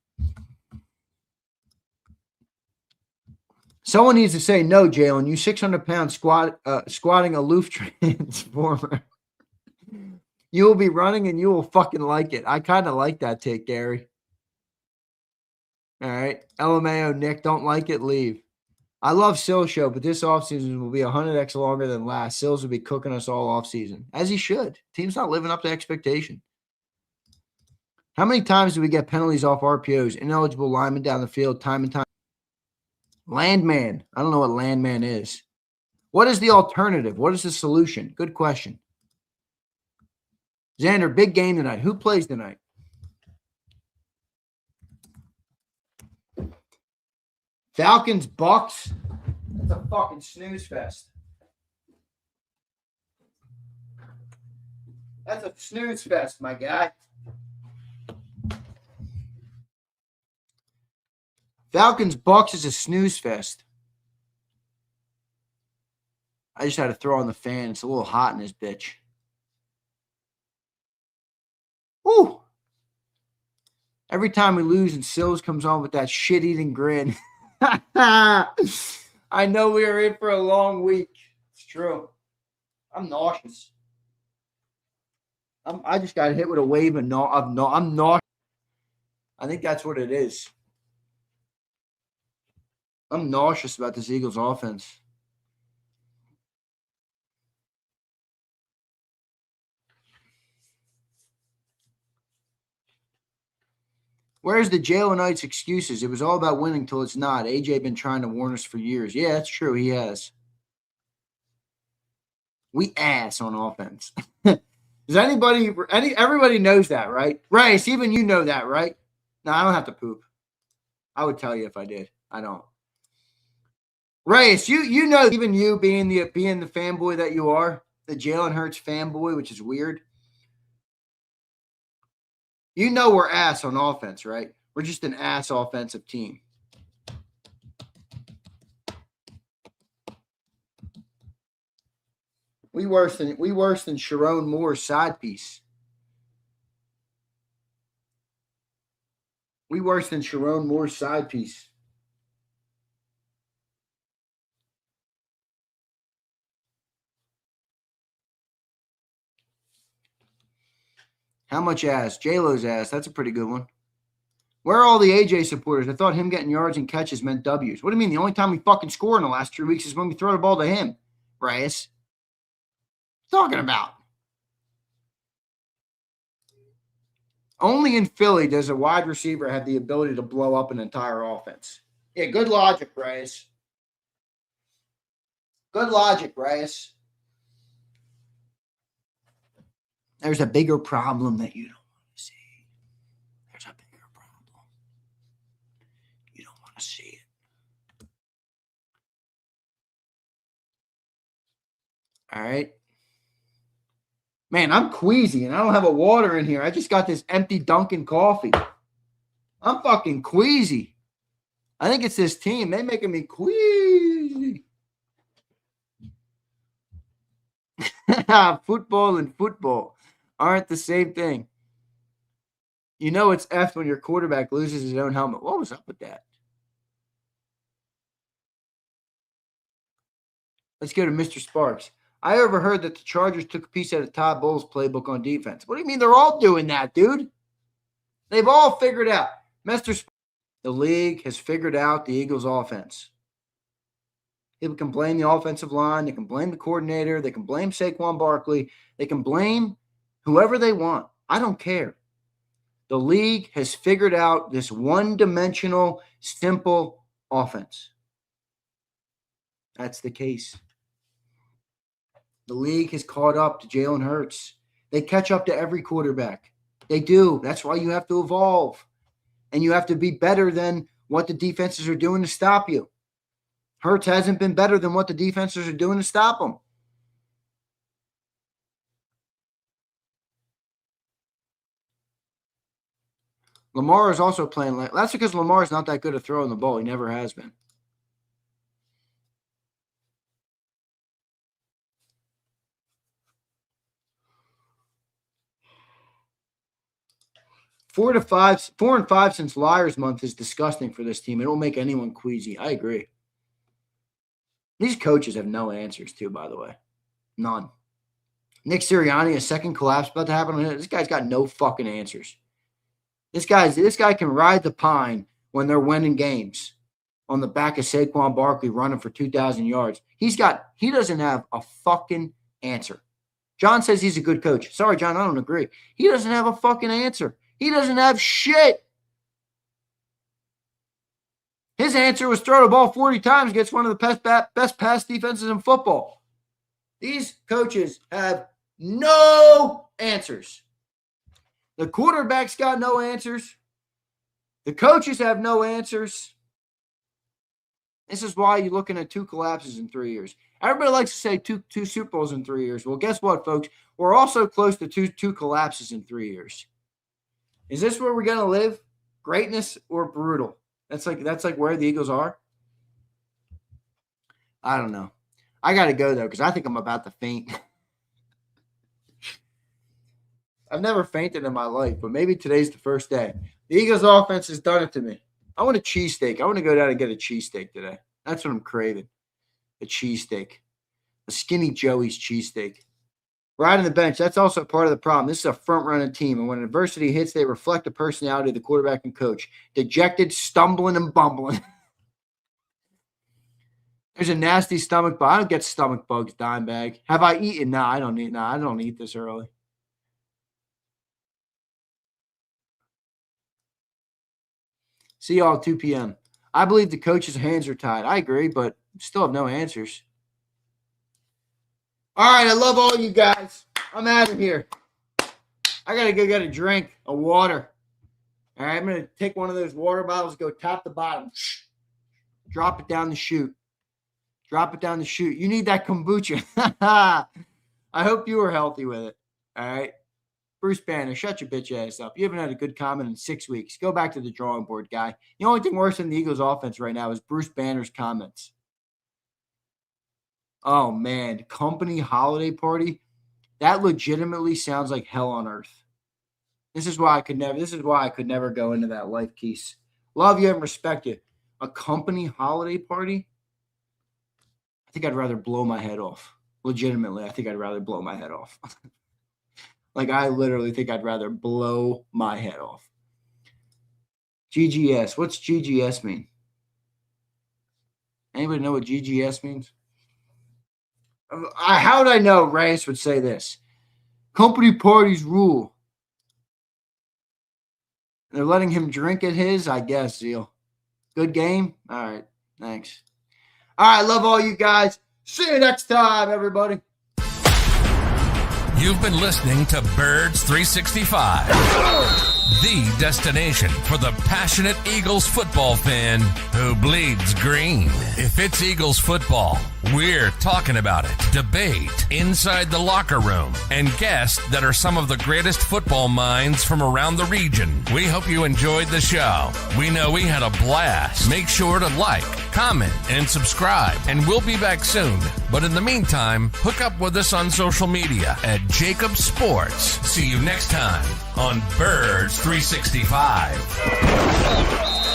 Someone needs to say, no, Jalen, you 600-pound squatting aloof transformer. You will be running and you will fucking like it. I kind of like that take, Gary. All right. LMAO, Nick, don't like it, leave. I love Sills' show, but this offseason will be 100x longer than last. Sills will be cooking us all offseason, as he should. Team's not living up to expectation. How many times do we get penalties off RPOs? Ineligible linemen down the field, time and time. Landman. I don't know what landman is. What is the alternative? What is the solution? Good question. Xander, big game tonight. Who plays tonight? Falcons, Bucks. That's a fucking snooze fest. That's a snooze fest, my guy. Falcons, Bucks is a snooze fest. I just had to throw on the fan. It's a little hot in this bitch. Woo! Every time we lose and Sills comes on with that shit-eating grin. I know we are in for a long week. It's true. I'm nauseous. I just got hit with a wave of I'm nauseous. I think that's what it is. I'm nauseous about this Eagles offense. Where's the Jalenites excuses? It was all about winning till it's not. AJ been trying to warn us for years. Yeah, that's true. He has. We ass on offense. Does everybody knows that, right? Rice, even you know that, right? No, I don't have to poop. I would tell you if I did. I don't. Rice, you know, even you being the fanboy that you are, the Jalen Hurts fanboy, which is weird. You know we're ass on offense, right? We're just an ass offensive team. We worse than Sharon Moore's side piece. We worse than Sharon Moore's side piece. How much ass? J-Lo's ass. That's a pretty good one. Where are all the AJ supporters? I thought him getting yards and catches meant W's. What do you mean? The only time we fucking score in the last 3 weeks is when we throw the ball to him, Reyes. Talking about. Only in Philly does a wide receiver have the ability to blow up an entire offense. Yeah, good logic, Reyes. Good logic, Reyes. There's a bigger problem that you don't want to see. There's a bigger problem. You don't want to see it. All right. Man, I'm queasy and I don't have a water in here. I just got this empty Dunkin' coffee. I'm fucking queasy. I think it's this team. They're making me queasy. Football and football aren't the same thing. You know it's F when your quarterback loses his own helmet. What was up with that? Let's go to Mr. Sparks. I overheard that the Chargers took a piece out of Todd Bowles' playbook on defense. What do you mean they're all doing that, dude? They've all figured out. Mr. Sparks, the league has figured out the Eagles' offense. People can blame the offensive line. They can blame the coordinator. They can blame Saquon Barkley. They can blame whoever they want. I don't care. The league has figured out this one-dimensional, simple offense. That's the case. The league has caught up to Jalen Hurts. They catch up to every quarterback. They do. That's why you have to evolve. And you have to be better than what the defenses are doing to stop you. Hurts hasn't been better than what the defenses are doing to stop him. Lamar is also playing like that's because Lamar is not that good at throwing the ball. He never has been. Four and five since Liars Month is disgusting for this team. It will make anyone queasy. I agree. These coaches have no answers too, by the way. None. Nick Sirianni, a second collapse about to happen on him. This guy's got no fucking answers. This guy can ride the pine when they're winning games on the back of Saquon Barkley running for 2,000 yards. He doesn't have a fucking answer. John says he's a good coach. Sorry, John, I don't agree. He doesn't have a fucking answer. He doesn't have shit. His answer was throw the ball 40 times against one of the best pass defenses in football. These coaches have no answers. The quarterback's got no answers. The coaches have no answers. This is why you're looking at 2 collapses in 3 years. Everybody likes to say two Super Bowls in 3 years. Well, guess what, folks? We're also close to two collapses in 3 years. Is this where we're going to live? Greatness or brutal? That's like where the Eagles are. I don't know. I got to go, though, because I think I'm about to faint. I've never fainted in my life, but maybe today's the first day. The Eagles offense has done it to me. I want a cheesesteak. I want to go down and get a cheesesteak today. That's what I'm craving. A cheesesteak. A Skinny Joey's cheesesteak. Riding the bench, that's also part of the problem. This is a front-running team, and when adversity hits, they reflect the personality of the quarterback and coach. Dejected, stumbling, and bumbling. There's a nasty stomach bug. I don't get stomach bugs, dime bag. Have I eaten? No, I don't eat this early. See y'all at 2 p.m. I believe the coach's hands are tied. I agree, but still have no answers. All right, I love all you guys. I'm out of here. I got to go get a drink of water. All right, I'm going to take one of those water bottles, go top to bottom. Drop it down the chute. Drop it down the chute. You need that kombucha. I hope you were healthy with it. All right. Bruce Banner, shut your bitch ass up. You haven't had a good comment in 6 weeks. Go back to the drawing board, guy. The only thing worse than the Eagles' offense right now is Bruce Banner's comments. Oh, man. Company holiday party? That legitimately sounds like hell on earth. This is why I could never go into that life, Keese. Love you and respect you. A company holiday party? I think I'd rather blow my head off. Legitimately, I think I'd rather blow my head off. Like, I literally think I'd rather blow my head off. GGS. What's GGS mean? Anybody know what GGS means? How would I know Reyes would say this? Company parties rule. They're letting him drink at his, I guess, Zeal. Good game? All right. Thanks. All right. Love all you guys. See you next time, everybody. You've been listening to Birds 365, the destination for the passionate Eagles football fan who bleeds green. If it's Eagles football, we're talking about it. Debate inside the locker room and guests that are some of the greatest football minds from around the region. We hope you enjoyed the show. We know we had a blast. Make sure to like, comment, and subscribe, and we'll be back soon. But in the meantime, hook up with us on social media at JAKIB Sports. See you next time on Birds 365.